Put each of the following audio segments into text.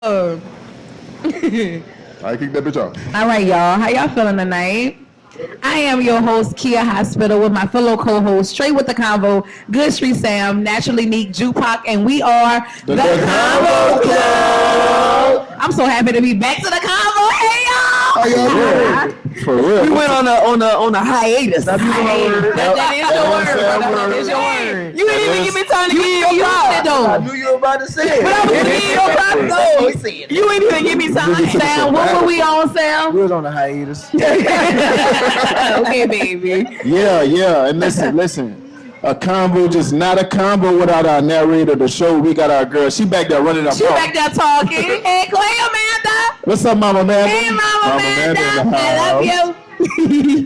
I kick that bitch off. All right, y'all. How y'all feeling tonight? I am your host, Kia Hospital, with my fellow co-host, Straight with the Convo, Good Street Sam, Naturally Neek, Jupac, and we are the Convo Club. I'm so happy to be back to the Convo. Hey, y'all. How y'all doing? For real. We went on a hiatus. That is your word. That is your word. You didn't even give me time to give you your props. I knew you were about to say it. But I was giving you your props, though. You ain't even give me time. Sam, what were we on, Sam? We was on a hiatus. Okay, baby. Yeah. And listen. A combo, just not a combo without our narrator. The show, we got our girl. She back there running up. She back there talking. Hey, Clay Amanda. What's up, Mama Amanda? Hey, Mama Amanda. I love you.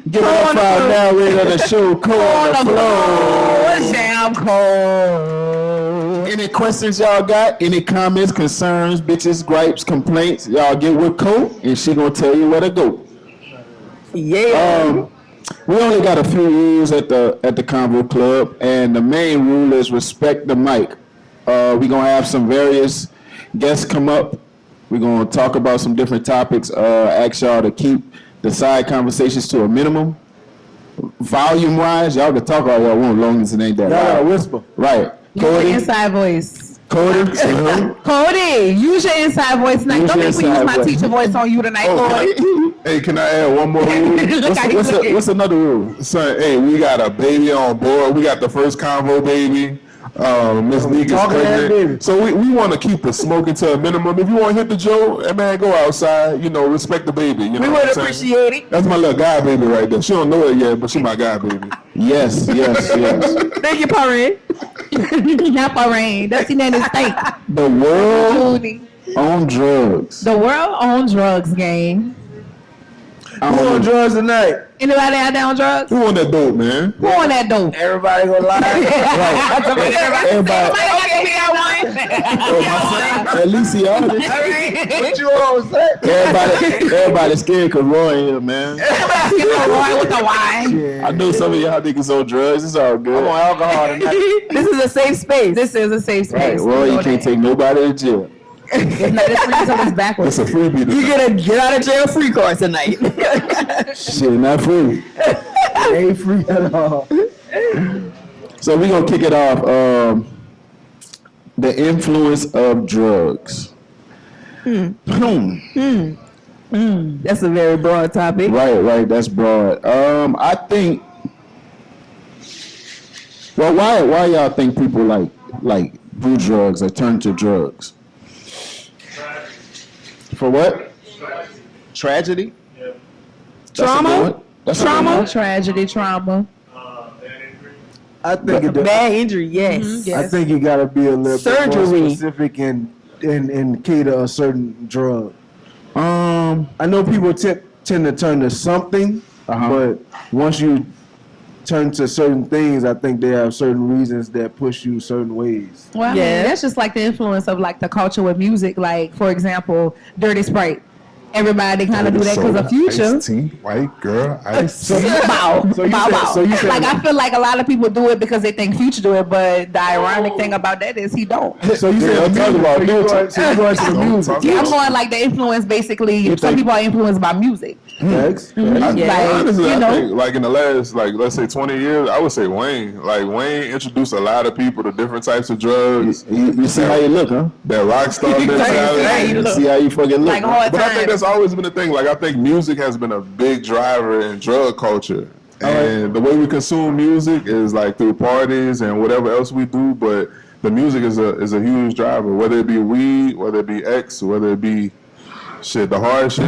Give it up for our narrator of the show, Cole on the floor. Sam Cole. Any questions y'all got? Any comments, concerns, bitches, gripes, complaints? Y'all get with Cole, and she gonna tell you where to go. Yeah. We only got a few rules at the Convo Club, and the main rule is respect the mic. We're gonna have some various guests come up. We're gonna talk about some different topics. Ask y'all to keep the side conversations to a minimum. Volume-wise, y'all can talk all y'all want, as long as it ain't that Y'all loud. gotta whisper. Right. Cody. Inside voice. Cody. Cody, use your inside voice tonight. Use Don't your make me use inside my voice. teacher voice on you tonight, Cody. Hey, can I add one more rule? What's another rule? Son, hey, we got a baby on board. We got the first convo baby. Miss Neek is pregnant. So we want to keep the smoking to a minimum. If you want to hit the joke, hey man, go outside. You know, respect the baby. You know We would appreciate it. That's my little guy baby right there. She don't know it yet, but she my guy baby. Yes. Thank you, Parade. Not Bahrain. That's the name of the state. The world on drugs. The world on drugs, gang. Who on drugs tonight? Anybody out there on drugs? Who on that dope, man? Who on that dope? Everybody gonna lie. Everybody. At least he on it. What you all say? Everybody scared because Roy here, man. Roy with the Y. I know some of y'all niggas on drugs. It's all good. I'm on alcohol tonight. This is a safe space. This is a safe space. Right, Roy, you can't take nobody to jail. It's not this reason it's backwards. It's a freebie. You get a get out of jail free card tonight. Shit, not free. Ain't free at all. So we gonna kick it off. The influence of drugs. That's a very broad topic. Right. That's broad. I think. Well, why y'all think people like do drugs or turn to drugs? For what? Tragedy. Yeah. Trauma. Trauma. Tragedy. Trauma. I think bad injury. Yes. Mm-hmm. Yes. I think you gotta be a little bit more specific and cater a certain drug. I know people tend to turn to something, but once you turn to certain things, I think they have certain reasons that push you certain ways. Well, I mean, that's just like the influence of like the culture with music. Like, for example, Dirty Sprite. Everybody kind of do that because of Future. Tea, white girl, ice. Bow. Like, I feel like a lot of people do it because they think Future do it, but the ironic thing about that is he don't. So you said talk about music. So you going to the music? Yeah, I'm going like the influence. Basically, some people are influenced by music. Thanks. Honestly, I think like in the last, like let's say 20 years, I would say Wayne. Like Wayne introduced a lot of people to different types of drugs. You see how you look, huh? That rock star mentality. See how you fucking look. Like hard But I think times. that's always been a thing. Like I think music has been a big driver in drug culture. And the way we consume music is like through parties and whatever else we do, but the music is a huge driver, whether it be weed, whether it be X, whether it be the hard shit.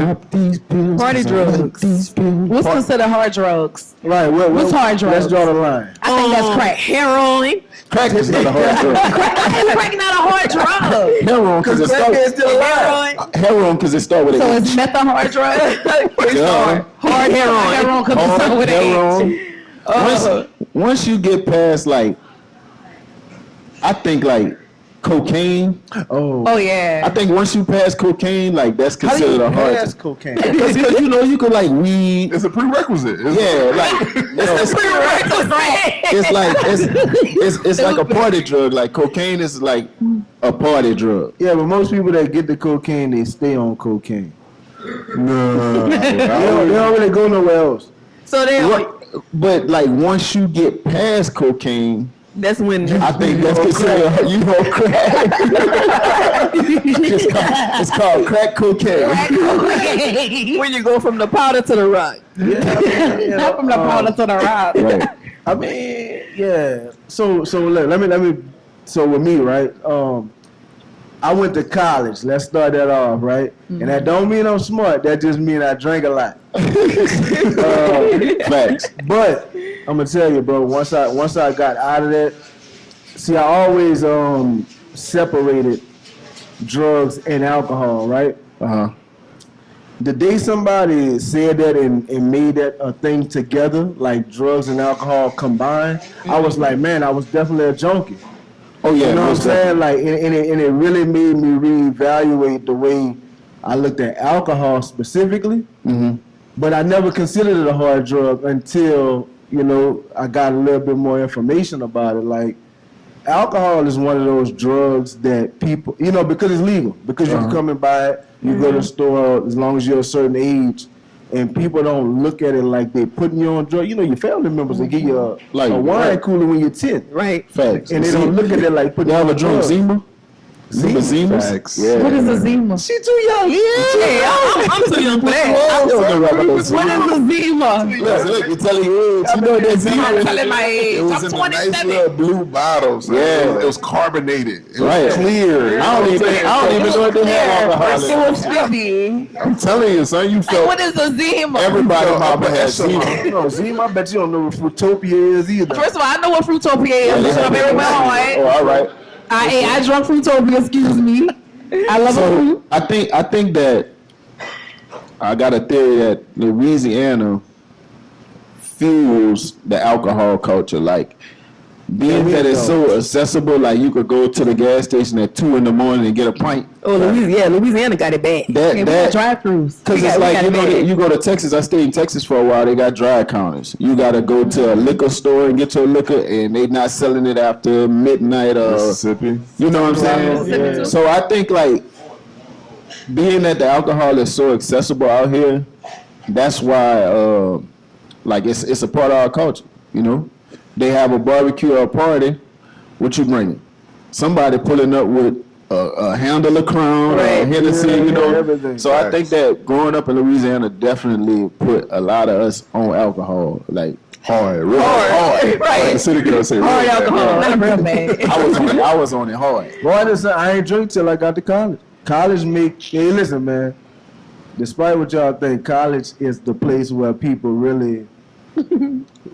Party drugs. What's considered hard drugs? Right. What's hard drugs? Let's draw the line. I think that's crack. Heroin. Crack is not a hard drug. Crack not a hard drug. Heroin because it Crack is starts. still alive. Heroin because it starts with So an is meth a hard drug? Hard heroin. Heroin because it starts with an H. Once you get past like, I think like cocaine. Oh yeah. I think once you pass cocaine, like that's considered a hard. Pass cocaine. Because you could like weed. It's a prerequisite. Yeah, like it's like a party drug. Like cocaine is like a party drug. Yeah, but most people that get the cocaine, they stay on cocaine. No, They don't really go nowhere else. So then, But like once you get past cocaine, that's when I think that's considered you know crack. it's called crack cocaine. when you go from the powder to the rock. Not from the powder to the rock. Right. I mean, yeah. So look, let me. So with me, right? I went to college. Let's start that off, right? And that don't mean I'm smart. That just mean I drank a lot. Facts. But I'm gonna tell you, bro. Once I got out of that, see, I always separated drugs and alcohol, right? The day somebody said that and made that a thing together, like drugs and alcohol combined, I was like, man, I was definitely a junkie. Oh yeah, You know what I'm most saying? Like, and it really made me reevaluate the way I looked at alcohol specifically. But I never considered it a hard drug until, you know, I got a little bit more information about it. Like, alcohol is one of those drugs that people, you know, because it's legal, because you can come and buy it, you go to the store as long as you're a certain age, and people don't look at it like they putting you on drugs. You know, your family members, they give you a wine cooler when you're 10. Right. Facts. And they don't look at it like putting You you ever on drunk drugs. Zima? Zima? Facts. Yeah. What is a Zima? She too young. Yeah, I'm too young for that. What is a Zima? Look, you're telling you, you know that Zima. I'm telling my age. It was I'm in the nice 27. little blue bottles. Like, Yeah. it was carbonated. It Right. was clear. I don't even know what they have alcohol in. It was fizzy. I'm telling you, son, you felt What is a Zima? Everybody felt mama upper has Zima. echelon. You know, Zima, I bet you don't know what Fruitopia is either. First of all, I know what Fruitopia is. They So have very it. well, Oh, right? all right. I drunk Fruitopia, excuse me. I love a So fruit. I think that I got a theory that Louisiana fuels the alcohol culture. Like being that it's so accessible, like you could go to the gas station at 2 a.m. and get a pint. Oh, Louisiana got it bad. That Drive-thrus. because it's we like got you it know bad. you go to Texas. I stayed in Texas for a while. They got dry counters. You got to go to a liquor store and get your liquor, and they not selling it after midnight. Mississippi. You know what I'm saying? Yeah. So I think like being that the alcohol is so accessible out here, that's why like it's a part of our culture. You know, they have a barbecue or a party. What you bringing? Somebody pulling up with a handle of Crown or a Hennessy. You know, everything. so I think that growing up in Louisiana definitely put a lot of us on alcohol. Like Hard, real hard. Right. The city girl say Hard real bad. alcohol. Not real bad. I was on it hard. Boy, listen, I ain't drink till I got to college. College make, hey, listen, man. Despite what y'all think, college is the place where people really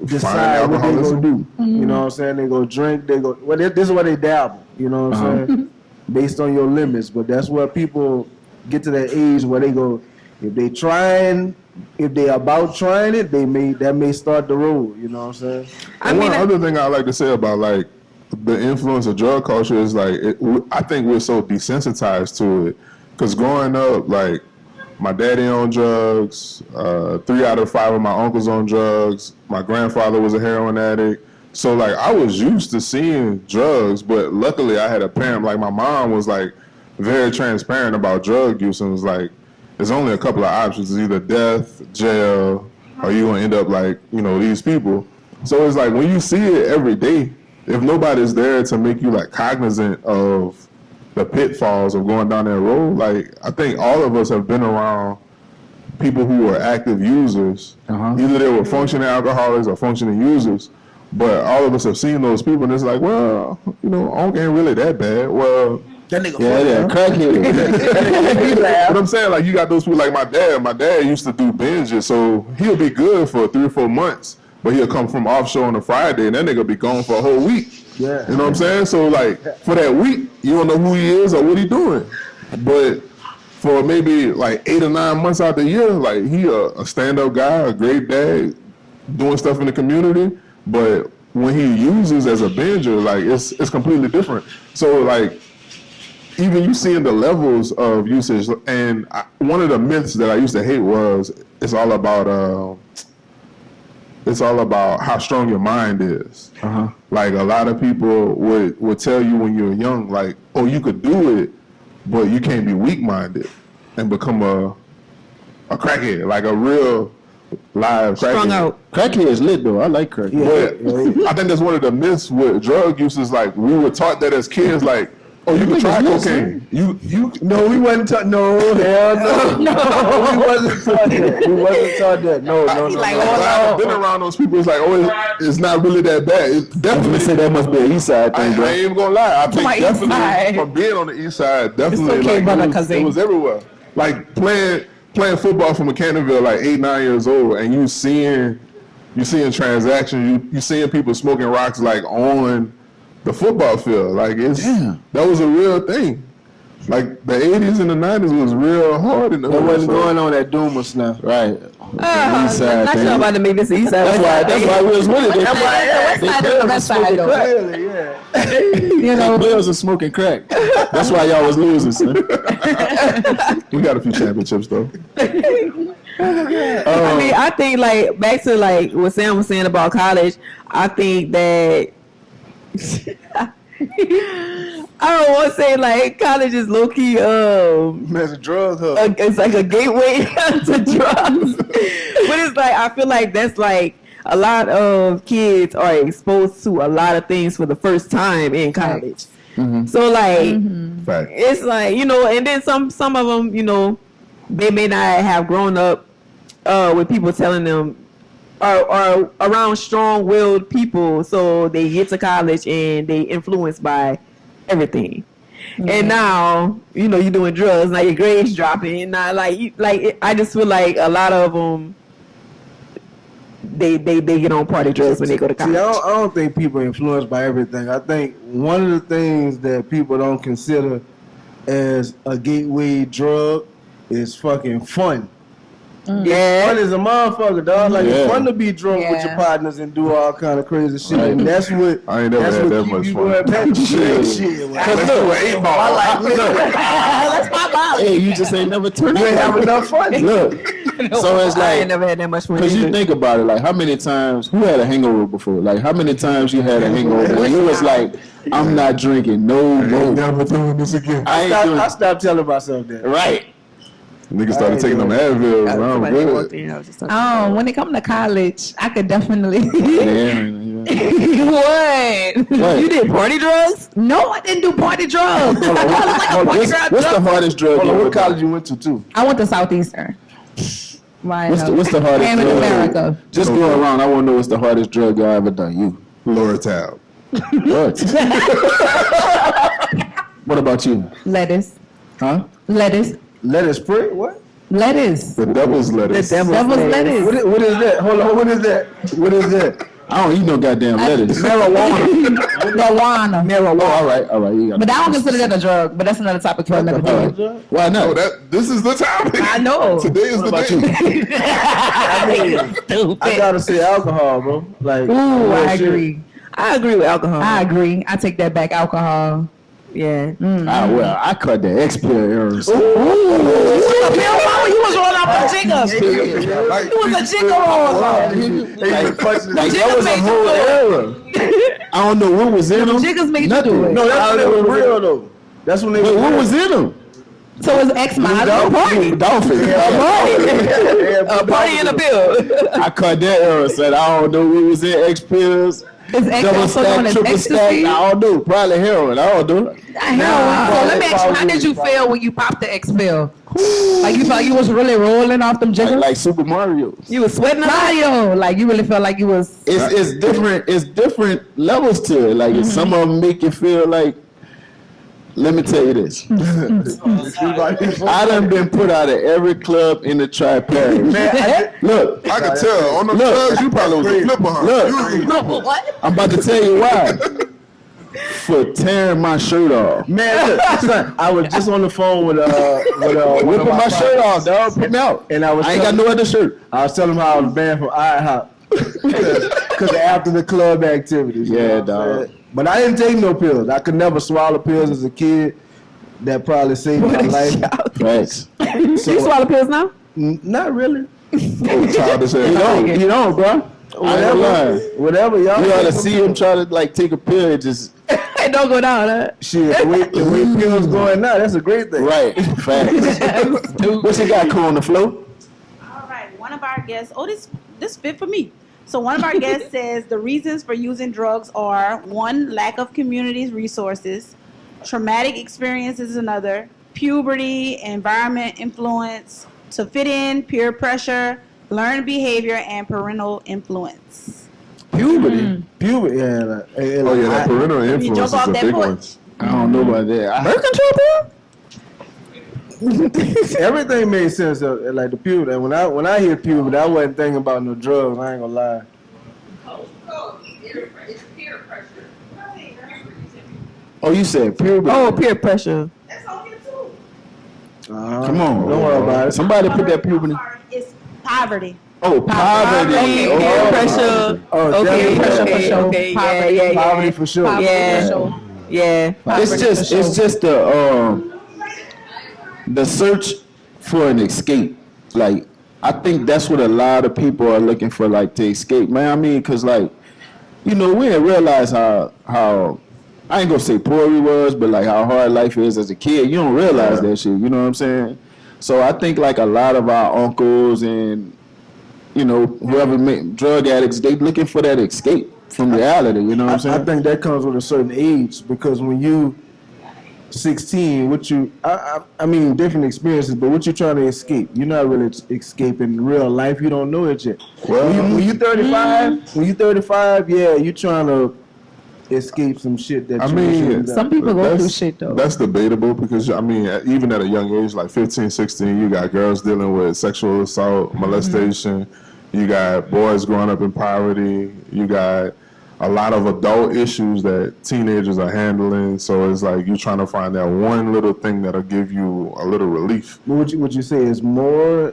decide what they gonna do. You know what I'm saying? They go drink, they go, well, this is where they dabble. You know what I'm saying? Based on your limits. But that's where people get to that age where they go, if they about trying it, that may start the road. You know what I'm saying? One other thing I like to say about like the influence of drug culture is like I think we're so desensitized to it because growing up, like my daddy on drugs, 3 out of 5 of my uncles on drugs, my grandfather was a heroin addict. So like I was used to seeing drugs, but luckily I had a parent, like my mom was like very transparent about drug use and was like, there's only a couple of options. It's either death, jail, or you're going to end up like, you know, these people. So it's like when you see it every day, if nobody's there to make you like cognizant of the pitfalls of going down that road, like I think all of us have been around people who were active users. Either they were functioning alcoholics or functioning users, but all of us have seen those people and it's like, well, you know, Onk ain't really that bad. Well, That nigga crackhead. but I'm saying, like, you got those people like my dad. My dad used to do binges, so he'll be good for 3 or 4 months, but he'll come from offshore on a Friday, and that nigga be gone for a whole week. Yeah. You know what I'm saying? So, like, for that week, you don't know who he is or what he doing. But for maybe, like, 8 or 9 months out the year, like, he a stand-up guy, a great dad, doing stuff in the community. But when he uses as a binger, like, it's completely different. So, like, even you seeing the levels of usage, and one of the myths that I used to hate was it's all about it's all about how strong your mind is. Like a lot of people would tell you when you're young, like, oh, you could do it, but you can't be weak-minded and become a crackhead, like a real live crackhead. Strung out. Crackhead is lit though. I like crackhead. But I think that's one of the myths with drug use is like we were taught that as kids, like, oh, you can try cocaine. You No, we wasn't taught. No, hell no. No, we wasn't taught that. We wasn't taught that. No. Like, I've been around those people. It's like, oh, it's not really that bad. It I'm definitely. gonna say that must be an East Side I thing, bro. ain't even gonna lie. I think my East definitely Side. from being on the East Side, definitely okay, like brother, it cousin. was everywhere. Like playing football from Mechanicsville, like 8, 9 years old, and you seeing transactions, you seeing people smoking rocks like on the football field. Like that was a real thing. Like the 80s and the 90s was real hard in the What hood, wasn't so- going on at Dumas now? Right. East Side Not thing. sure about to make this an East Side. That's why we was with it. That's why the west side is the best side, though. Clearly, yeah. You know, Players are smoking crack. That's why y'all was losing, son. We got a few championships though. I mean, I think like back to like what Sam was saying about college. I think that I don't want to say like college is low key. It's a drug hub. It's like a gateway to drugs, but it's like I feel like that's like a lot of kids are exposed to a lot of things for the first time in college. So like Fact. it's like, you know, and then some of them, you know, they may not have grown up with people telling them or around strong-willed people, so they get to college and they influenced by everything. And now, you know, you're doing drugs, now your grades dropping, and now I just feel like a lot of them they get on party drugs when they go to college. See, I don't think people are influenced by everything. I think one of the things that people don't consider as a gateway drug is fucking fun. Yeah. Fun is a motherfucker, dog. Like it's Yeah. fun to be drunk with your Yeah. partners and do all kind of crazy shit, and that's what. I ain't never that's had what that keep much you fun. going back to shit. Let's do an 8 ball. let's pop out. Hey, you just ain't never turned You ain't have enough fun. Look, so it's I ain't like, never had that much fun. because you either. think about it, like how many times, who had a hangover before? Like how many times you had a hangover and you was like, I'm not drinking no more. Never doing this again. I ain't doing I stopped telling myself that. right. Niggas started taking them Advils. I'm Somebody walked good. in, I was just talking when it comes to college, I could definitely. Yeah. What? What? You did party drugs? No, I didn't do party drugs. I was like a party drug. What's the hardest drug Hold you on, ever what college you went to too? I went to Southeastern. Why? What's the hardest Came in drug? America. Just go around. I want to know what's the hardest drug y'all ever done. You. Lower tab. What? What about you? Lettuce. Huh? Lettuce. Let it spray? What? Lettuce. The devil's lettuce. Devil's lettuce. What is that? Hold on, what is that? What is that? I don't eat no goddamn lettuce. Marijuana. Oh, all right. You got But I don't consider that a drug. But that's another topic for another all day. right. Why not? Oh, this is the topic. I know. Today is the about day. I gotta say alcohol, bro. Like, Ooh, I real shit. agree. I agree with alcohol. I agree. I take that back. Alcohol. Yeah. Well, I cut the X-Pill errors. You was rolling off the jigger. Like, You was a jigger roll. Like that Jiggers was a made you whole do it. era. I don't know what was in them. Jiggers made you Nothing. do it. No, that's when they were real though. That's when they Wait, were what real. was in them? So it's X miles. Party. Dolphin. A party in a pill. I cut that error. Said I don't know what was in X-Pills. It's X Double also known stack, as triple stack. ecstasy. I don't know. Probably heroin. I don't know. So let me ask you, how did you feel when you popped the X pill? Like you felt you was really rolling off them jiggers? Like Super Mario. You was sweating a lot? Mario, like you really felt like you was. It's different. It's different levels to it. Like some of them make you feel like. Let me tell you this. I done been put out of every club in the Tri-Parish. Look, I could tell on the drugs you probably was a flipper, huh? look. I'm about to tell you why. For tearing my shirt off. Man, look, son, I was just on the phone with one Whipping of my shirt off, dog. Put me out. And I ain't got no other shirt. I was telling him how I was banned from IHOP because of after the club activities. you Yeah, know what I'm dog. saying? But I didn't take no pills. I could never swallow pills as a kid. That probably saved my life. Thanks. You swallow pills now? Not really. Oh, childish You ass. don't, bro. Whatever y'all. You ought to see him try to like take a pill and just It don't go down, huh? Shit, the way pills going now, that's a great thing. right. Facts. What you got, cool on the floor? All right, one of our guests. Oh, this fit for me. So one of our guests says the reasons for using drugs are: one, lack of community resources; traumatic experiences is another; puberty, environment influence; to fit in, peer pressure; learned behavior; and parental influence. Puberty. Puberty, yeah. That parental influence jump is off a that big porch. one. I don't know about that. Birth control pill? Everything made sense, like the puberty. And when I hear puberty, I wasn't thinking about no drugs. I ain't gonna lie. Oh, you said puberty. Oh, peer pressure. Come on. Don't worry about it. Somebody put that puberty. It's poverty. Oh, poverty. Okay, Oh, peer pressure. Oh, Okay, definitely. pressure for sure. okay, Poverty. yeah. Poverty for sure. Poverty Yeah. for sure. Yeah. It's just the search for an escape. Like, I think that's what a lot of people are looking for, like, to escape, man. I mean, because, like, you know, we didn't realize how I ain't gonna say poor we was, but like how hard life is as a kid. You don't realize that shit. You know what I'm saying? So I think like a lot of our uncles and you know whoever drug addicts, they looking for that escape from reality. You know what I'm saying? I think that comes with a certain age because when you 16, I mean different experiences, but what you trying to escape? You're not really escaping real life. You don't know it yet. Well, when you 35, yeah, you trying to escape some shit that I you mean, shouldn't have Some done. people go through shit though. That's debatable because, I mean, even at a young age, like 15, 16, you got girls dealing with sexual assault, molestation. You got boys growing up in poverty. You got a lot of adult issues that teenagers are handling. So it's like you're trying to find that one little thing that'll give you a little relief. What would you say is more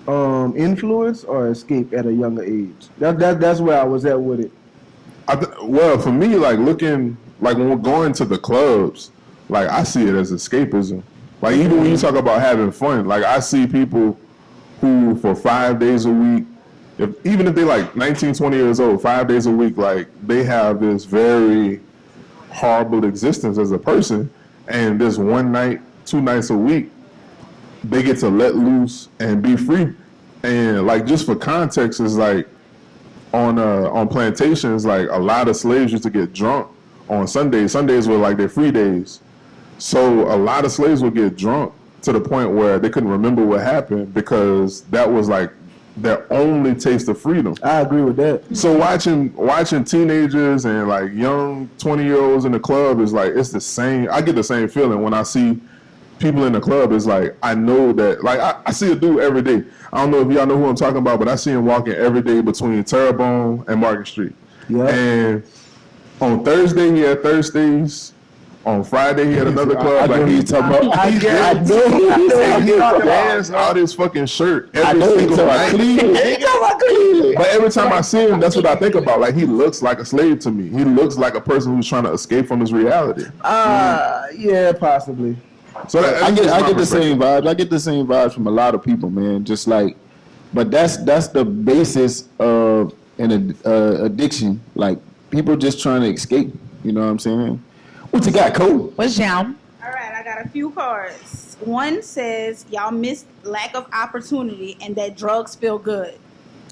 influence or escape at a younger age? That's where I was at with it. Well, for me, like looking, like when we're going to the clubs, like I see it as escapism. Like even when you talk about having fun, like I see people who for 5 days a week, even if they're like 19, 20 years old, 5 days a week, like they have this very horrible existence as a person. And this one night, 2 nights a week, they get to let loose and be free. And like just for context, is like, on plantations, like a lot of slaves used to get drunk on Sundays. Sundays were like their free days. So a lot of slaves would get drunk to the point where they couldn't remember what happened because that was like their only taste of freedom. I agree with that. So watching teenagers and like young 20-year-olds in the club is like, it's the same. I get the same feeling when I see people in the club. It's like, I know that, like I see a dude every day. I don't know if y'all know who I'm talking about, but I see him walking every day between Terrebonne and Market Street. Yeah. And on Thursday, he had Thursdays. On Friday, he had another club. I know like he's talking about. I he know. wears out his fucking shirt I every know he's single talking about night. Cleveland. But every time I see him, that's what I think about. Like, he looks like a slave to me. He looks like a person who's trying to escape from his reality. Yeah, possibly. So I get the same vibes. I get the same vibes from a lot of people, man. Just like, but that's the basis of an addiction. Like people just trying to escape. You know what I'm saying? What you got, Cole? What's down? All right, I got a few cards. One says y'all missed lack of opportunity and that drugs feel good.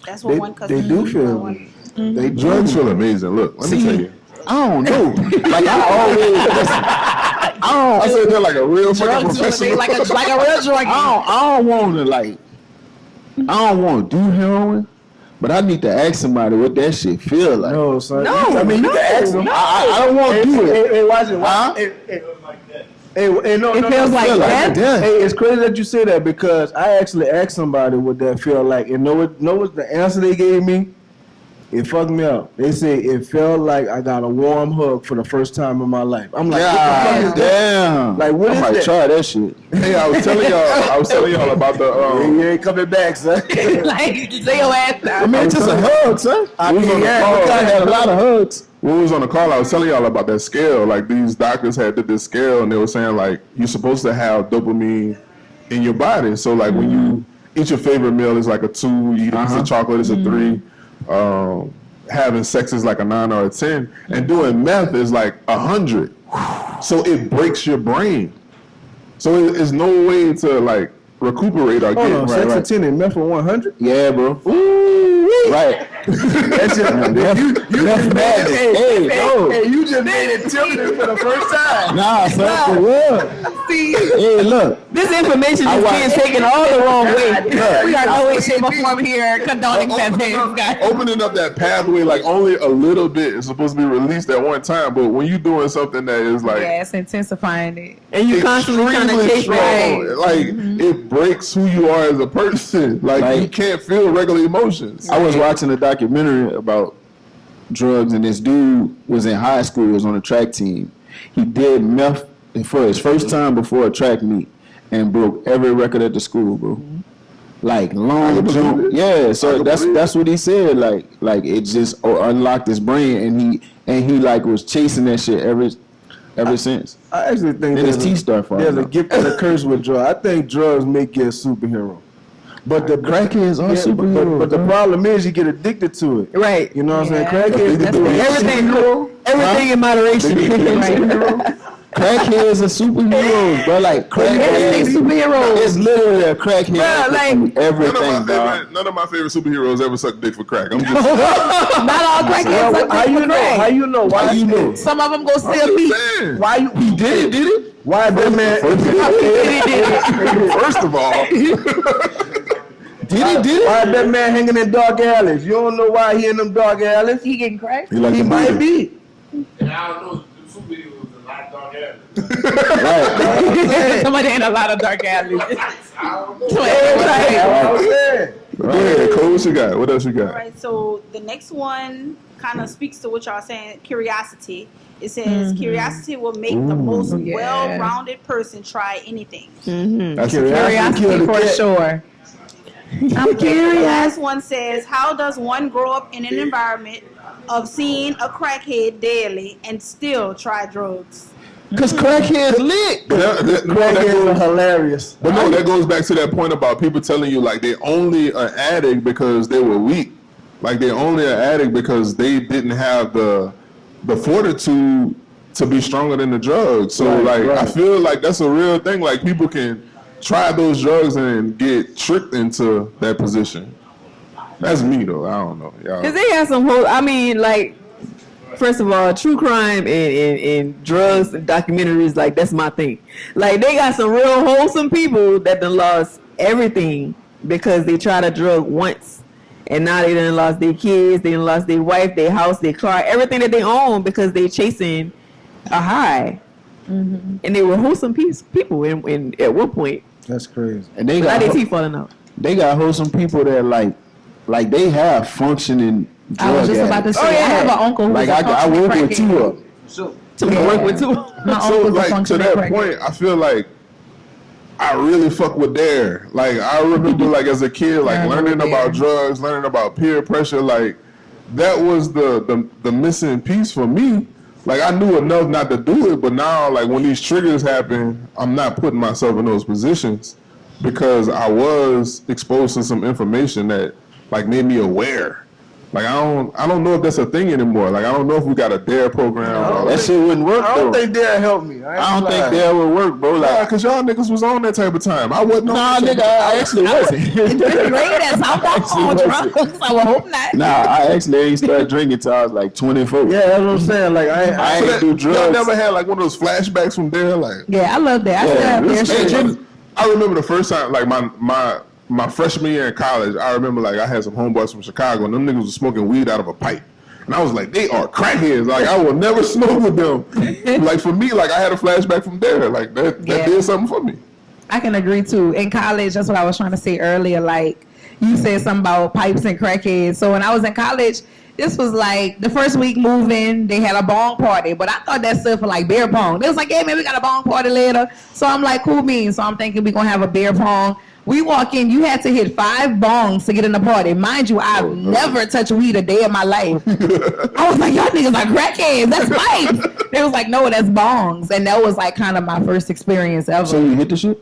That's what one cousin. They do feel one. They do. Drugs feel amazing. Look, let me tell you. I don't know. Like I said that like a real fucking Drugs professional. like a real drug. I don't want to like. I don't want to do heroin, but I need to ask somebody what that shit feel like. No, son. No, I mean, you can ask them. I don't want to do it. Hey, watch it. Huh? Hey, no, It feels like that. Hey, it's crazy that you say that because I actually asked somebody what that feel like, and know what the answer they gave me? It fucked me up. They say it felt like I got a warm hug for the first time in my life. I'm like, what the fuck is that? Damn. Like, what I is might that? try that shit. Hey, I was telling y'all about the You ain't coming back, son. Like, say your ass down. I mean, it's just a hug, son. We was on the call. I had a lot of hugs. When we was on the call, I was telling y'all about that scale. Like, these doctors had did this scale, and they were saying, like, you're supposed to have dopamine in your body. So, like, when you eat your favorite meal, it's like a 2. You eat a piece of chocolate, it's a 3. having sex is like a 9 or a 10, and doing meth is like 100. So it breaks your brain. So it's no way to like recuperate or Hold on, get sex at 10 and meth for 100? Yeah, bro. Right. That's just Hey, you just made it tilted for the first time. Nah, son, for real. See, Hey, look. This information is being taken all the wrong way. we are no way, shape, or form here condoning meth, guys. Opening up that pathway, like only a little bit is supposed to be released at one time, but when you're doing something that is like Yeah, it's intensifying it. And you constantly trying to extremely chase strong, right. like it breaks who you are as a person. Like you can't feel regular emotions. I was watching a documentary about drugs, and this dude was in high school. He was on a track team. He did meth for his first time before a track meet and broke every record at the school, bro. Like long jump. Yeah, so that's what he said. Like it just unlocked his brain, and he like was chasing that shit ever since. I actually think Then his teeth start falling there's a out. gift and a curse with drugs. I think drugs make you a superhero. But the Crackheads are superheroes, But the bro. problem is you get addicted to it. Right. You know what I'm saying? Yeah. Crackheads That's do the- it. Everything in moderation. Crackheads are superheroes, bro. Like Yes, crackheads. superheroes. It's literally a crackhead. Bro, like- everything, dog. None of my favorite superheroes ever sucked dick for crack. I'm just Not all crackheads suck How dick you for know? crack. How you know? Why you know? Some of them go steal meat. saying. Why you? He did it? Why that man? First of all, Why that man hanging in dark alleys? You don't know why he in them dark alleys? He getting cracked? he like He to might be. be. And I don't know, the superheroes a lot dark alleys. Somebody in a lot of dark alleys. I don't know. So everybody- I was saying. Go ahead, Cole. What you got? What else you got? All right, so the next one kind of speaks to what y'all saying, curiosity. It says curiosity will make the most yeah. well-rounded person try anything. That's Curiosity for sure. I'm The curious. last one says, how does one grow up in an environment of seeing a crackhead daily and still try drugs? Cause crackheads lit. Crackheads are hilarious. But no, that goes back to that point about people telling you like they only an addict because they were weak. Like they only an addict because they didn't have the fortitude to be stronger than the drugs. So I feel like that's a real thing. Like people can try those drugs and get tricked into that position. That's me though. I don't know. Y'all. Cause they have some whole. I mean, like, first of all, true crime and drugs and documentaries, like that's my thing. Like they got some real wholesome people that done lost everything because they tried a drug once, and now they done lost their kids, they done lost their wife, their house, their car, everything that they own because they chasing a high. And they were wholesome people in at one point. That's crazy. And they But now got their teeth falling out. they got wholesome people that like they have functioning drug I was just about to addicts. say, I have an uncle who's Like a I functioning work with crackhead. two of them. So we work with two. My So uncle's a like to functioning that crackhead. point, I feel like I really fuck with Dare. Like I remember like as a kid, like I remember learning about Dare. drugs, learning about peer pressure, like that was the missing piece for me. Like I knew enough not to do it, but now like when these triggers happen, I'm not putting myself in those positions because I was exposed to some information that like made me aware. Like I don't know if that's a thing anymore. Like I don't know if we got a Dare program. Or That shit wouldn't work I don't though. think they'll help me. I don't think that would work, bro. Like, cause y'all niggas was on that type of time. I wasn't on nah, that nigga, I actually wasn't. Fifth grade, that's how I'm Actually, drugs. I would hope not. Nah, I actually ain't started drinking till I was like 24. Yeah, that's what I'm saying. Like I So ain't that, do y'all drugs. never had like one of those flashbacks from Dare, like. Yeah, I love that. I still have their shit. I remember the first time, like my freshman year in college. I remember like I had some homeboys from Chicago, and them niggas was smoking weed out of a pipe, and I was like, they are crackheads. Like I will never smoke with them. Like for me, like I had a flashback from there. Like that Yeah. did something for me. I can agree too. In college, that's what I was trying to say earlier. Like you said something about pipes and crackheads. So when I was in college, this was like the first week moving, they had a bong party, but I thought that stood for like beer pong. They was like, yeah, man, we got a bong party later. So I'm like, cool beans. So I'm thinking we're gonna have a beer pong. We walk in, you had to hit 5 bongs to get in the party. Mind you, I've never touched weed a day in my life. I was like, y'all niggas are crackheads, that's pipes. They was like, no, that's bongs. And that was like kind of my first experience ever. So you hit the shit?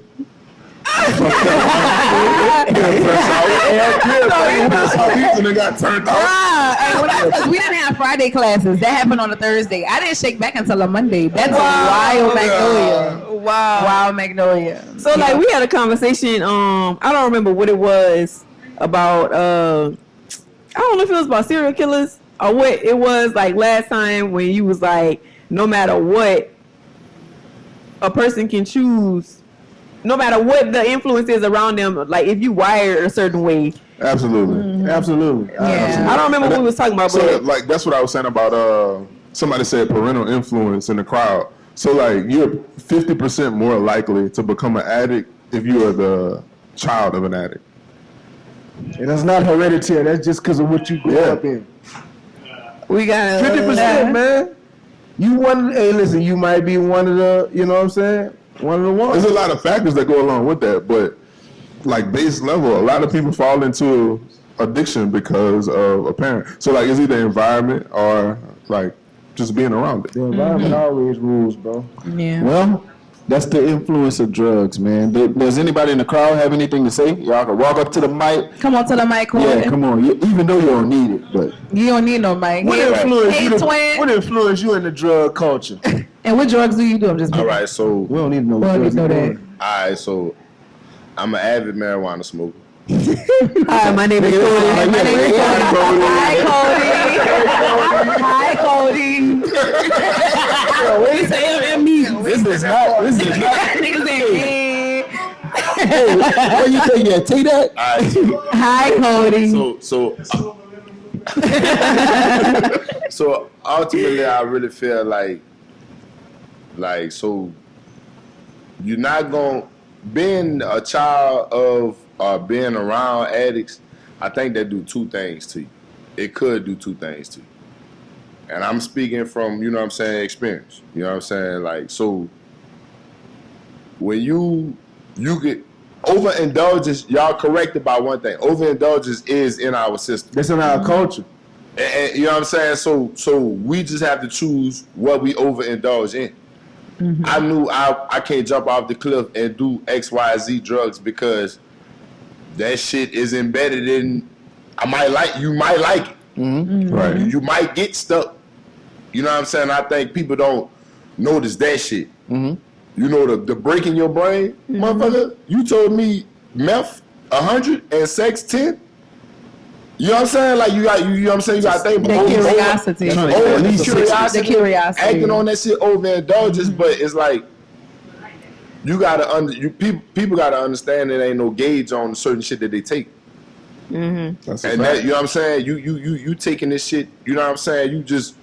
And they got turned off. Hey, we didn't have Friday classes. That happened on a Thursday. I didn't shake back until a Monday. That's a wild Magnolia. Wow. Wild Magnolia. So like we had a conversation. I don't remember what it was about. I don't know if it was about serial killers or what it was like last time when you was like, no matter what, a person can choose. No matter what the influence is around them, like if you wired a certain way. Absolutely. Absolutely. Yeah. I don't remember what we was talking about, So but like that's what I was saying about somebody said parental influence in the crowd. So like you're 50% more likely to become an addict if you are the child of an addict. And that's not hereditary. That's just because of what you grew up in. we got 50%, man. Hey, listen, you might be one of the, you know what I'm saying? One of the ones. There's a lot of factors that go along with that, but like base level, a lot of people fall into addiction because of a parent. So like it's either environment or like just being around it. The environment always rules, bro. Yeah. Well, that's the influence of drugs, man. Does anybody in the crowd have anything to say? Y'all can walk up to the mic. Come on to the mic, Yeah, Corbin. come on. Even though you don't need it, but You don't need no mic. What Hey, influenced twin. you in the drug culture? And what drugs do you do? I'm just All right, so We don't need to know We don't need drugs. to know you're that. doing. all right, so I'm an avid marijuana smoker. Hi, my name is Cody. My name is Cody. Hi, Cody. We say it me. this is not. Niggas say, What you think? Yeah, take that. All right, hi, Cody. so ultimately, I really feel like so you're not gonna being a child of being around addicts. I think that do two things to you. It could do two things to you, and I'm speaking from experience. You know what I'm saying? Like so, when you get overindulgence, y'all corrected by one thing. Overindulgence is in our system. That's in our culture. And you know what I'm saying? So we just have to choose what we overindulge in. Mm-hmm. I knew I can't jump off the cliff and do X, Y, Z drugs because that shit is embedded in. You might like it. Mm-hmm. Right. You might get stuck. You know what I'm saying? I think people don't notice that shit. Mm-hmm. You know the break in your brain, motherfucker. You told me meth 100 and sex 10. You know what I'm saying? Like you know what I'm saying? You got to think The curiosity. curiosity. The curiosity. Acting on that shit overindulgence, but it's like you gotta people gotta understand that ain't no gauge on certain shit that they take. That's a And fact. that, you know what I'm saying? You taking this shit, you know what I'm saying? You just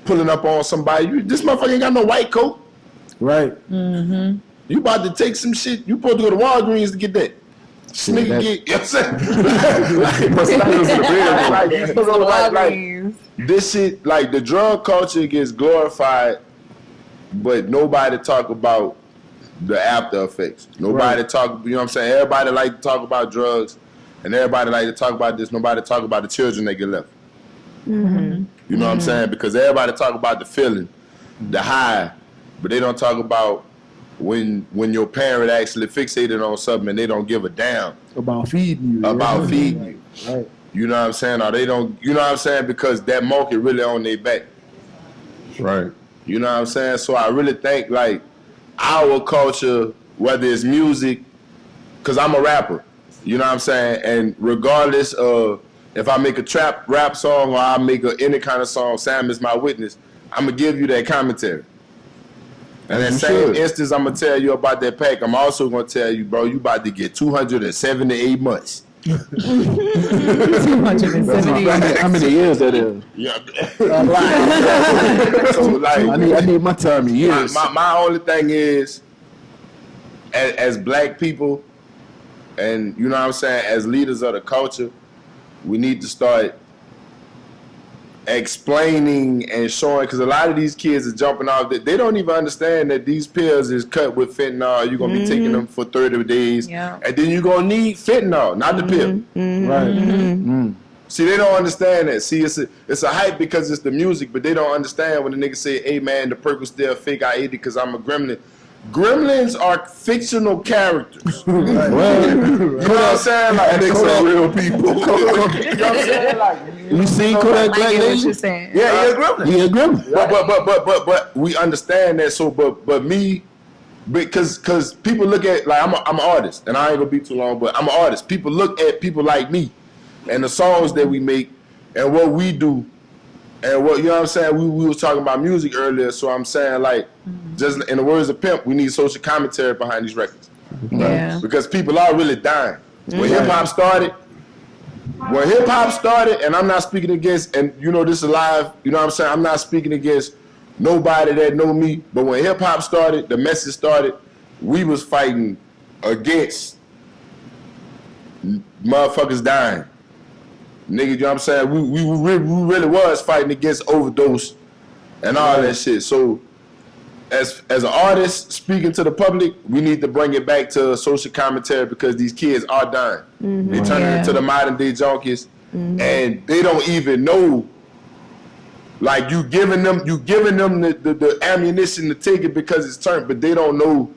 pulling up on somebody. This motherfucker ain't got no white coat. Right. You about to take some shit. You supposed to go to Walgreens to get that. Nigga get, you know what I'm saying? Like, this shit, like the drug culture gets glorified, but nobody talk about the after effects. Nobody talk, you know what I'm saying? Everybody like to talk about drugs, and everybody like to talk about this. Nobody talk about the children that get left. You know what I'm saying? Because everybody talk about the feeling, the high, but they don't talk about when your parent actually fixated on something and they don't give a damn About feeding you. about feeding you. Right. You know what I'm saying? Or they don't, you know what I'm saying? Because that market really on their back. Right. You know what I'm saying? So I really think like our culture, whether it's music, because I'm a rapper, you know what I'm saying? And regardless of if I make a trap rap song or I make any kind of song, Sam is my witness, I'm going to give you that commentary. And that same instance, I'm going to tell you about that pack. I'm also going to tell you, bro, you about to get 278 months. 278. How many years that is? Yeah. A lot. So, like, I need my time in years. my only thing is, as black people, and you know what I'm saying, as leaders of the culture, we need to start explaining and showing, because a lot of these kids are jumping off that they don't even understand that these pills is cut with fentanyl. You're gonna be taking them for 30 days, Yeah. and then you're gonna need fentanyl, not the pill. Right. See, they don't understand that. See, it's a hype because it's the music, but they don't understand when the nigga say, "Hey man, the perk was still fake. I ate it because I'm a gremlin." Gremlins are fictional characters. You know Right. what I'm saying? Like And they say real people. you know what I'm saying? Like You seen Kodak I Black get what Lady? you're saying. yeah, he a gremlin. He a gremlin. But we understand that. So, but me, because people look at like I'm an artist, and I ain't gonna be too long, but I'm an artist. People look at people like me, and the songs that we make, and what we do, and what you know what I'm saying. We was talking about music earlier, so I'm saying like, just in the words of Pimp, we need social commentary behind these records, Yeah. because people are really dying. When hip hop started. And I'm not speaking against, and you know this is live, you know what I'm saying, I'm not speaking against nobody that know me, but when hip hop started, the message started, we was fighting against motherfuckers dying. Nigga, you know what I'm saying? We really was fighting against overdose and all that shit. So as an artist speaking to the public, we need to bring it back to social commentary because these kids are dying. They turning into the modern day junkies, and they don't even know. Like you giving them the ammunition to take it because it's turned, but they don't know.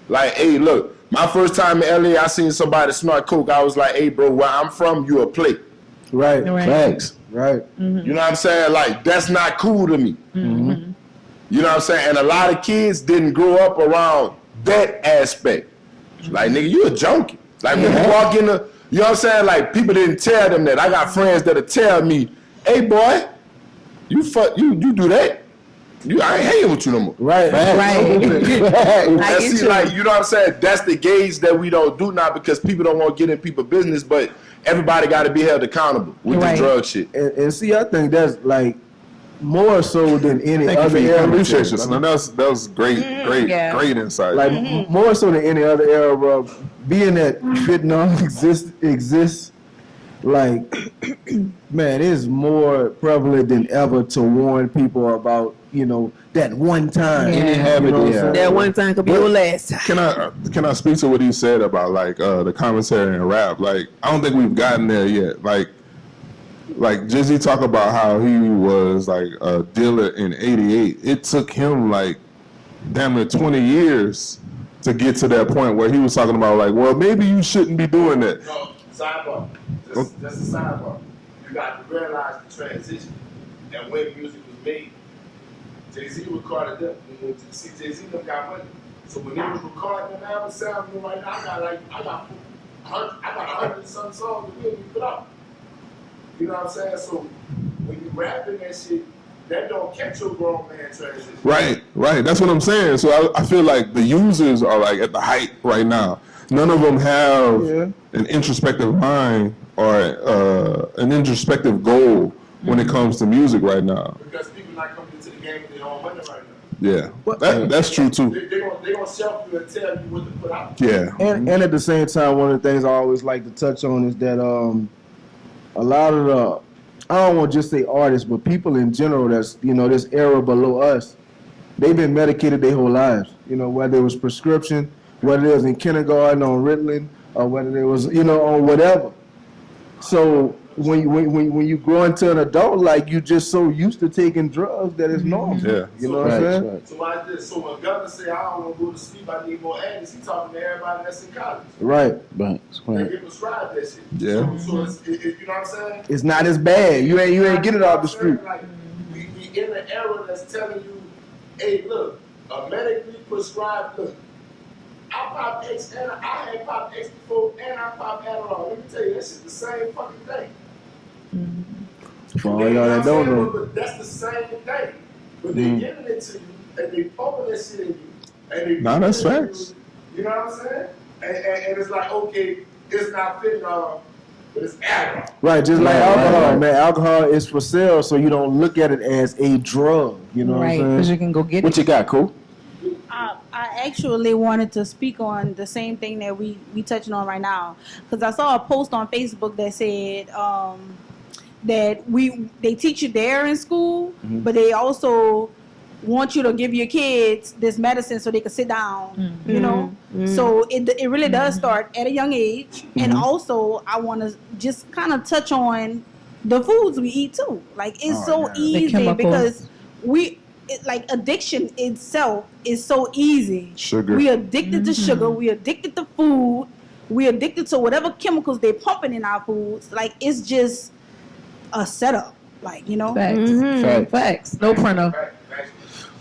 Like, hey, look, my first time in LA, I seen somebody snort coke. I was like, hey, bro, where I'm from, you a plate. Right. Right. Facts. Right. You know what I'm saying? Like, that's not cool to me. You know what I'm saying? And a lot of kids didn't grow up around that aspect. Like, nigga, you a junkie. Like, when you walk in the, you know what I'm saying? Like, people didn't tell them that. I got friends that'll tell me, hey, boy, you do that. I ain't hanging with you no more. Right. Right. And see, like, you know what I'm saying? That's the gauge that we don't do now because people don't want to get in people's business, but everybody got to be held accountable with this drug shit. And see, I think that's like more so than any Thank you other for your era. appreciation, son. That was great great insight. Like more so than any other era, bro. Being that fentanyl exists, like man, it's more prevalent than ever to warn people about, you know, that one time. Yeah. You know what I'm saying? That one time could be your last time. Can I speak to what he said about like the commentary and rap? Like I don't think we've gotten there yet. Like Jizzy talk about how he was like a dealer in '88. It took him like damn near 20 years to get to that point where he was talking about like, well, maybe you shouldn't be doing that. No, sidebar. That's the sidebar. You got to realize the transition and when music was made. Jay-Z recorded them. See, Jay-Z them got money. So when he was recording them album sound, you know, right now I got 100 and some songs that we didn't put out. You know what I'm saying? So when you rapping that shit, that don't catch your grown man transition. Right. That's what I'm saying. So I feel like the users are like at the height right now. None of them have an introspective mind or an introspective goal when it comes to music right now. Because people not coming into the game with their own money right now. Yeah, that's true too. They're gonna shelf you and tell you what to put out. Yeah. And at the same time, one of the things I always like to touch on is that a lot of the, I don't want to just say artists, but people in general that's, you know, this era below us, they've been medicated their whole lives. You know, whether it was prescription, whether it was in kindergarten on Ritalin, or whether it was, you know, on whatever. So when you grow into an adult, like you just so used to taking drugs that it's normal. Yeah. You know what I'm saying? Right. So like this, so when governor say I don't want to go to sleep, I need more addicts, he talking to everybody that's in college. Right. They get prescribed that shit. Yeah. So it's, you know what I'm saying? It's not as bad. You ain't get it off the street. Like, we in an era that's telling you, hey, look, a medically prescribed, look, I pop X and I had pop X before and I pop Adderall. Let me tell you, that shit's the same fucking thing. For all y'all that don't know. But that's the same thing. But they giving it to you and they pumping that shit in you. And they Nah, that's giving it to facts. You know what I'm saying? And it's like, okay, it's not fentanyl, but it's Adderall. Right, just like alcohol, man. Alcohol is for sale, so you don't look at it as a drug. You know Right, what I'm because saying? you can go get What it. you got, Cole? I actually wanted to speak on the same thing that we touching on right now, because I saw a post on Facebook that said that they teach you there in school, but they also want you to give your kids this medicine so they can sit down, you know. So it really does start at a young age, and also I want to just kind of touch on the foods we eat too. Like it's so easy chemicals. because like addiction itself is so easy. Sugar. We addicted to sugar. We addicted to food. We addicted to whatever chemicals they're pumping in our foods. Like, it's just a setup. Like, you know. Facts. Facts. No printer.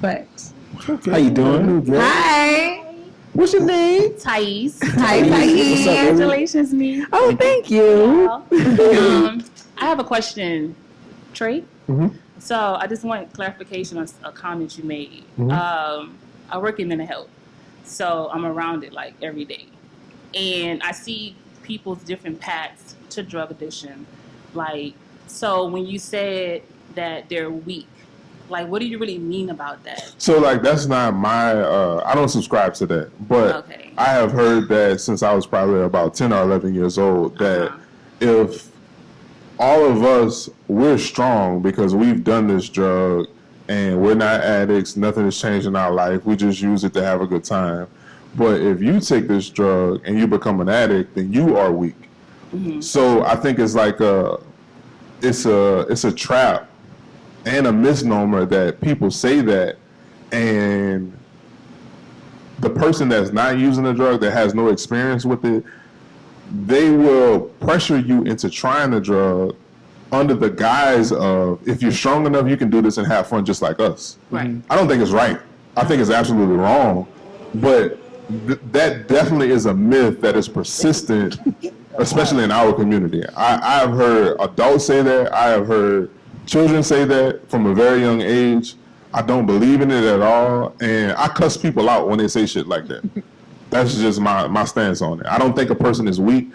Facts. Okay. How you doing? Hi. What's your name? Thais. Hi, Thais. Congratulations, me. Oh, thank you. I have a question, Trey. Mm-hmm. So I just want clarification on a comment you made. I work in mental health, so I'm around it like every day, and I see people's different paths to drug addiction. Like, so when you said that they're weak, like, what do you really mean about that? So, like, that's not my, I don't subscribe to that. But Okay. I have heard that since I was probably about 10 or 11 years old, that if all of us, we're strong because we've done this drug and we're not addicts, nothing has changed in our life, we just use it to have a good time. But if you take this drug and you become an addict, then you are weak. So I think it's like it's a trap and a misnomer that people say that, and the person that's not using the drug, that has no experience with it, they will pressure you into trying the drug under the guise of, if you're strong enough, you can do this and have fun just like us. Right. I don't think it's right. I think it's absolutely wrong. But that definitely is a myth that is persistent, especially in our community. I have heard adults say that. I have heard children say that from a very young age. I don't believe in it at all. And I cuss people out when they say shit like that. That's just my stance on it. I don't think a person is weak,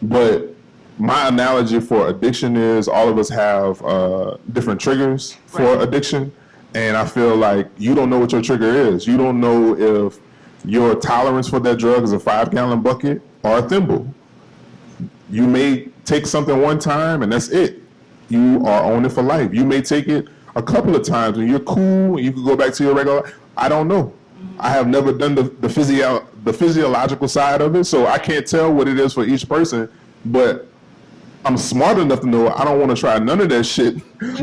but my analogy for addiction is all of us have different triggers for addiction. And I feel like you don't know what your trigger is. You don't know if your tolerance for that drug is a 5-gallon bucket or a thimble. You may take something one time and that's it. You are on it for life. You may take it a couple of times and you're cool and you can go back to your regular life. I don't know. I have never done the physiological side of it, so I can't tell what it is for each person, but I'm smart enough to know I don't want to try none of that shit,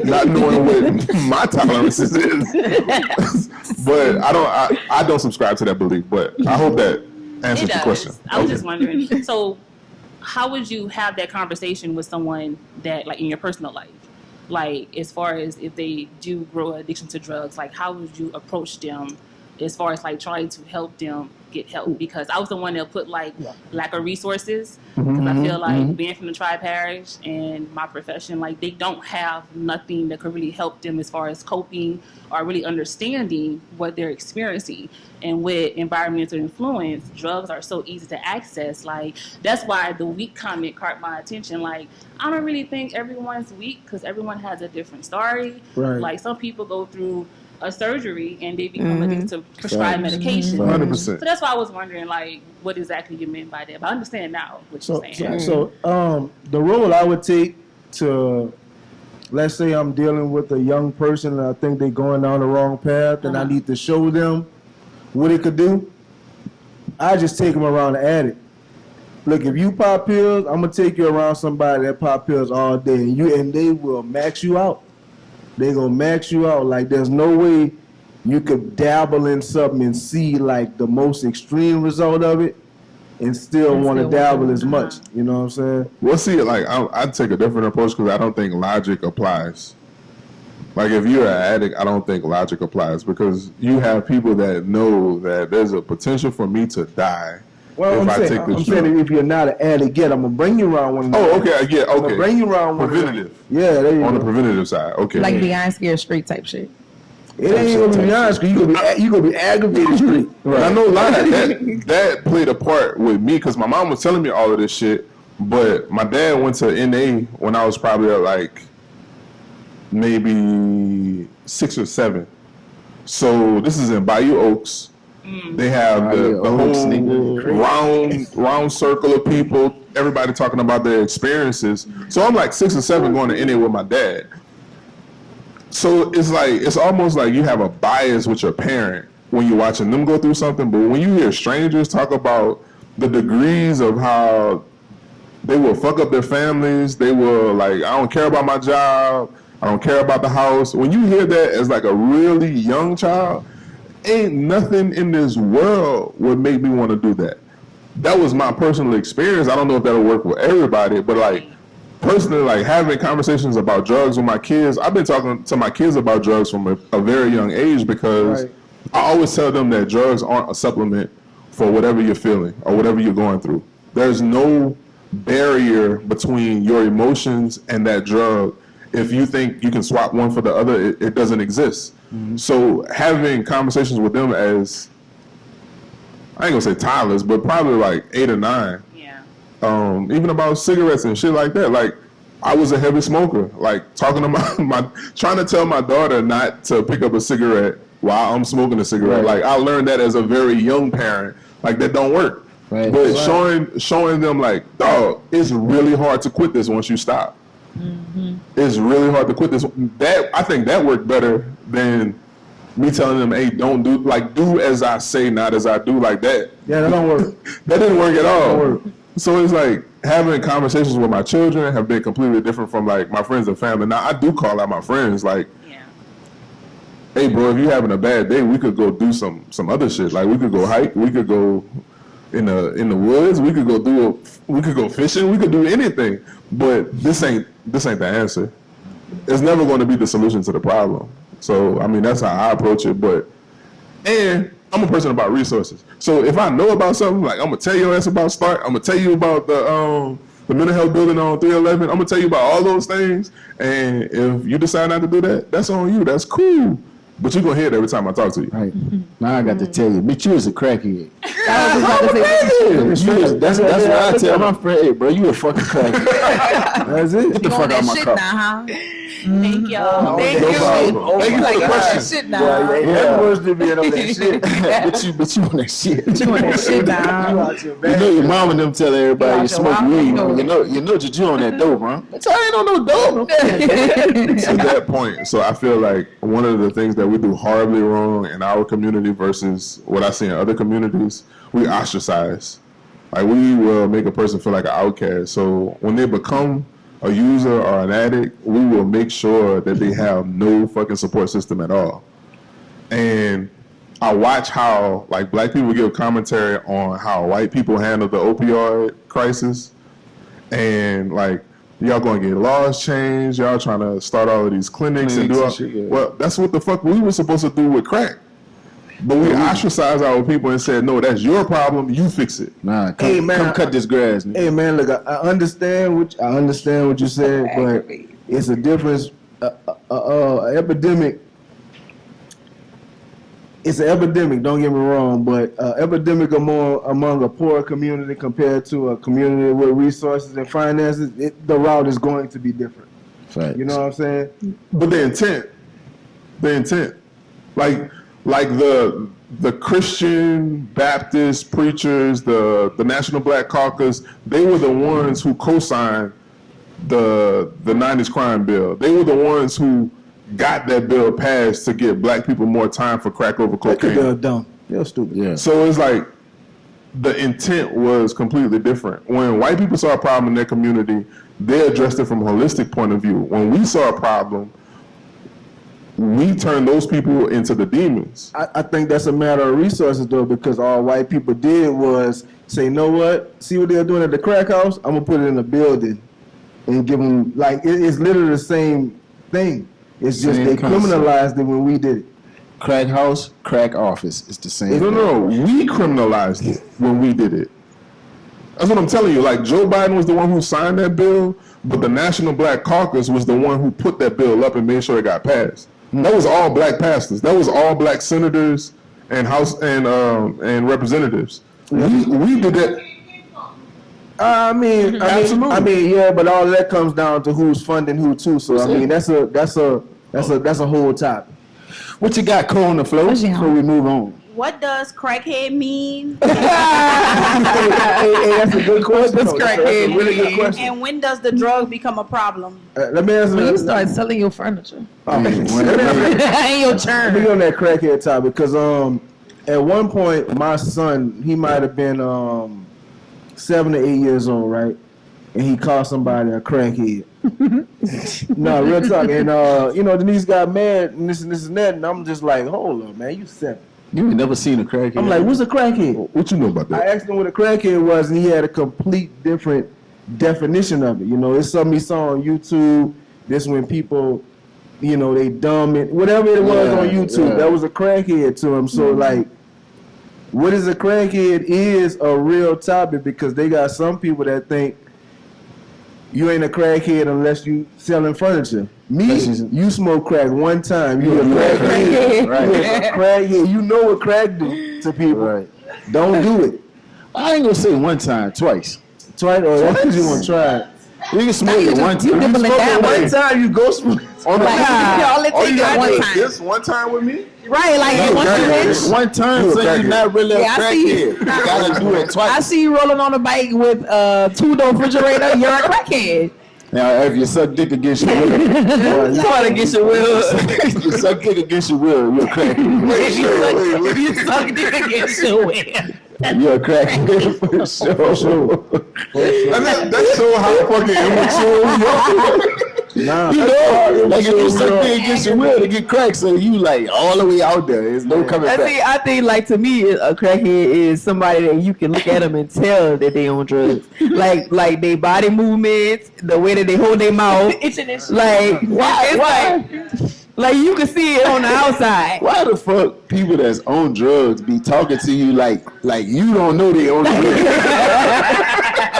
not knowing what my tolerances is. But I don't subscribe to that belief, but I hope that answers the question. I was just wondering. So how would you have that conversation with someone that, like, in your personal life? Like, as far as if they do grow an addiction to drugs, like, how would you approach them as far as, like, trying to help them get help? Because I was the one that put, like, lack of resources. Because I feel like being from the tri-parish and my profession, like, they don't have nothing that could really help them as far as coping or really understanding what they're experiencing. And with environmental influence, drugs are so easy to access. Like, that's why the weak comment caught my attention. Like, I don't really think everyone's weak because everyone has a different story. Right. Like, some people go through a surgery and they become addicted to prescribed medication. 100%. So that's why I was wondering, like, what exactly you meant by that. But I understand now what you're saying. So the role I would take to, let's say I'm dealing with a young person and I think they're going down the wrong path and I need to show them what it could do, I just take them around the addict. Look, if you pop pills, I'm gonna take you around somebody that pop pills all day, and they will max you out. They gonna max you out. Like, there's no way you could dabble in something and see like the most extreme result of it, and still want to dabble as much. You know what I'm saying? We'll see. Like, I'd take a different approach because I don't think logic applies. Like, if you're an addict, I don't think logic applies because you have people that know that there's a potential for me to die Well, if I'm I saying, take this I'm drug. saying if you're not an addict yet, I'm gonna bring you around one. Oh, okay, yeah, I'm gonna okay. bring you around one. Preventative. Yeah, there you On go. the preventative side, okay. Like beyond scared street type shit. It ain't gonna be honest, cause you gonna be aggravated street. Right. I know that played a part with me because my mom was telling me all of this shit, but my dad went to NA when I was probably like maybe 6 or 7. So this is in Bayou Oaks. They have the whole round circle of people, everybody talking about their experiences. So I'm like 6 or 7 going to NA with my dad. So it's almost like you have a bias with your parent when you're watching them go through something, but when you hear strangers talk about the degrees of how they will fuck up their families, they will like, I don't care about my job, I don't care about the house. When you hear that as like a really young child, ain't nothing in this world would make me want to do that. That was my personal experience. I don't know if that'll work with everybody, but like personally, like having conversations about drugs with my kids, I've been talking to my kids about drugs from a very young age because I always tell them that drugs aren't a supplement for whatever you're feeling or whatever you're going through. There's no barrier between your emotions and that drug. If you think you can swap one for the other, it doesn't exist. Mm-hmm. So having conversations with them as, I ain't gonna say toddlers, but probably like 8 or 9. Yeah. Even about cigarettes and shit like that. Like I was a heavy smoker. Like talking to my trying to tell my daughter not to pick up a cigarette while I'm smoking a cigarette. Right. Like I learned that as a very young parent. Like that don't work. Right. But showing them like, dog, it's really hard to quit this once you stop. Mm-hmm. It's really hard to quit this. That I think that worked better than me telling them, hey, don't do as I say, not as I do. Like that. Yeah, that don't work. That didn't work at all. So it's like having conversations with my children have been completely different from like my friends and family. Now I do call out my friends like, hey bro, if you're having a bad day, we could go do some other shit. Like we could go hike, we could go in the woods, we could go fishing, we could do anything. But this ain't the answer. It's never going to be the solution to the problem. So I mean that's how I approach it. And I'm a person about resources. So if I know about something, like I'm gonna tell your ass about START, I'm gonna tell you about the mental health building on 311. I'm gonna tell you about all those things. And if you decide not to do that, that's on you. That's cool. But you're gonna hear it every time I talk to you. Right. Now I got to tell you, bitch, you was a crackhead. That's what I tell my friend. Hey, bro, you a fucking crackhead. That's it. Get the fuck out of my car. Now, huh? Thank y'all. Thank you. Thank you for the question. Shit now. That was to be on that shit. But you on that shit. You on that shit now. You know your mom and them tell everybody you smoke weed. You know that you on that dope, bro. I ain't on no dope. To that point, so I feel like one of the things that we do horribly wrong in our community versus what I see in other communities, we ostracize. Like we will make a person feel like an outcast. So when they become a user or an addict, we will make sure that they have no fucking support system at all. And I watch how like black people give commentary on how white people handle the opioid crisis, and like y'all gonna get laws changed, y'all trying to start all of these clinics and do all shit, yeah. Well, that's what the fuck we were supposed to do with crack. But we ostracized our people and said, no, that's your problem, you fix it. Nah, come cut this grass. Nigga. Hey man, look, I understand what you said, but it's a difference. Epidemic. It's an epidemic. Don't get me wrong, but epidemic among a poor community compared to a community with resources and finances, the route is going to be different. Right. You know what I'm saying? But the intent, like the Christian Baptist preachers, the National Black Caucus, they were the ones who co-signed the 90s crime bill. They were the ones who got that bill passed to give black people more time for crack over cocaine. They're dumb. They're stupid. Yeah. So it's like the intent was completely different. When white people saw a problem in their community, they addressed it from a holistic point of view. When we saw a problem, we turned those people into the demons. I think that's a matter of resources, though, because all white people did was say, you know what? See what they're doing at the crack house? I'm going to put it in a building and give them, like, it's literally the same thing. It's just they criminalized it when we did it. Crack house, crack office. It's the same. No. We criminalized it when we did it. That's what I'm telling you. Like, Joe Biden was the one who signed that bill, but the National Black Caucus was the one who put that bill up and made sure it got passed. That was all black pastors. That was all black senators and House and representatives. We did that. I mean, yeah, but all that comes down to who's funding who too. So I mean, that's a whole topic. What you got, Cole, on the floor before we move on? What does crackhead mean? Hey, that's a good question. What's crackhead mean? Really good question. And when does the drug become a problem? Let me answer. When you start selling your furniture. Ain't your turn. Let me go on that crackhead topic because at one point my son, he might have been 7 to 8 years old, right? And he called somebody a crackhead. No, real talk. And Denise got mad and this and that, and I'm just like, hold up, man, you 7. You ain't never seen a crackhead. I'm like, what's a crackhead? What you know about I that? asked him what a crackhead was, and he had a complete different definition of it. It's something he saw on YouTube. This when people, they dumb it, whatever it was on YouTube. That was a crackhead to him. So like, what is a crackhead is a real topic because they got some people that think you ain't a crackhead unless you selling furniture. Me, you smoke crack one time, you a crackhead. Right. You a crackhead. You know what crack do to people. Right. Don't do it. I ain't gonna say one time, twice. Twice, or that's because you want to try it. You can smoke it one time. You dipping it that way. One time you go smoke. On the All it takes is one time. This one time with me? Right, like once you rich. One time, so you're not really a Yeah, I see. crackhead. You gotta do it twice. I see you rolling on a bike with a 2-door refrigerator. You're a crackhead. Now, if you suck dick against your will, You want to get your will. you suck dick against your will, you're a crackhead. If you suck dick against your will. You're a crackhead for sure. And that's so how fucking immature you are. Nah, You know, like if you suck dick against your will to get cracked, so you like all the way out there. There's no coming back. I think, like to me, a crackhead is somebody that you can look at them and tell that they on drugs. like their body movements, the way that they hold their mouth. Like why? Like you can see it on the outside. Why the fuck people that's on drugs be talking to you like you don't know they on drugs?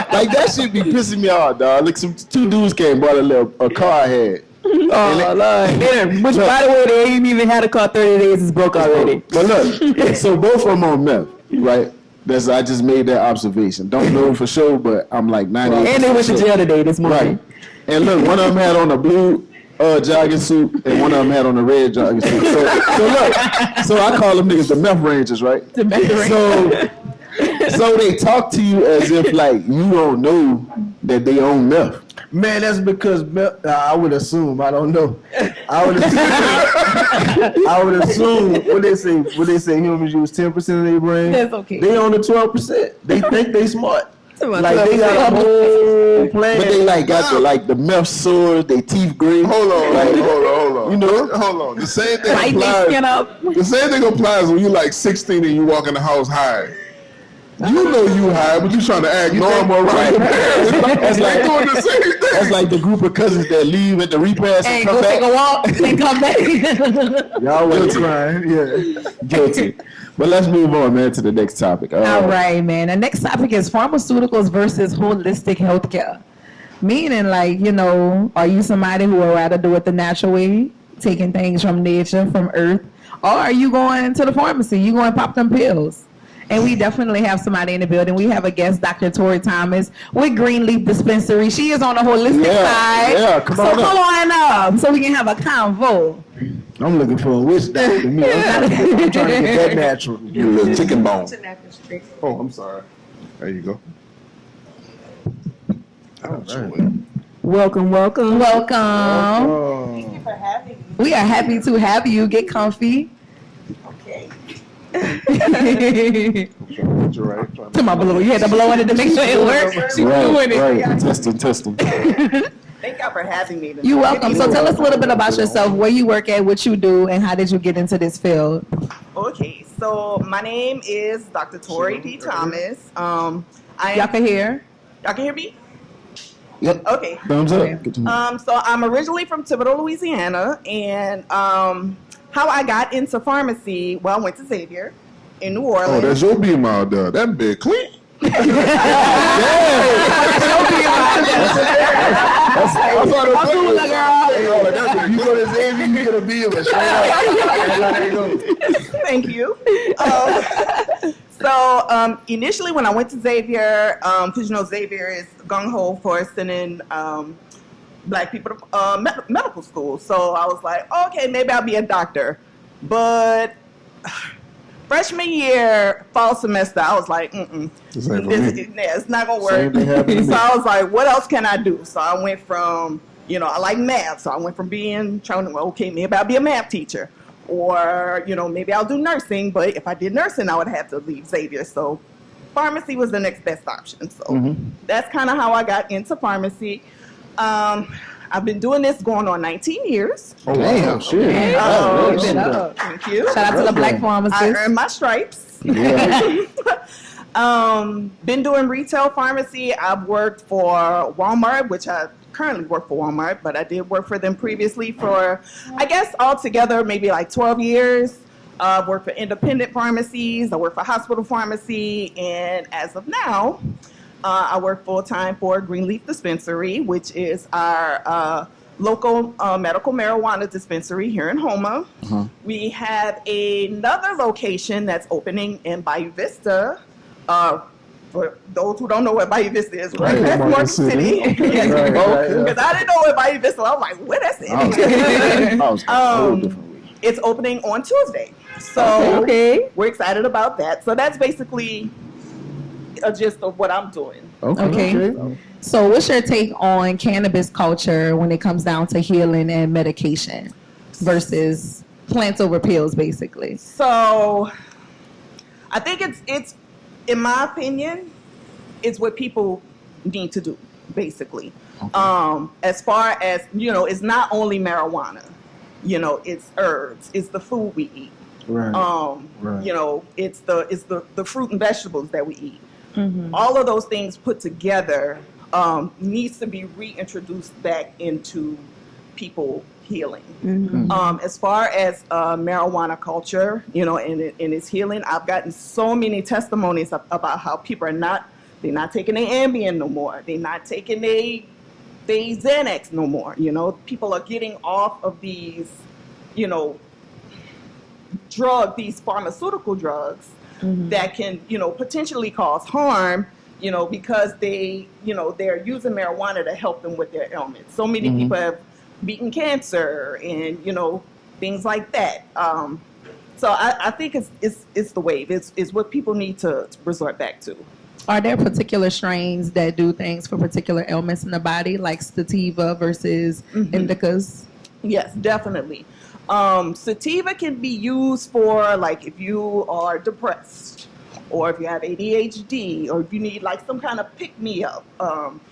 Like that shit be pissing me off, dog. Like two dudes came bought a car I had. Oh, Lord. Which, by the way, they ain't even had a car 30 days. It's broke already. But look, so both of them on meth, right? I just made that observation. Don't know for sure, but I'm like 98%. And they went to jail today this morning. Right. And look, one of them had on a blue jogging suit, and one of them had on a red jogging suit. So I call them niggas the meth rangers, right? The meth rangers. So they talk to you as if like you don't know that they own meth. man, that's because I would assume. I don't know. I would assume what they say humans use 10% of their brain. That's okay. They own the 12%. They think they smart. Like they got a whole plan. But they like got the meth sores, they teeth gray. Hold on. You know? Hold on. The same thing Right, they skin up. applies. The same thing applies when you like 16 and you walk in the house high. You know you high, but you trying to act normal, right? That's like doing the same thing. That's like the group of cousins that leave at the repass and Hey, come go back. take a walk and come back. Y'all wasn't trying. Yeah. Guilty. But let's move on, man, to the next topic. All right, man. The next topic is pharmaceuticals versus holistic healthcare. Meaning, like, are you somebody who would rather do it the natural way, taking things from nature, from earth, or are you going to the pharmacy? You going to pop them pills? And we definitely have somebody in the building. We have a guest, Dr. Torri Thomas, with Greenleaf Dispensary. She is on the holistic side. Yeah, come on up so we can have a convo. I'm looking for a witch doctor. Me. I'm trying to get that natural. You little chicken bone. Oh, I'm sorry. There you go. Welcome. Welcome. Thank you for having me. We are happy to have you. Get comfy. Okay. You're right. To my blow. You had to blow on it to make sure it works. She's doing it. Right. Testing. Thank y'all for having me. You're welcome. So tell us a little bit about yourself, where you work at, what you do, and how did you get into this field? Okay, so my name is Dr. Torri D. Thomas. Y'all can hear? Y'all can hear me? Yep. Okay. Thumbs up. Okay. So I'm originally from Thibodeau, Louisiana, and how I got into pharmacy, well, I went to Xavier in New Orleans. Oh, that's your beam out there. That big clean. I thought you go to Xavier, you get a bill. Thank you. So initially when I went to Xavier, because Xavier is gung-ho for sending black people to medical school. So I was like, okay, maybe I'll be a doctor. But freshman year, fall semester, I was like, it's not going to work. So I was like, what else can I do? So I went from, I like math. So I went from okay, maybe I'll be a math teacher. Or, maybe I'll do nursing. But if I did nursing, I would have to leave Xavier. So pharmacy was the next best option. So that's kind of how I got into pharmacy. I've been doing this going on 19 years. Oh, damn, shit. Thank you. Shout out to the black I pharmacist. earned my stripes. Yeah. Been doing retail pharmacy. I've worked for Walmart, which I currently work for Walmart, but I did work for them previously for, I guess, altogether maybe like 12 years. I've worked for independent pharmacies. I work for hospital pharmacy, and as of now, I work full-time for Greenleaf Dispensary, which is our local medical marijuana dispensary here in Houma. We have another location that's opening in Bayou Vista. For those who don't know what Bayou Vista is, right? That's Market City. Because I didn't know what Bayou Vista was. I'm like, where that's at? It's opening on Tuesday. So we're excited about that. So that's basically a gist of what I'm doing. Okay. So what's your take on cannabis culture when it comes down to healing and medication versus plants over pills, basically? So I think it's in my opinion, it's what people need to do, basically. As far as, it's not only marijuana, it's herbs, it's the food we eat. Right. It's the fruit and vegetables that we eat. All of those things put together needs to be reintroduced back into people healing. As far as marijuana culture, and its healing, I've gotten so many testimonies about how people they're not taking their Ambien no more. They're not taking their Xanax no more. People are getting off of these, these pharmaceutical drugs that can, potentially cause harm, because they're using marijuana to help them with their ailments. So many people have beaten cancer and, things like that. So I think it's the wave. It's what people need to resort back to. Are there particular strains that do things for particular ailments in the body, like sativa versus indicas? Yes, definitely. Sativa can be used for, like, if you are depressed, or if you have ADHD, or if you need like some kind of pick-me-up.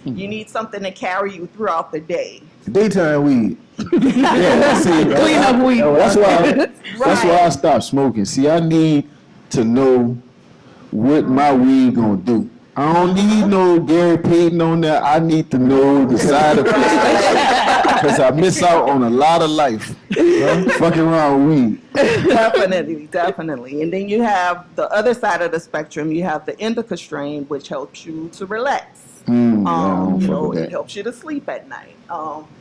You need something to carry you throughout the day. Daytime weed. Clean up weed. That's why I stopped smoking. See, I need to know what my weed gonna do. I don't need no Gary Payton on that. I need to know the side effects because I miss out on a lot of life. Fucking around with weed. Definitely. And then you have the other side of the spectrum. You have the indica strain, which helps you to relax. It helps you to sleep at night.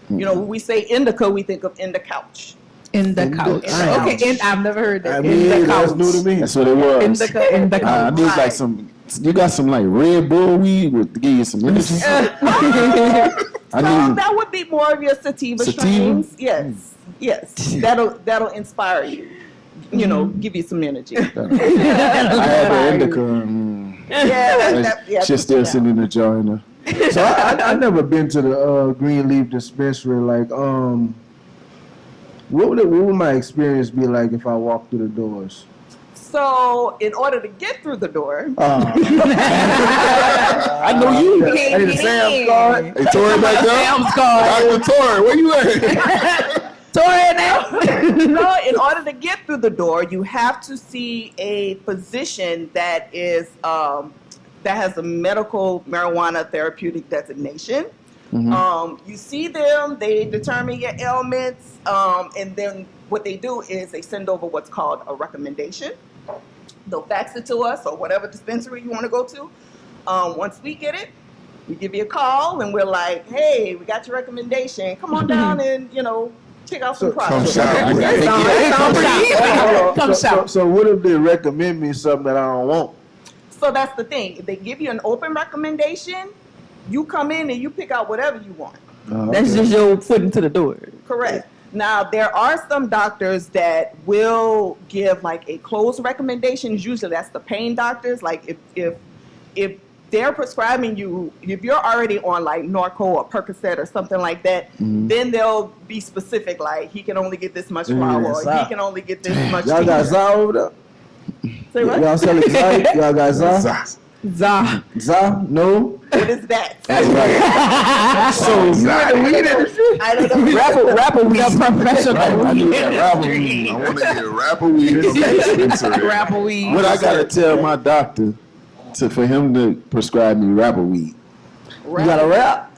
When we say indica, we think of couch. In the couch. Okay, I've never heard that. That's new to me. That's what it was. In the couch. I need like some. You got some like Red Bull weed to give you some energy. So that would be more of your sativa strains. Yes. That'll inspire you. Give you some energy. I had the indica. She's still sitting in the jar. So I never been to the Greenleaf Dispensary. Like, what would my experience be like if I walked through the doors? So, in order to get through the door, I know you. I need a Sam's card. Hey, Torri back there? Sam's card. Dr. Torri, where you at? Torri now. no, in order to get through the door, you have to see a physician that is that has a medical marijuana therapeutic designation. You see them, they determine your ailments, and then what they do is they send over what's called a recommendation. They'll fax it to us or whatever dispensary you want to go to. Once we get it, we give you a call and we're like, hey, we got your recommendation. Come on down and, check out some products. So what if they recommend me something that I don't want? So that's the thing. If they give you an open recommendation, you come in and you pick out whatever you want. That's just your foot into the door. Correct. Now, there are some doctors that will give like a closed recommendation. Usually that's the pain doctors. Like if they're prescribing you, if you're already on like Norco or Percocet or something like that, then they'll be specific. Like he can only get this much flour or he can only get this much. Y'all got Za over there? Say what? Y'all selling Za? Y'all got Za? Za. Za? No. What is that? That's right. So I don't know. Rapper weed. Professional. I need that rapper weed. I want to get rapper weed from the dispensary. Rapper weed. What I gotta tell my doctor for him to prescribe me rapper weed? You got a rap?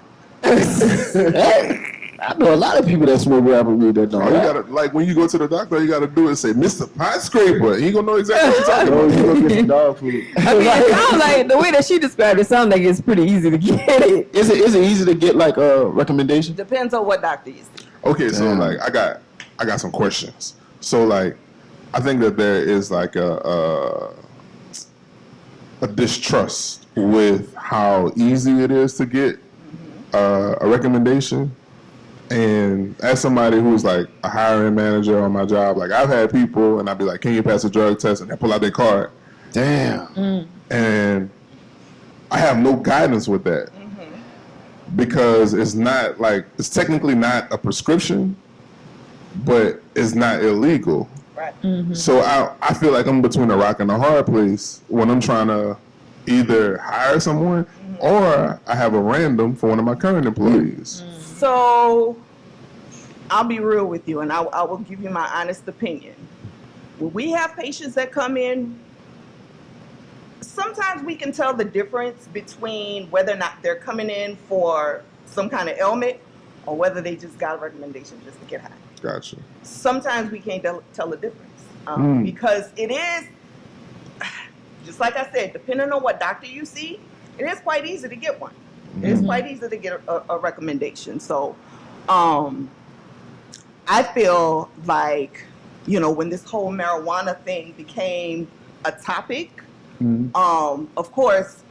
Hey, I know a lot of people that smoke rapper weed that don't. Oh, you rap. gotta, like, when you go to the doctor, you gotta do it. Say, Mr. Pot Scraper. He gonna know exactly what you're talking No, about. you gonna get some dog food. I mean, it sounds like the way that she described it sounds like it's pretty easy to get it. Is it easy to get like a recommendation? Depends on what doctor you see. Okay, so Damn. like, I got some questions. So like, I think that there is like a distrust with how easy it is to get a recommendation. And as somebody who's like a hiring manager on my job, like I've had people and I'd be like, can you pass a drug test? And they pull out their card. Damn. And I have no guidance with that because it's not like, it's technically not a prescription, but it's not illegal. Right. So I feel like I'm between a rock and a hard place when I'm trying to either hire someone or I have a random for one of my current employees. So I'll be real with you, and I will give you my honest opinion. When we have patients that come in, sometimes we can tell the difference between whether or not they're coming in for some kind of ailment or whether they just got a recommendation just to get high. Gotcha. Sometimes we can't tell the difference because it is, just like I said, depending on what doctor you see, it is quite easy to get one. It is quite easy to get a recommendation. So I feel like, you know, when this whole marijuana thing became a topic, of course,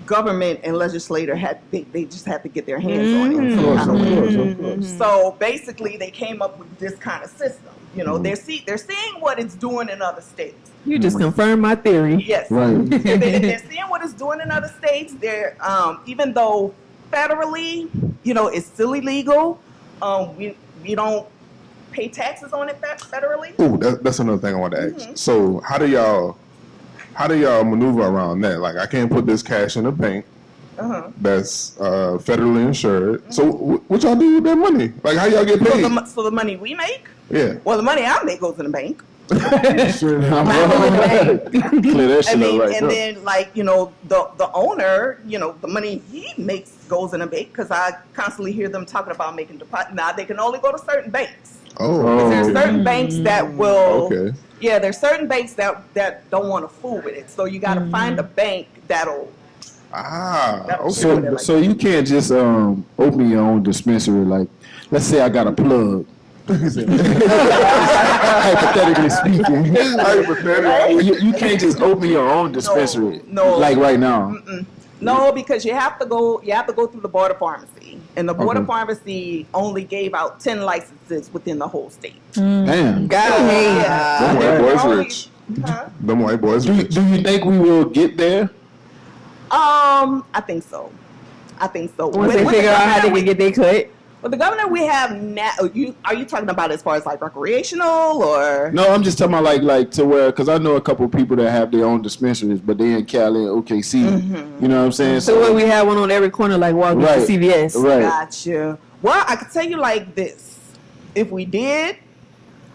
government and legislator they just had to get their hands on it. in some kind of way. So basically, they came up with this kind of system. You know, they're seeing what it's doing in other states. You just confirmed my theory. Yes, Right. they're seeing what it's doing in other states. They're even though federally, you know, it's still illegal. We don't pay taxes on it federally. Ooh, that's another thing I want to ask. So how do y'all maneuver around that? Like, I can't put this cash in a bank that's federally insured. So what y'all do with that money? Like, how y'all get paid? So the money we make, Yeah. well, the money I make goes in the bank. Clear that shit up right And there. then, like, you know, the owner, you know, the money he makes goes in a bank because I constantly hear them talking about making deposits. Now they can only go to certain banks. Oh. There's certain banks that will. Okay. Yeah, there's certain banks that don't want to fool with it. So you got to find a bank that'll. Okay. So you can't just open your own dispensary. Like, let's say I got a plug. Hypothetically speaking, you can't just open your own dispensary. No. Like right now. No, because you have to go through the board of pharmacy, and the board of pharmacy only gave out 10 licenses within the whole state. Damn. Them white boys Only- rich. Them white boys rich. Do you think we will get there? I think so. Once they figure out how they can get their cut. But the governor we have now, are you talking about as far as like recreational or? No, I'm just talking about like to where, because I know a couple of people that have their own dispensaries, but they in Cali and OKC. You know what I'm saying? So what, we have one on every corner like Walgreens Right. and CVS. Right. Gotcha. Well, I could tell you like this. If we did,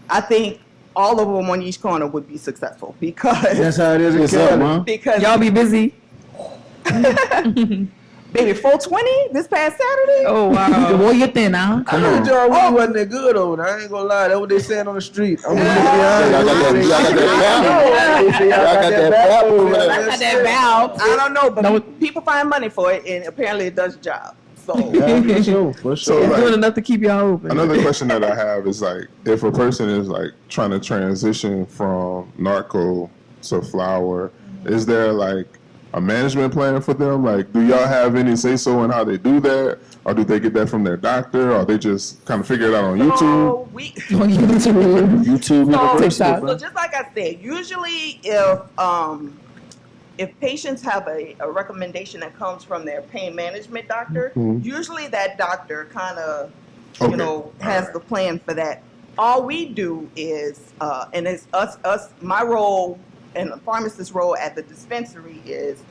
I think all of them on each corner would be successful because That's how it is in What's up, Canada. man? because Y'all be busy. baby 420 this past Saturday. Oh wow. Boy, you thin, huh? I heard y'all weed wasn't that good over there. I ain't gonna lie. That's what they saying on the street. I'm gonna Y'all got that pap over there. I got that valve. I don't know, but people find money for it, and apparently it does the job. So Yeah, for sure, for So sure. It's doing like, enough to keep y'all open. another question that I have is like, if a person is like trying to transition from narco to flower, is there like a management plan for them? Like, do y'all have any say so in how they do that, or do they get that from their doctor, or they just kind of figure it out on YouTube? So we, YouTube University. so just like I said, usually if patients have a recommendation that comes from their pain management doctor, usually that doctor kind of, Okay. you know, has the plan for that. All we do is, and it's us, my role and the pharmacist's role at the dispensary is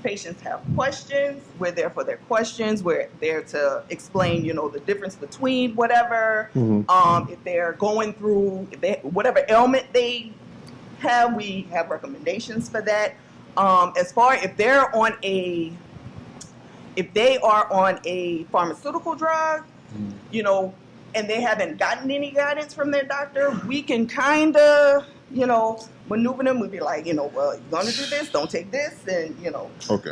patients have questions, we're there for their questions. We're there to explain, the difference between whatever. If they're going through whatever ailment they have, we have recommendations for that. As far if they are on a pharmaceutical drug, and they haven't gotten any guidance from their doctor, we can kind of, maneuver them. We'd be like, well, you're going to do this, don't take this, and,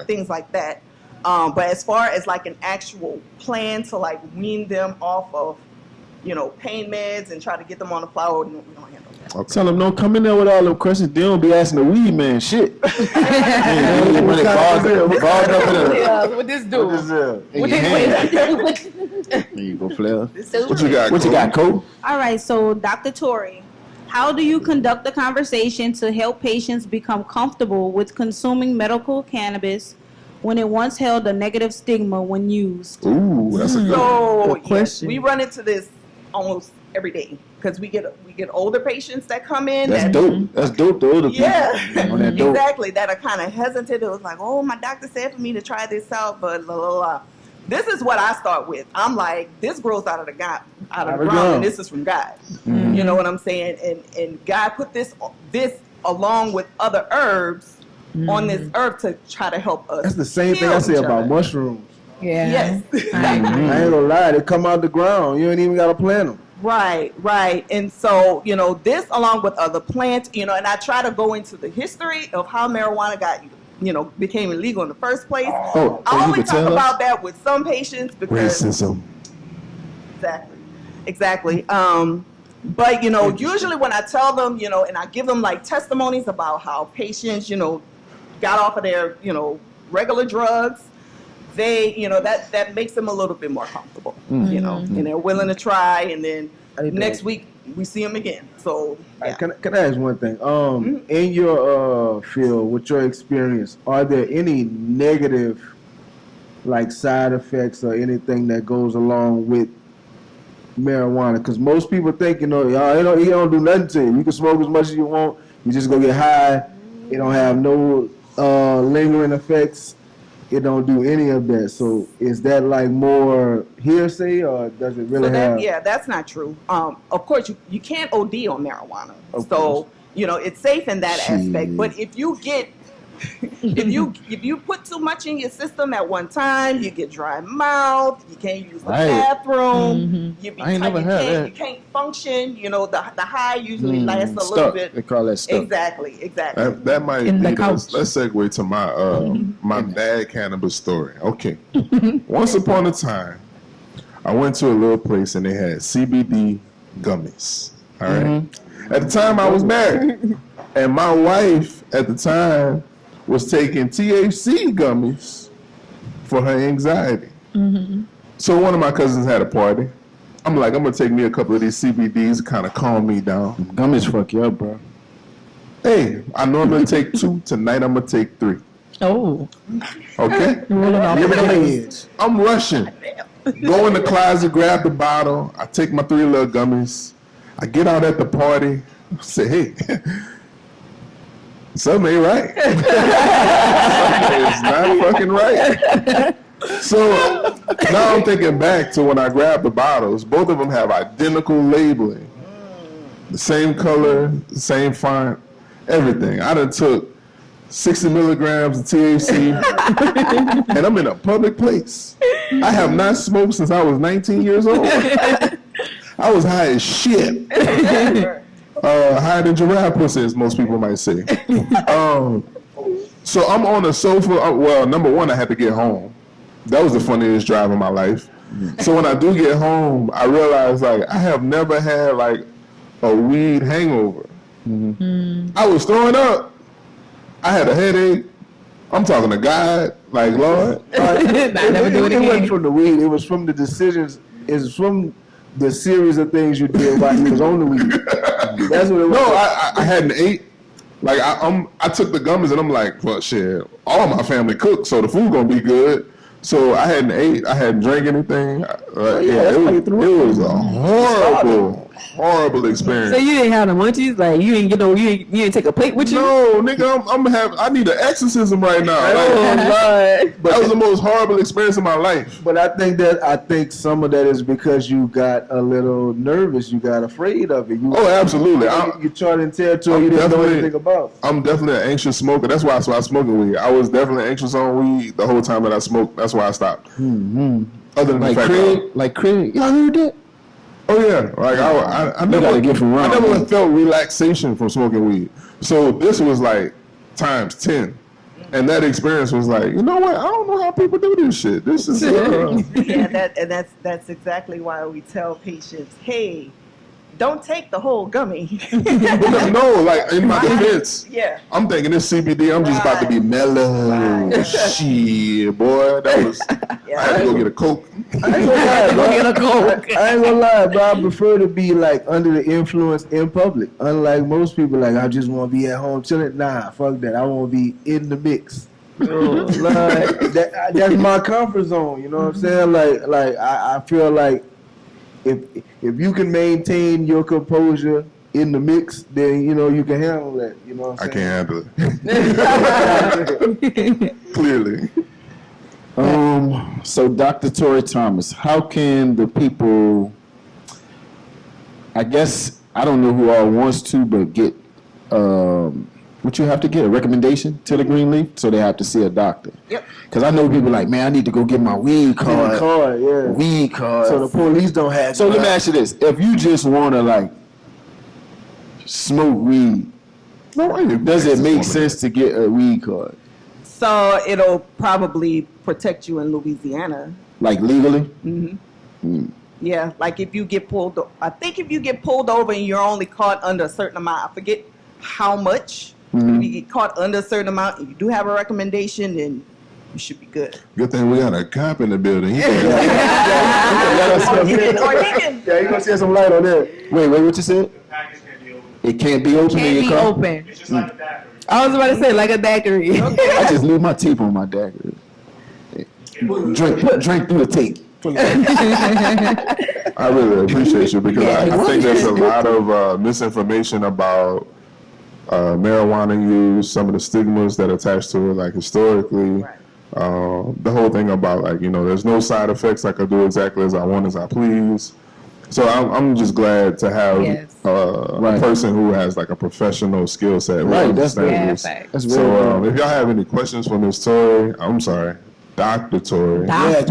things like that. But as far as like an actual plan to like wean them off of, pain meds and try to get them on the flower, we don't handle that. Okay. Tell them don't come in there with all them questions. They don't be asking the weed man shit. What this do? There you go, Flair. What you got? What you got, Cole? All right, so Dr. Torri, how do you conduct the conversation to help patients become comfortable with consuming medical cannabis when it once held a negative stigma when used? Ooh, that's a good question. We run into this almost every day because we get older patients that come in. That's dope. That's dope. The older people. Yeah, on that dope. exactly. That are kind of hesitant. It was like, oh, my doctor said for me to try this out, but la la la. This is what I start with. I'm like, this grows out of the ground, and this is from God. Mm-hmm. You know what I'm saying? And God put this along with other herbs on this earth to try to help us. That's the same thing I say about mushrooms. Yeah. Yes. I ain't gonna lie, they come out the ground. You ain't even gotta plant them. Right. And so, this along with other plants, and I try to go into the history of how marijuana became illegal in the first place. Oh, I only talk about that with some patients because racism. Exactly. But usually when I tell them, and I give them like testimonies about how patients, got off of their, regular drugs, they, that makes them a little bit more comfortable, and they're willing to try. And then next week we see them again. So yeah. Can I ask one thing? In your field, with your experience, are there any negative, like side effects or anything that goes along with marijuana? Because most people think, you don't do nothing to you. You can smoke as much as you want. You just go get high. It don't have no lingering effects. It don't do any of that. So is that like more hearsay, or does it really have? Yeah, that's not true. Of course, you can't OD on marijuana. So it's safe in that aspect. But if you get if you put too much in your system at one time, you get dry mouth. You can't use the bathroom. You can't function. The high usually lasts a little bit. They call that stuff. Exactly. That might be. Let's segue to my my bad cannabis story. Okay. Once upon a time, I went to a little place and they had CBD gummies. All right. At the time, I was married, and my wife at the time was taking THC gummies for her anxiety. So one of my cousins had a party. I'm like, I'm gonna take me a couple of these CBDs to kind of calm me down. Gummies fuck you up, bro. Hey, I normally take 2. Tonight I'm gonna take 3. Oh. Okay? I'm rushing. Go in the closet, grab the bottle. I take my 3 little gummies. I get out at the party. I say, hey, something ain't right. It's not fucking right. So now I'm thinking back to when I grabbed the bottles. Both of them have identical labeling. The same color, the same font, everything. I done took 60 milligrams of THC, and I'm in a public place. I have not smoked since I was 19 years old. I was high as shit. Higher than giraffe pussy, as most people might say. So I'm on the sofa. Well, number one, I had to get home. That was the funniest drive of my life. So when I do get home, I realize like I have never had like a weed hangover. I was throwing up. I had a headache. I'm talking to God, like Lord. It wasn't from the weed. It was from the decisions. It's from the series of things you did while you was on the weed. That's what it was. No, I hadn't ate. Like I took the gummies and I'm like, well, shit. All my family cooks, so the food gonna be good. So I hadn't ate, I hadn't drank anything. that's why you It threw up. was a horrible experience. So you didn't have the munchies? Like you didn't, you didn't take a plate with you? No, nigga, I need an exorcism right now. Like, Lord. that was the most horrible experience of my life. But I think some of that is because you got a little nervous. You got afraid of it. Absolutely. You charted territory you didn't know anything about. I'm definitely an anxious smoker. That's why I started smoking weed. I was definitely anxious on weed the whole time that I smoked. That's why I stopped. Mm-hmm. Other than Like the fact Craig, y'all heard that? Oh yeah, like I never felt relaxation from smoking weed. So this was like times 10, and that experience was like, you know what? I don't know how people do this shit. This is that's exactly why we tell patients, hey, don't take the whole gummy. no, like in my defense, Yeah. I'm thinking this CBD. I'm just about to be mellow. Shit, boy, that was. I had to go get a Coke. I ain't gonna lie, bro. I prefer to be like under the influence in public. Unlike most people, like I just want to be at home chilling. Nah, fuck that. I want to be in the mix. That's my comfort zone. You know what I'm saying? Like I feel like if you can maintain your composure in the mix, then you know you can handle that. You know what I'm saying? I can't handle it. Clearly. So Dr. Torri Thomas, how can the people, I guess, I don't know who all wants to, but get, what you have to get, a recommendation to the Green Leaf? So they have to see a doctor. Yep. Because I know people like, man, I need to go get my weed card. Weed card. So the police don't have. So let me ask you this. If you just want to, like, smoke weed, does it make sense to get a weed card? So it'll probably protect you in Louisiana. Like legally? Mm-hmm. Yeah, like if you get pulled, I think if you get pulled over and you're only caught under a certain amount, I forget how much. Mm-hmm. If you get caught under a certain amount, and you do have a recommendation, then you should be good. Good thing we got a cop in the building. Yeah, you gonna shed some light on that. Wait, what you said? It can't be open in your car? Open. It's just like a daiquiri. I was about to say like a daiquiri. I just leave my tape on my daiquiri. Drink through the tape. I really appreciate you because I think there's a lot of misinformation about marijuana use, some of the stigmas that attach to it, like historically. The whole thing about like, you know, there's no side effects. I can do exactly as I want, as I please. So I'm just glad to have a person who has like a professional skill set. Right, that's so if y'all have any questions for Ms. Torri, I'm sorry, Dr. Torri. Dr.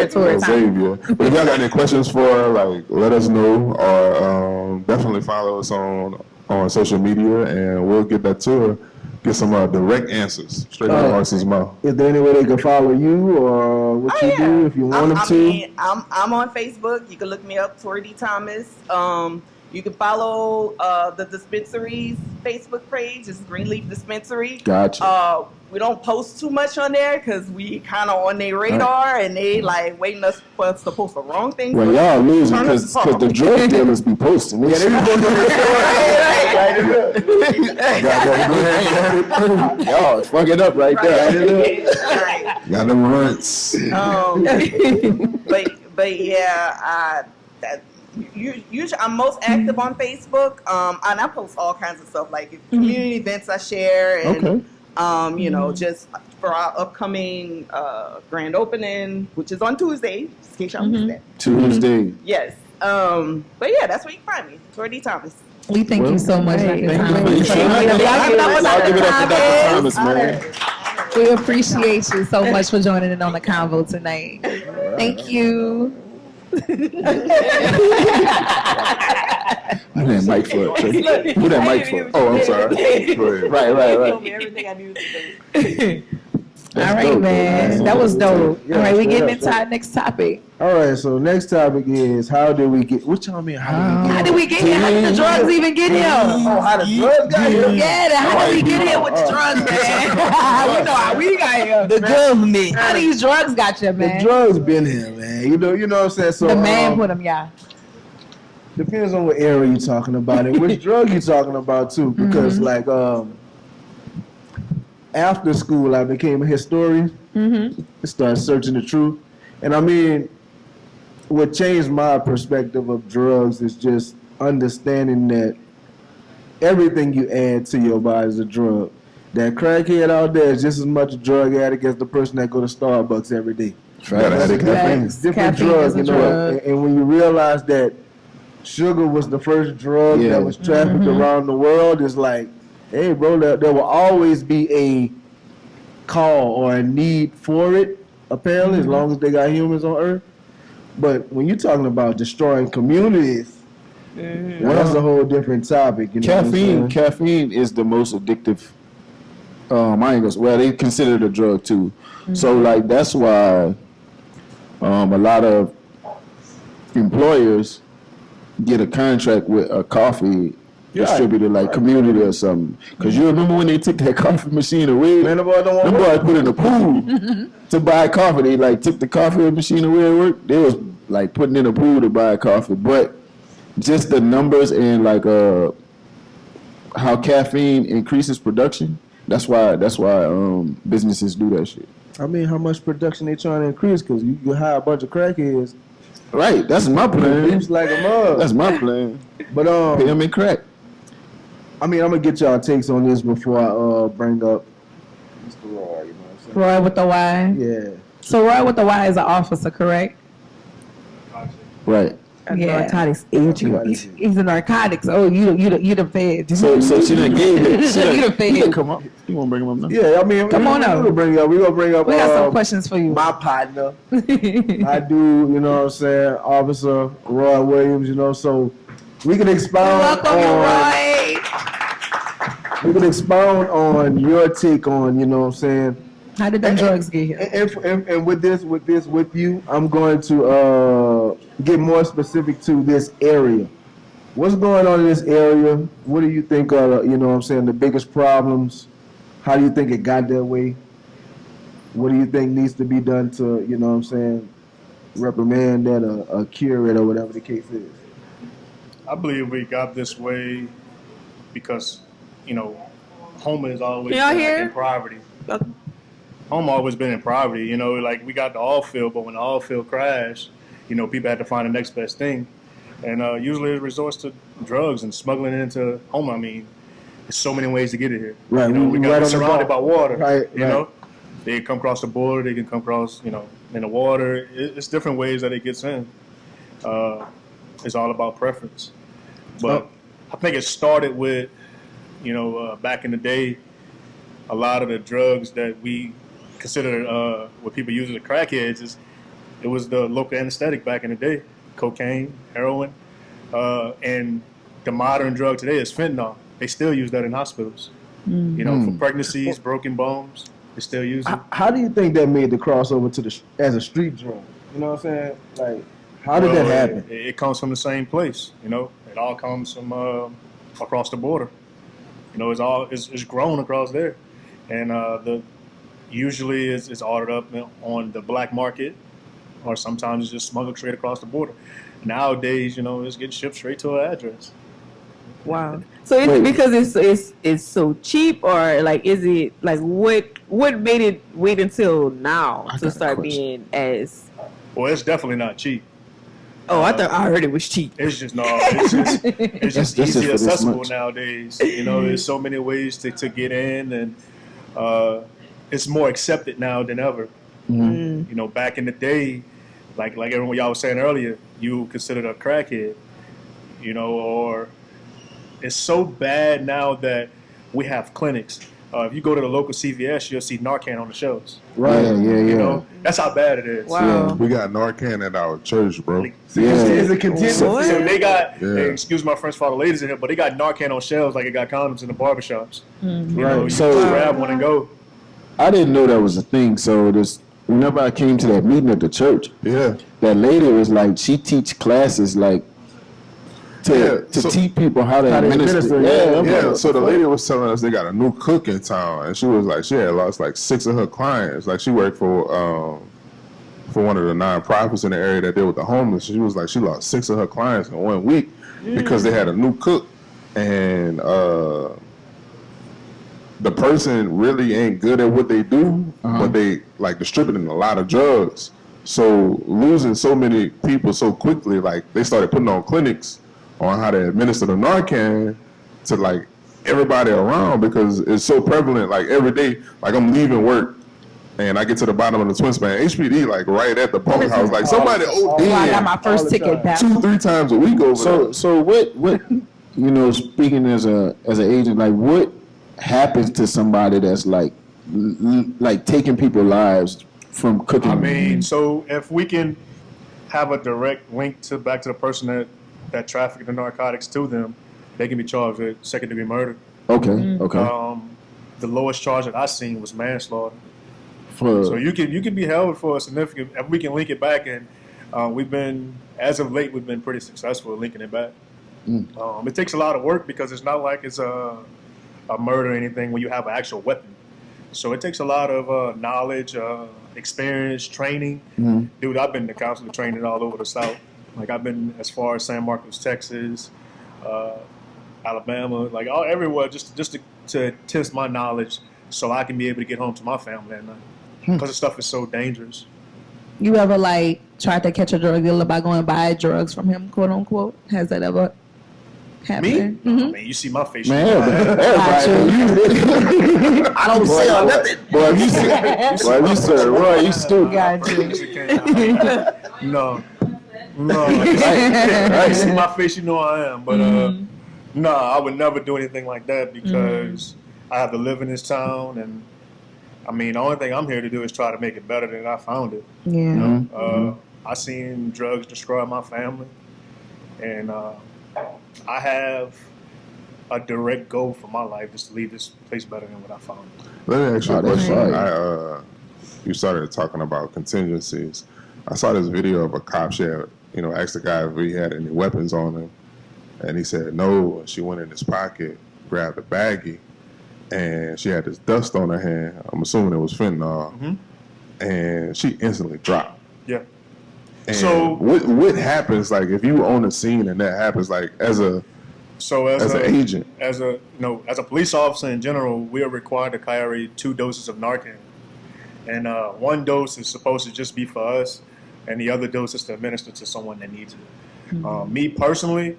Torri. Xavier. But if y'all got any questions for her, like let us know, or definitely follow us on social media, and we'll get that to her. Get some direct answers straight out of the horse's mouth. Is there any way they can follow you or what you do if you want them to? mean, I'm on Facebook. You can look me up, Torri D. Thomas. You can follow the Dispensary's Facebook page. It's Greenleaf Dispensary. Gotcha. We don't post too much on there because we kind of on their radar and they like waiting for us to post the wrong things. Well, y'all losing because the drug dealers be posting this. They be posting Y'all fuck it up right there. Got them runts. But yeah, usually I'm most active on Facebook, and I post all kinds of stuff like community events I share, and you know, just for our upcoming grand opening, which is on Tuesday, just in case y'all missed that. Tuesday. Yes. But yeah, that's where you can find me, Torri D. Thomas. We thank you so much. I'll give it up for Dr. Thomas, man. We appreciate you so much for joining in on the convo tonight. Thank you. Who that mic for? Who that mic for? Oh, I'm sorry. Go ahead. Right. Everything I knew to say. All right, man. That was dope. All right, we getting into our next topic. All right, so next topic is how did we get? What y'all mean? How did we get here? How did the drugs even get here? Oh, how the drugs got here? Yeah, how did we get here with the drugs, man? We know how we got here. The government. How these drugs got you, man? The drugs been here, man. You know what I'm saying? So The man put them, yeah. Depends on what area you're talking about and which drug you're talking about too, because like after school, I became a historian. Started searching the truth. And I mean, what changed my perspective of drugs is just understanding that everything you add to your body is a drug. That crackhead out there is just as much a drug addict as the person that go to Starbucks every day. Gotta have the caffeine. Different Caffeine drugs, is a you know. drug. And when you realize that sugar was the first drug Yeah. that was trafficked around the world, it's like, hey, bro, there will always be a call or a need for it, apparently, as long as they got humans on Earth. But when you're talking about destroying communities, well, that's a whole different topic. You know what I'm saying? Caffeine is the most addictive. I ain't gonna, well, they consider it a drug too. So like that's why a lot of employers get a contract with a coffee distributor like Community or something. Because you remember when they took that coffee machine away? Man, the boy don't want Them work. boys put in the pool to buy coffee. They like took the coffee machine away at work. They was like putting in a pool to buy coffee. But just the numbers and like how caffeine increases production. That's why businesses do that shit. I mean, how much production they trying to increase? Because you hire a bunch of crackheads. Right, that's my plan. Seems like a mug. That's my plan. But Pay them in crack. I mean, I'm gonna get y'all takes on this before I bring up Mr. Roy. You know what I'm saying? Roy with the Y. Yeah. So Roy with the Y is an officer, correct? Right. Yeah. Narcotics agent. He's a narcotics. Oh, you the fed. So she done gave it. She You the done fed. come up. You want to bring him up now? Yeah, I mean, Come on up. We're gonna bring up. We got some questions for you. My partner, I do. You know what I'm saying, Officer Roy Williams. You know, so we can expound Welcome, on. Roy. We can expound on your take on. You know what I'm saying. How did them drugs get here? And with you, I'm going to get more specific to this area. What's going on in this area? What do you think are, you know what I'm saying, the biggest problems? How do you think it got that way? What do you think needs to be done to, you know what I'm saying, reprimand that or cure it or whatever the case is? I believe we got this way because, you know, home has always Can y'all been like, hear? in poverty. Home always been in poverty, you know, like we got the oil field, but when the oil field crashed, you know, people had to find the next best thing. And usually it resorts to drugs and smuggling it into home. I mean, there's so many ways to get it here. Right, You know, we got right on the surrounded by ball. water. Right, You know, they can come across the border, they can come across, you know, in the water. It's different ways that it gets in. It's all about preference. But I think it started with, you know, back in the day, a lot of the drugs that we consider what people use as crackheads it was the local anesthetic back in the day, cocaine, heroin, and the modern drug today is fentanyl. They still use that in hospitals. You know, for pregnancies, broken bones, they still use it. How do you think that made the crossover to as a street drug? You know what I'm saying? Like, how did that happen? It comes from the same place. You know, it all comes from across the border. You know, it's grown across there, and usually it's ordered up on the black market, or sometimes it's just smuggled straight across the border. Nowadays, you know, it's getting shipped straight to an address. Wow. So it's because it's so cheap, or like is it like what made it wait until now to start being as? Well, it's definitely not cheap. Oh, I thought I heard it was cheap. It's just it's just That's easy just for this accessible much. nowadays. You know, there's so many ways to get in, and it's more accepted now than ever. You know, back in the day, like everyone y'all was saying earlier, you considered a crackhead. You know, or it's so bad now that we have clinics. If you go to the local CVS, you'll see Narcan on the shelves. Right. Yeah. You know, that's how bad it is. Wow. We got Narcan at our church, bro. Is it continuous? So they got, Yeah. hey, excuse my French for all the ladies in here, but they got Narcan on shelves like it got condoms in the barbershops. You know, you So- just grab one and go. I didn't know that was a thing. So whenever I came to that meeting at the church, Yeah. that lady was like, she teach classes like to So- teach people how to administer. administer, Yeah, I'm Yeah, like, so the lady was telling us they got a new cook in town, and she was like, she had lost like 6 of her clients. Like she worked for one of the nonprofits in the area that deal with the homeless. She was like, she lost 6 of her clients in 1 week because they had a new cook, and the person really ain't good at what they do, but they like distributing a lot of drugs. So losing so many people so quickly, like they started putting on clinics on how to administer the Narcan to like everybody around because it's so prevalent. Like every day, like I'm leaving work and I get to the bottom of the twin span. HPD like right at the bunkhouse. Like somebody OD. I got my first ticket back. 2-3 times a week over there. So what you know, speaking as an agent, like what happens to somebody that's like taking people's lives from cooking? I mean, so if we can have a direct link back to the person that trafficked the narcotics to them, they can be charged with second-degree murder. Okay. Okay. The lowest charge that I seen was manslaughter. For So you can be held for a significant. If we can link it back, and as of late, we've been pretty successful at linking it back. It takes a lot of work because it's not like it's a murder or anything when you have an actual weapon. So it takes a lot of knowledge, experience, training. Dude, I've been to counselor training all over the South. Like I've been as far as San Marcos, Texas, Alabama, like everywhere, just to test my knowledge, so I can be able to get home to my family at night. Because the stuff is so dangerous. You ever like tried to catch a drug dealer by going buy drugs from him, quote unquote? Has that ever happened? Me? I mean, you see my face. man, everybody. I don't sell nothing. Boy, you said, Roy, you stupid. Got you. No. You see my face, you know I am. But no, I would never do anything like that because I have to live in this town, and I mean, the only thing I'm here to do is try to make it better than I found it. Yeah. You know? I seen drugs destroy my family, and I have a direct goal for my life is to leave this place better than what I found it. Let me ask you a that's question. right. You started talking about contingencies. I saw this video of a cop. She had, asked the guy if he had any weapons on him, and he said no. She went in his pocket, grabbed a baggie, and she had this dust on her hand. I'm assuming it was fentanyl, and she instantly dropped. Yeah. And So what happens like if you on the scene and that happens like as an agent? As a police officer in general, we are required to carry 2 doses of Narcan, and 1 dose is supposed to just be for us, and the other dose is to administer to someone that needs it. Me personally,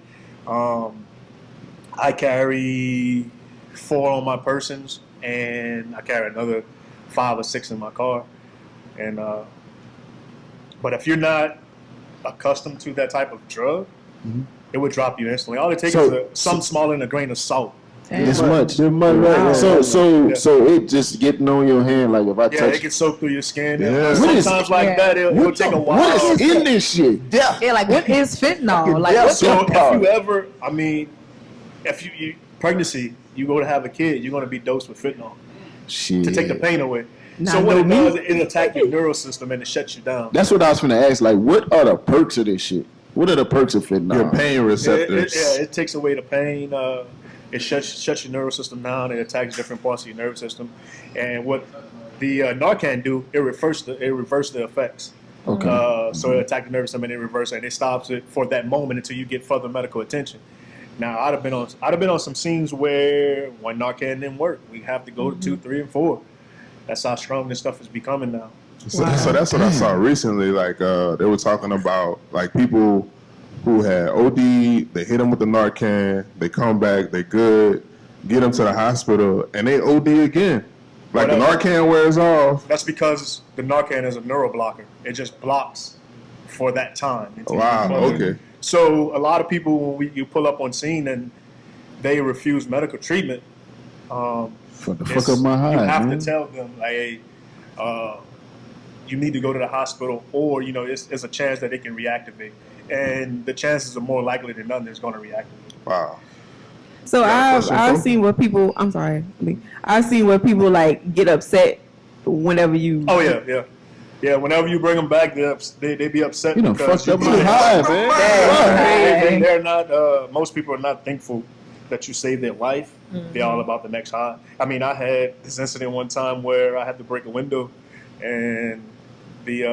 I carry 4 on my persons, and I carry another 5 or 6 in my car, and but if you're not accustomed to that type of drug, it would drop you instantly. All it takes is something smaller than a grain of salt. This much. Right. So it just getting on your hand, like if I Yeah, touch. it can soak through your skin. Yeah. Sometimes like that, it'll take a while. What is in this shit? Yeah, like what is fentanyl? Like what So if you ever, if you pregnancy, you go to have a kid, you're going to be dosed with fentanyl Shit. to take the pain away. So what it does, it attacks your neural system and it shuts you down. That's what I was going to ask. Like, what are the perks of this shit? What are the perks of fentanyl? Your pain receptors. It takes away the pain. It shuts your neural system down. It attacks different parts of your nervous system. And what the Narcan do, it reverses the effects. Okay. So it attacks the nervous system and it reverses it, and it stops it for that moment until you get further medical attention. Now, I'd have been on some scenes where when Narcan didn't work, we have to go to 2, 3, and 4. That's how strong this stuff is becoming now. So that's what I saw recently. Like they were talking about like people who had OD, they hit them with the Narcan, they come back, they good, get them to the hospital, and they OD again. Like the Narcan wears off. That's because the Narcan is a neuroblocker. It just blocks for that time. Wow. Okay. So a lot of people, when you pull up on scene and they refuse medical treatment, Fuck the fuck up my high, you have man. to tell them, like, hey, you need to go to the hospital, or there's a chance that it can reactivate, and the chances are more likely than none that it's going to reactivate. Wow. So I've seen where people. I'm sorry. I've seen where people like get upset whenever you. Oh yeah. Whenever you bring them back, they be upset. You done because fucked up my high, man. They're not. Most people are not thankful that you saved their life. They're all about the next high. I mean, I had this incident one time where I had to break a window, and the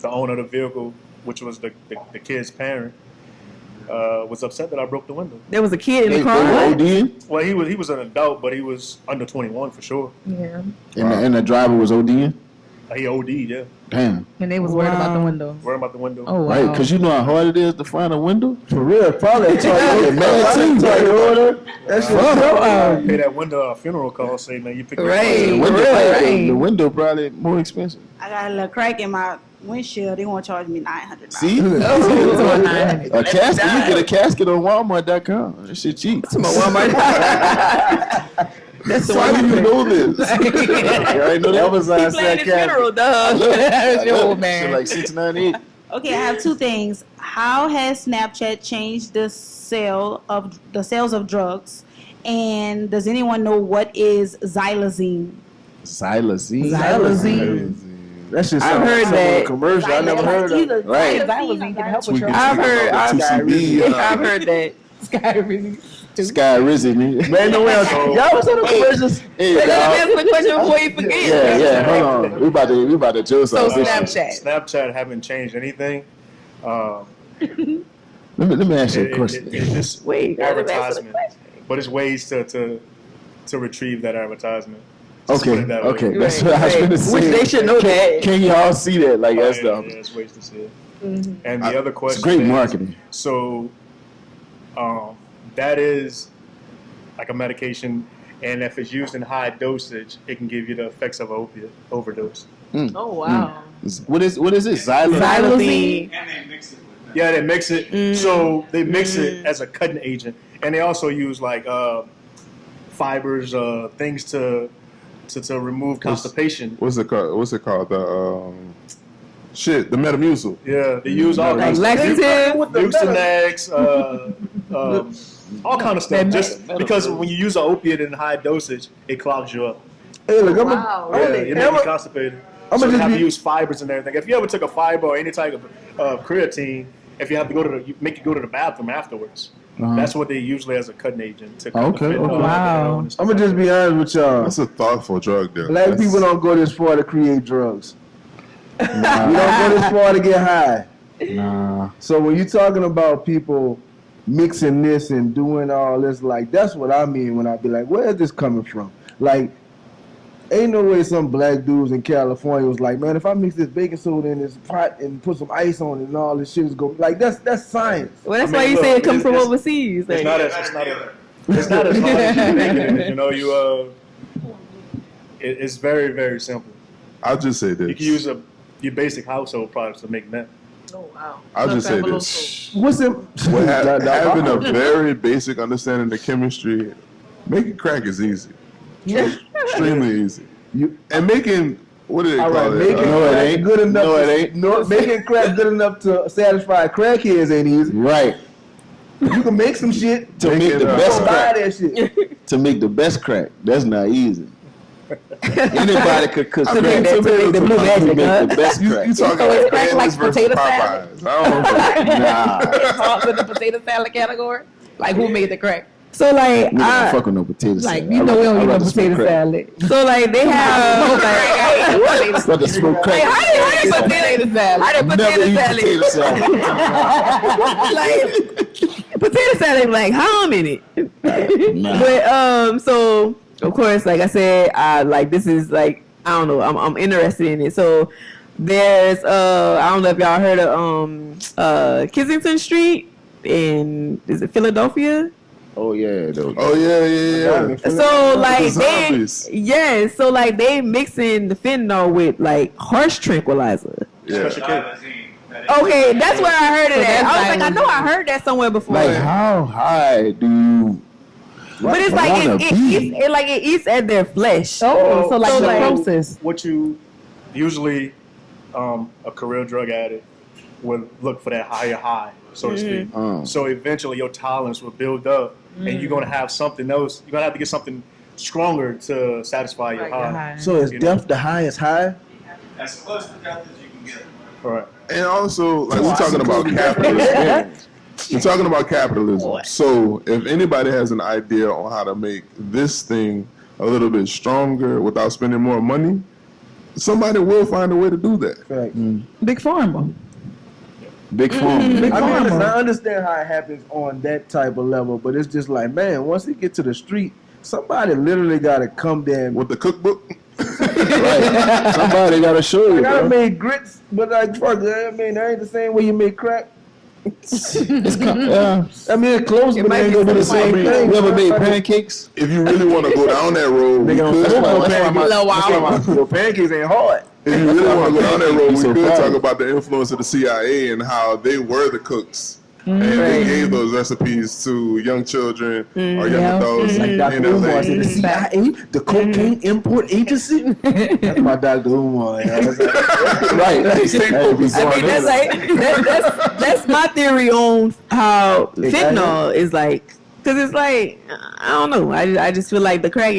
owner of the vehicle, which was the kid's parent, was upset that I broke the window. There was a kid in the They car. OD'ing? Well, he was an adult, but he was under 21 for sure. Yeah. And the driver was OD'ing? He OD'd, yeah. Damn. And they was worried about the window. Worried about the window. Oh, wow. Right, because you know how hard it is to find a window? For real, probably a Toyota. That shit Pay that window a funeral cost, say, man, you picked The window probably more expensive. I got a little crack in my windshield. They want to charge me $900. See? A casket, you get a casket on Walmart.com. That shit cheap. That's the Why do you know this? You already know that? Amazon He playing his funeral, dog. That's your old Shit man. like $6.98. Okay, I have two things. How has Snapchat changed the sales of drugs? And does anyone know what is xylazine? Xylazine. That shit I've heard that. commercial. I never heard of it. Right. Xylazine can help with your I've heard that. Sky really. Sky Rizzy, nigga. Man, no way else. Y'all was on the commercials. Hey, Let's y'all. answer the question before you forget. Yeah, hold on. We about to do So something. Snapchat. Snapchat haven't changed anything. Let me ask you a question. It's just Wait, advertisement, but it's ways to retrieve that advertisement. Just put Okay, it that way. okay. That's what I was going to say. Which they should know that. Can y'all see that? Like, Oh, that's yeah, the... yeah, it's ways to see it. And the other question It's great is, marketing. So, that is like a medication, and if it's used in high dosage, it can give you the effects of an opiate overdose. Oh, wow. What is this? Xylazine? Xylazine. Yeah, they mix it. So they mix it as a cutting agent, and they also use like fibers, things to remove constipation. What's it called? The Metamucil. Yeah, they use all Like kinds of laxative. Mucinex, all kind of stuff. Just because when you use an opiate in high dosage, it clogs you up. Hey, look, I'm Wow. Yeah, it makes you constipated. I'ma So you just have to be- use fibers and everything. If you ever took a fiber or any type of creatine, if you have to go to you go to the bathroom afterwards. That's what they usually as a cutting agent to kind Okay, of fit, okay. Wow. and stuff I'm gonna just like be honest with y'all. That's a thoughtful drug there. Black people don't go this far to create drugs. We don't go this far to get high. Nah. So when you're talking about people mixing this and doing all this, like that's what I mean when I be like, where is this coming from? Like, ain't no way some black dudes in California was like, man, if I mix this baking soda in this pot and put some ice on it and all this shit is going like that's science. Well, that's I mean, why you look, say it comes from it's- overseas. It's Like, not as hard as you think it is. You know, it's very, very simple. I'll just say You this. can use your basic household products to make meth. oh, wow. I'll just say this. What's it? Having a very basic understanding of chemistry, making crack is easy. Extremely easy. And making, what do they All call right, it? making No, it crack ain't. good enough. No, it ain't. Making crack good enough to satisfy crackheads ain't easy. Right. You can make some shit. To make the it, best Go buy crack. that shit. To make the best crack. That's not easy. Anybody could cook I crack. mean, To make the blue To magic, make huh? the best You crack. talking So it's about crack like Andes versus potato salad? Popeyes. I don't know. Nah. Falls in the potato salad category. Like who made the crack? So, like, We don't fuck with no potatoes. Like you know we don't eat no potato salad. so like they have like, But the smoke crack. how did potato salad? How did Never eat potato salad? potato salad. Like potato salad, like how in it? Nah. But so of course, like I said, like this is like I don't know, I'm interested in it. So there's I don't know if y'all heard of Kensington Street in is it Philadelphia? Oh, yeah. Those. Oh, yeah. So like they zombies. so like they mixing the fentanyl with like harsh tranquilizer. Yeah. Okay, that's where I heard it at. I was like, I know I heard that somewhere before. Like, how high do you... But it's like it eats at their flesh. Oh, so like So, the like- process. What you usually a career drug addict would look for that higher high, so to speak. So eventually your tolerance will build up, and you're gonna have something else. You're gonna have to get something stronger to satisfy your high. So is You know? death the highest high? As close to death as you can get. All right. And also, like, we're talking about capitalism. We're talking about capitalism. So if anybody has an idea on how to make this thing a little bit stronger without spending more money, somebody will find a way to do that. Right. Big pharma. Big Pharma. I understand how it happens on that type of level, but it's just like, man, once they get to the street, somebody literally got to come there with the cookbook. Right. Somebody got to show you. I gotta Bro. make grits, but like, fuck, I mean, that ain't the same way you make crack. Yeah. I mean, it's close, but might it ain't be gonna be the something same like thing. You ever made pancakes? If you really want to go down that road, we could Your pancakes ain't hard. If you really want to go down that road, we So could fire. talk about the influence of the CIA and how they were the cooks. And they gave those recipes to young children or young adults Like in Dr. LA. Umar said, the CIA, the Cocaine Import Agency. That's my Dr. Umar. Right. That's my theory on how fentanyl is like. Cause it's like I don't know. I just feel like the crack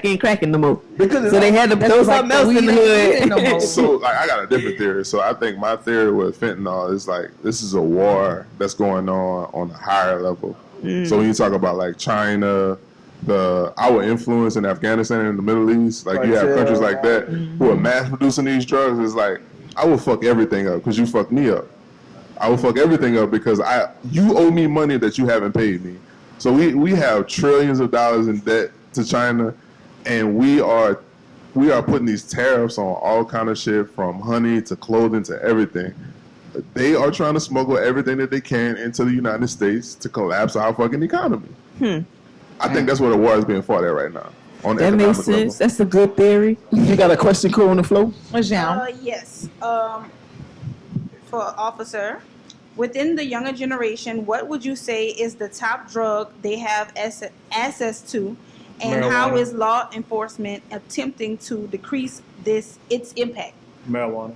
ain't cracking no more. Because So they had to throw something else in the hood. So, like, I got a different theory. So, I think my theory with fentanyl is like this is a war that's going on a higher level. So, when you talk about like China, our influence in Afghanistan and the Middle East, like you have countries like that who are mass producing these drugs. It's like I will fuck everything up because you fucked me up. I will fuck everything up because you owe me money that you haven't paid me. So we have trillions of dollars in debt to China, and we are putting these tariffs on all kind of shit from honey to clothing to everything. They are trying to smuggle everything that they can into the United States to collapse our fucking economy. I think that's where the war is being fought at right now. On the That economic makes level. sense. That's a good theory. You got a question, Cole, on the floor? Yes. For officer, within the younger generation, what would you say is the top drug they have access to, and how Marijuana. is law enforcement attempting to decrease its impact? Marijuana,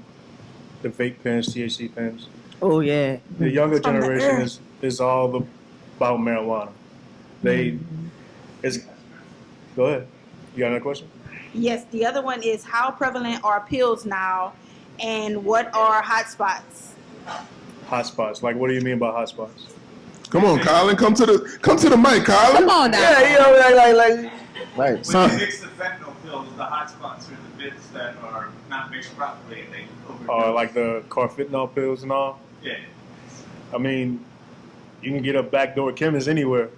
the vape pens, THC pens. Oh yeah. The younger From the generation earth. is all about marijuana. Go ahead. You got another question? Yes. The other one is how prevalent are pills now, and what are hotspots? Hotspots. Like, what do you mean by hotspots? Come on, Colin. Come to the mic, Colin. Come on now. Yeah, you know, like. Right. When you mix the fentanyl pills, the hot spots are the bits that are not mixed properly and they overdose. Like the carfentanil pills and all? Yeah. I mean, you can get a backdoor chemist anywhere.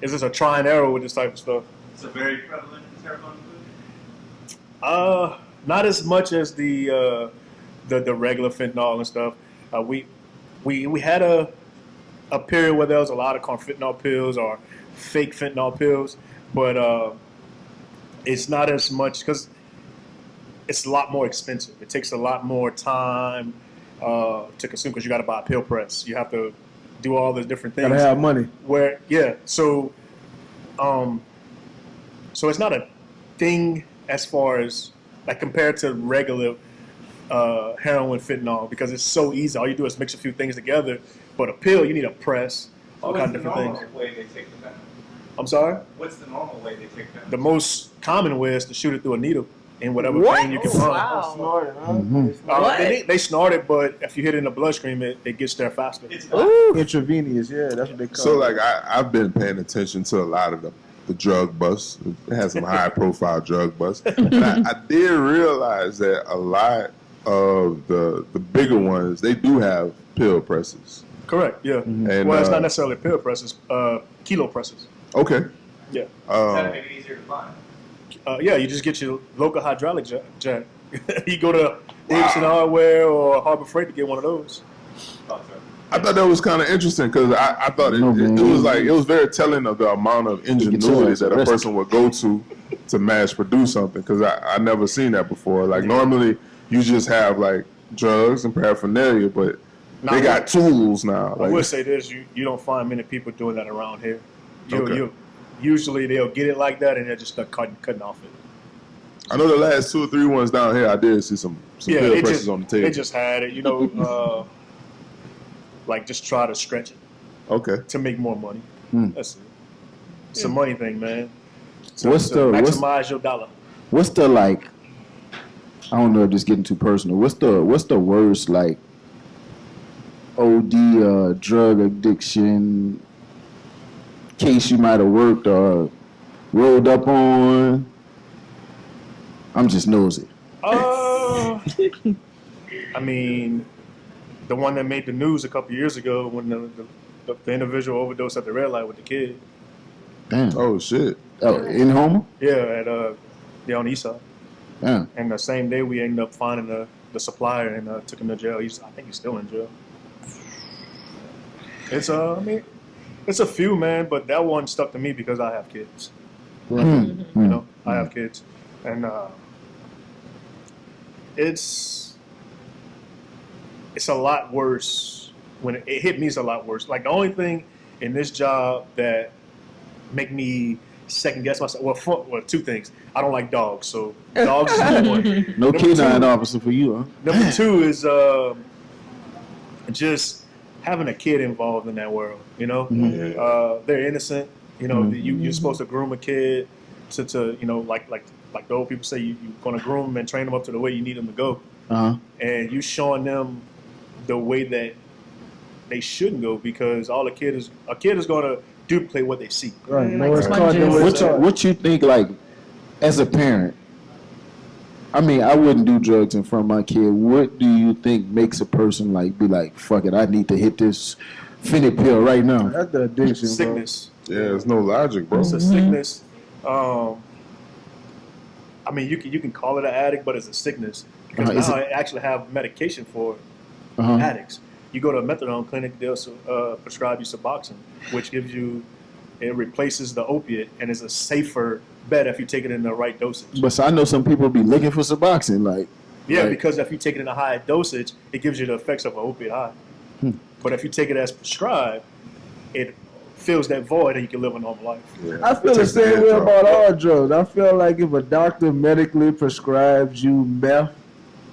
It's just a try and error with this type of stuff. It's a very prevalent and terrifying food. Not as much as the regular fentanyl and stuff. We had a period where there was a lot of carfentanil pills or fake fentanyl pills, but it's not as much because it's a lot more expensive. It takes a lot more time to consume because you got to buy a pill press. You have to do all the different things. Gotta have money. So it's not a thing as far as like compared to regular heroin, fentanyl, because it's so easy. All you do is mix a few things together. But a pill, you need a press, all kinds of different things. What's the normal way they take the fentanyl? I'm sorry? What's the normal way they take fentanyl? The most common way is to shoot it through a needle in whatever vein you can find. They snort it, but if you hit it in the bloodstream, it gets there faster. Intravenous, yeah, that's what they call So, it. like, I've been paying attention to a lot of the drug busts. It has some high-profile drug busts. And I did realize that a lot of the bigger ones, they do have pill presses. Correct, yeah. And, Well, it's not necessarily pill presses, kilo presses. Okay. Yeah. Does that make it easier to find? Yeah, you just get your local hydraulic jack. You go to Davidson Hardware or Harbor Freight to get one of those. I thought that was kind of interesting because I thought it was very telling of the amount of ingenuity that a person would go to mass produce something, because I never seen that before. Like, normally you just have like drugs and paraphernalia, but they got tools now. I will say this: you don't find many people doing that around here. Usually they'll get it like that and they'll just start cutting off it. I know the last 2 or 3 ones down here, I did see some pill presses on the table. They just had it, like just try to stretch it. Okay. To make more money. That's it. It's a money thing, man. So maximize your dollar. What's the, like, I don't know if this is getting too personal. What's the worst, like, OD drug addiction case you might have worked or rolled up on? I'm just nosy. I mean, the one that made the news a couple years ago when the individual overdosed at the red light with the kid. Damn. Oh shit. Oh, in Homer? Yeah, on the east side. Damn. And the same day we ended up finding the supplier and took him to jail. I think he's still in jail. It's I mean, it's a few, man, but that one stuck to me because I have kids. You know, I have kids, and it's a lot worse when it hit me. It's a lot worse. Like the only thing in this job that make me second guess myself. Well, two things. I don't like dogs, so dogs is number one. No canine officer for you, huh? Number two is just having a kid involved in that world. You know, they're innocent. You know, you're supposed to groom a kid to you know, like the old people say, you're going to groom them and train them up to the way you need them to go. And you showing them the way that they shouldn't go, because a kid is going to duplicate what they see. Right. What you think, like, as a parent? I mean, I wouldn't do drugs in front of my kid. What do you think makes a person like be like, fuck it, I need to hit this Finny pill right now? That's the addiction, Sickness. Yeah, there's no logic, bro. It's a sickness. I mean, you can call it an addict, but it's a sickness. Because now I actually have medication for addicts. You go to a methadone clinic, they'll prescribe you Suboxone, which it replaces the opiate and is a safer bet if you take it in the right dosage. But I know some people be looking for Suboxone, like. Yeah, because if you take it in a high dosage, it gives you the effects of an opiate high. But if you take it as prescribed, it fills that void and you can live a normal life. Yeah. I feel the same way about all drugs. I feel like if a doctor medically prescribes you meth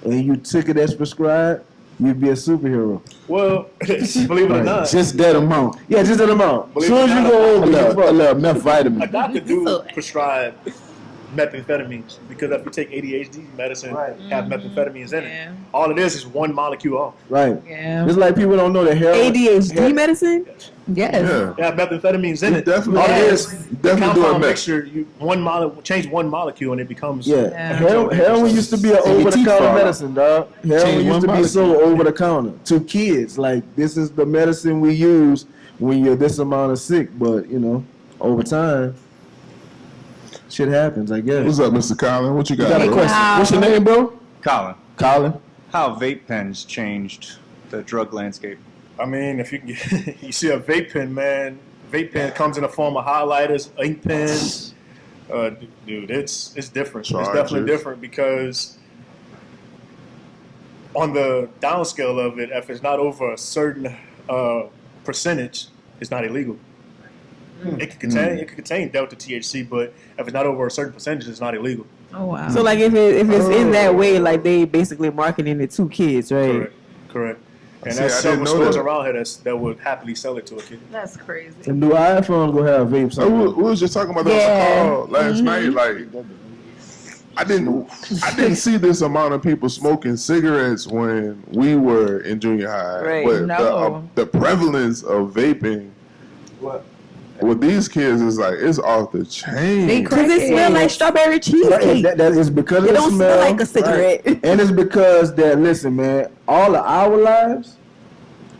and you took it as prescribed, you'd be a superhero. Well, believe it or not. Just that amount. Yeah, just that amount. As soon as you go over, a little meth vitamin. A doctor do prescribe methamphetamines, because if you take ADHD medicine, have methamphetamines in it. All it is one molecule off. Right. Yeah. It's like people don't know the heroin. ADHD medicine? Yes. Yeah. They have methamphetamines in it. Definitely. All it is, the Definitely doing compound mix. mixture, change one molecule and it becomes. Heroin used to be an over-the-counter medicine, dog. Heroin used to be sold over-the-counter to kids. Like, this is the medicine we use when you're this amount of sick. But, you know, over time, shit happens, I guess. What's up, Mr. Colin? What you got? Got a bro? question. What's your name, bro? Colin. Colin. How vape pens changed the drug landscape? I mean, if you you see a vape pen, man. Vape pen comes in the form of highlighters, ink pens. Dude, it's different. Charges. It's definitely different, because on the downscale of it, if it's not over a certain percentage, it's not illegal. It can contain delta THC, but if it's not over a certain percentage, it's not illegal. Oh wow. So like if it's in that way, like they basically marketing it to kids, right? Correct. And See, there's I several didn't know stores that. around here that would happily sell it to a kid. That's crazy. And do iPhones go have vapes So on we them? was just talking about that on the call last night. Like, I didn't see this amount of people smoking cigarettes when we were in junior high. Right. But No. the prevalence of vaping with these kids is like, it's off the chain. They Because it smell like strawberry Right, cheesecake. that is because It of the don't smell like a cigarette. right? And it's because that, listen, man, all of our lives,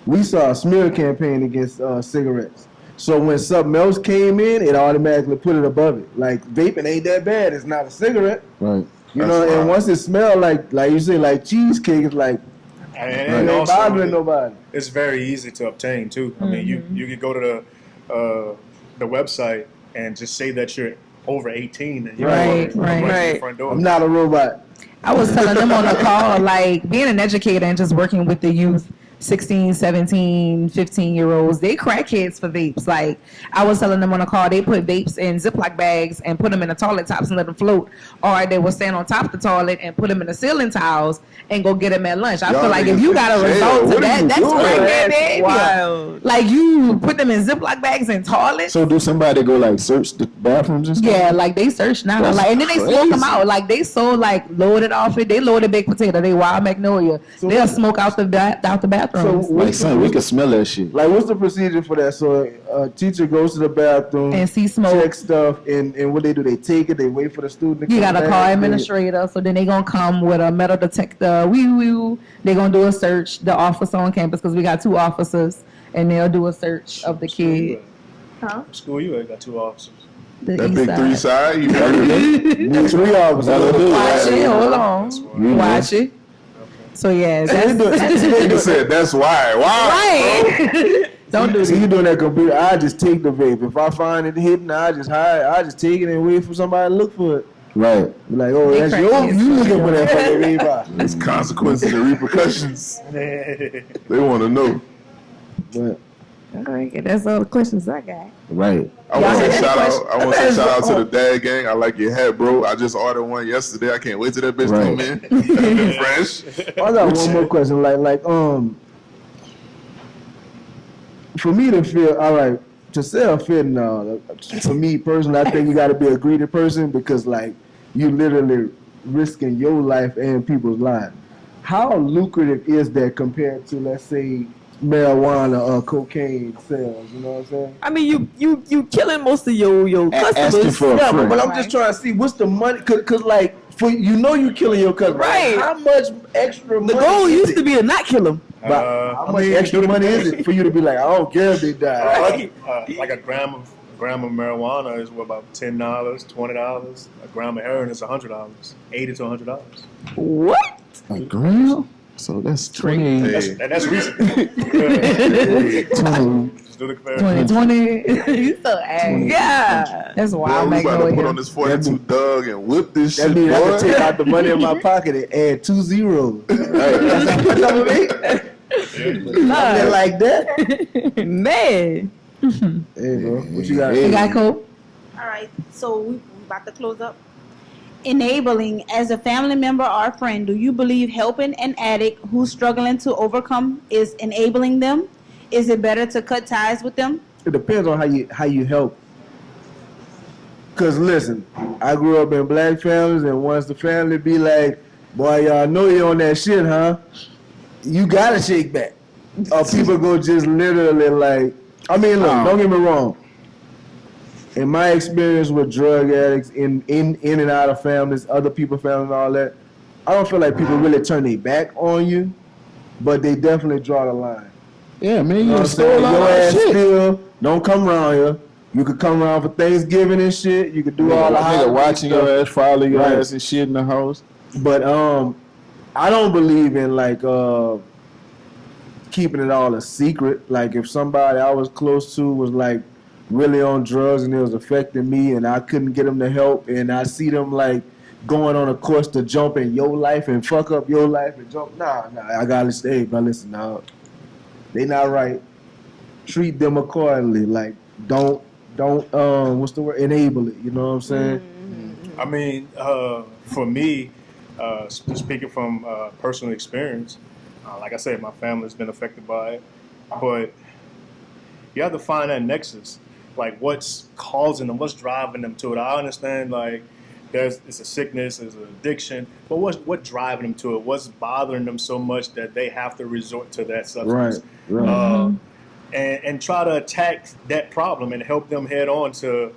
we saw a smear campaign against cigarettes. So when something else came in, it automatically put it above it. Like, vaping ain't that bad. It's not a cigarette. Right. You know, and once it smells like you say, like cheesecake, it's like, And it ain't also, bothering nobody. it's very easy to obtain too. I mean, you could go to the website and just say that you're over 18 and you Right, can come to the right. front door. I'm not a robot. I was telling them on the call, like, being an educator and just working with the youth, 16, 17, 15-year-olds, they crackheads for vapes. Like, I was telling them on the call, they put vapes in Ziploc bags and put them in the toilet tops and let them float. Or they will stand on top of the toilet and put them in the ceiling tiles and go get them at lunch. I Y'all feel like if niggas you got a in jail. result to What are that, you that's doing? crackhead That's behavior. wild. Like, you put them in Ziploc bags and toilets. So do somebody go like search the bathrooms and stuff? Yeah, like they search now. That's Like, and then they smoke them crazy. out. Like, they so like loaded off it. They loaded baked potato. They wild magnolia. They'll smoke out the bathroom. bathrooms. Like, son, we can smell that shit. Like, what's the procedure for that? So a teacher goes to the bathroom and see smoke. check stuff, and what they do? They take it. They wait for the student to You come got a back, car they- administrator, so then they gonna come with a metal detector. They gonna do a search. The officer on campus, because we got 2 officers, and they'll do a search of the kid. Huh? What school you at? Got 2 officers. The That east big side. 3 side, you heard me? Need 3 officers. Watch it. Hold on. Watch it. So yeah, that's Nigga said that's why. Why? right. Don't do See, that. you doing that computer? I just take the vape. If I find it hidden, I just hide. I just take it and wait for somebody to look for it. Right. Be like, oh, They that's crazy your. as You fuck. looking for that fucking vape? There's consequences and repercussions. They want to know. But All right, that's all the questions I got. Right. I want to say shout out to the Dad Gang. I like your hat, bro. I just ordered one yesterday. I can't wait till that bitch come in. That been fresh. I got one more question. Like, for me to feel all right to sell fentanyl, for me personally, I think you got to be a greedy person because, like, you literally risking your life and people's lives. How lucrative is that compared to, let's say, marijuana or cocaine sales? You know what I'm saying? I mean, you killing most of your customers. Asking for a Yeah, friend. but I'm just trying to see what's the money, cause like for you killing your customer. Right. How much extra The money? goal is used it? to be to not kill them. But how much extra money is it for you to be like, I don't care if they die? Like a gram of marijuana is what, about $10, $20. A gram of heroin is $100, $80 to $100. What? A gram? So that's 20. That's recent. Just do the comparison. 2020. You so ass. Yeah. That's Boy, wild. we about to put Magnolia. on this 42 Doug and whip this That shit, means I boy. can take out the money in my pocket and add 2 zeros. That's how much I'm gonna make. Something like that. Man. Hey, bro, what you got? You got coke? All right, so we about to close up. Enabling as a family member or friend, do you believe helping an addict who's struggling to overcome is enabling them? Is it better to cut ties with them? It depends on how you help. Cause listen, I grew up in black families, and once the family be like, "Boy, y'all know you on that shit, huh?" You gotta shake back, or people go just literally like. I mean, look, don't get me wrong. In my experience with drug addicts, in and out of families, other people's families, and all that, I don't feel like people really turn their back on you, but they definitely draw the line. Yeah, man, You know you what I'm stole saying? all Your that ass shit. still don't come around here. You could come around for Thanksgiving and shit. You could do all the Nigga holiday watching stuff. your ass, follow your Right. ass and shit in the house. But I don't believe in like keeping it all a secret. Like if somebody I was close to was like really on drugs and it was affecting me and I couldn't get them to help and I see them like going on a course to jump in your life and fuck up your life and jump. Nah, I gotta stay, but listen, now they not right. Treat them accordingly. Like don't what's the word? Enable it. You know what I'm saying? I mean, for me, speaking from personal experience, like I said, my family's been affected by it, but you have to find that nexus. Like, what's causing them? What's driving them to it? I understand, like, it's a sickness, it's an addiction, but what's driving them to it? What's bothering them so much that they have to resort to that substance? Right. And try to attack that problem and help them head on to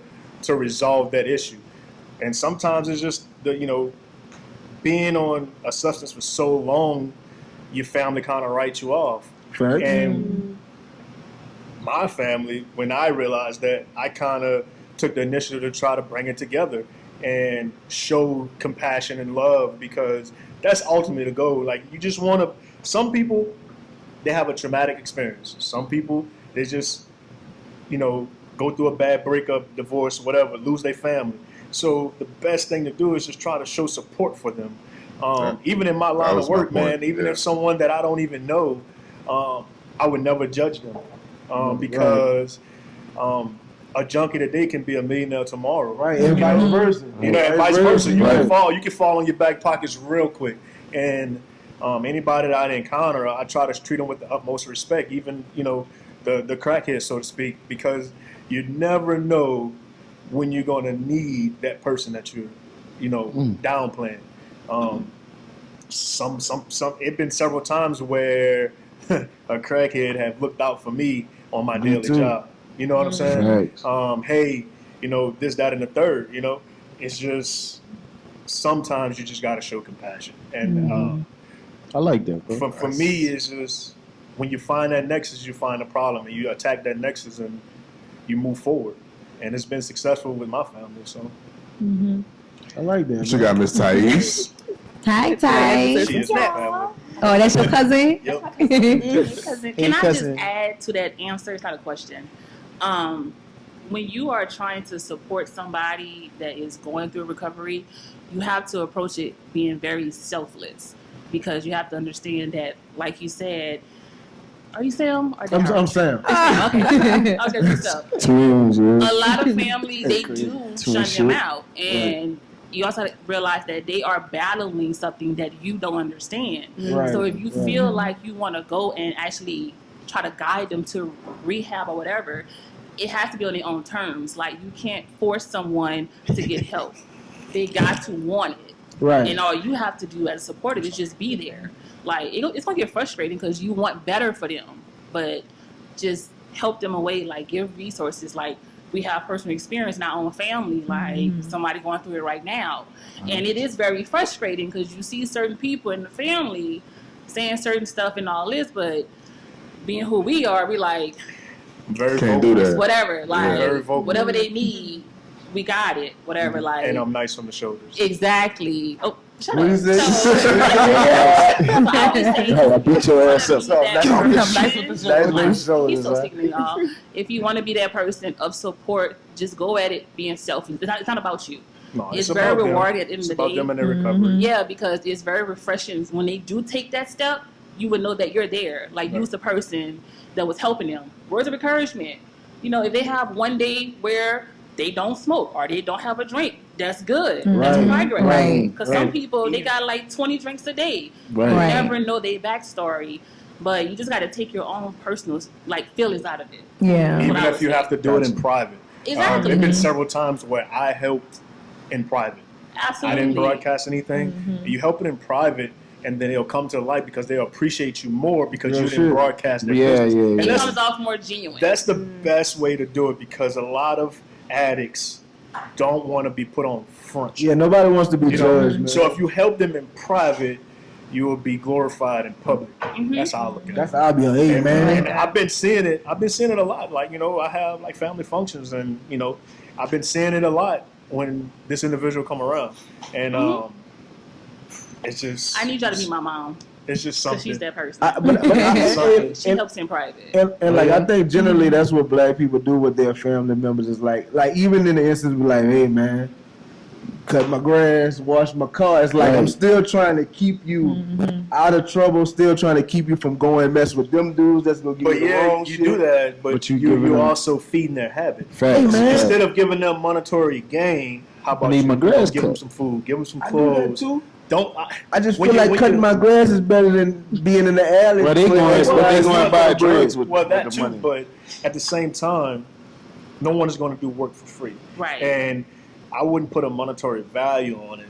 resolve that issue. And sometimes it's just being on a substance for so long, your family kind of writes you off. Right. And my family, when I realized that, I kind of took the initiative to try to bring it together and show compassion and love, because that's ultimately the goal. Like, you just want to, some people, they have a traumatic experience. Some people, they just, go through a bad breakup, divorce, whatever, lose their family. So the best thing to do is just try to show support for them. Even in my line of work, man, even if someone that I don't even know, I would never judge them. Because a junkie today can be a millionaire tomorrow. Right, and vice versa. And vice versa. You can fall on your back pockets real quick. And anybody that I encounter, I try to treat them with the utmost respect, even, the crackhead, so to speak, because you never know when you're going to need that person that you're, downplaying. It's been several times where a crackhead have looked out for me on my Me daily too. job. You know what I'm saying? Right. Hey, this, that, and the third. It's just sometimes you just got to show compassion. And I like that, bro. for me, it's just when you find that nexus, you find a problem, and you attack that nexus, and you move forward. And it's been successful with my family. So I like that. What you got, Miss Thais? Hi, Ty. she is my family. Oh, that's your cousin? Yep. Can I just cousin. add to that answer? It's not a question. When you are trying to support somebody that is going through recovery, you have to approach it being very selfless, because you have to understand that, like you said, are you Sam? Or I'm Sam. Okay, good stuff. Twins, yeah. A lot of families, they do shun shit. them out, and you also realize that they are battling something that you don't understand. Right. So if you feel like you want to go and actually try to guide them to rehab or whatever, it has to be on their own terms. Like, you can't force someone to get help. They got to want it. Right. And all you have to do as supportive is just be there. Like, it's going to get frustrating because you want better for them, but just help them away. Like, give resources. Like, we have personal experience in our own family, like somebody going through it right now. And it is very frustrating because you see certain people in the family saying certain stuff and all this, but being who we are, we like, Very Can't vocal. do that. whatever, like, Very vocal. whatever they need, we got it, whatever, like. And I'm nice on the shoulders. Exactly. Oh, shut What up. is this? So I always say, I beat your ass up. if you wanna be that Nice person- with the shoulders, He's so right? sick of me, y'all. If you want to be that person of support, just go at it being selfish. It's not about you. No, It's very about them. rewarding at the end It's of the about day. them and their recovery. Yeah, because it's very refreshing. When they do take that step, you would know that you're there. Like, you was the person that was helping them. Words of encouragement. If they have one day where they don't smoke or they don't have a drink, that's good. That's Right. progress. Right. Because some people, they got like 20 drinks a day. Right. You Right. never know their backstory. But you just got to take your own personal, feelings out of it. Yeah. Even What I if you would have to do it in private. Exactly. There have been several times where I helped in private. Absolutely. I didn't broadcast anything. You help it in private, and then it'll come to light because they'll appreciate you more because you didn't broadcast their business. And It that's, comes off more genuine. that's the best way to do it, because a lot of addicts don't want to be put on front. Yeah, nobody wants to be judged, man. So if you help them in private, you will be glorified in public. That's how I look at it. That's how I be on. Hey, And man. I've been seeing it. I've been seeing it a lot. Like, I have like family functions, and I've been seeing it a lot when this individual come around, and it's just. I need y'all to be my mom. It's just Because something. she's that person. She and, helps in private. and like, I think generally that's what black people do with their family members. Is like even in the instance, be like, hey, man, cut my grass, wash my car. It's like, I'm still trying to keep you out of trouble, still trying to keep you from going mess with them dudes that's gonna give But you the yeah, wrong you shit. do that, but you giving you're them- also feeding their habit. Facts. Hey, man. Instead of giving them monetary gain, how about need you my grass give them cut. some food, give them some I do that clothes. too. Don't. I just when feel you- like when cutting you- my grass is better than being in the alley. Well, they going Well, and it's not buy the drugs with, well, that with the too, money. but at the same time, no one is going to do work for free. Right. And I wouldn't put a monetary value on it,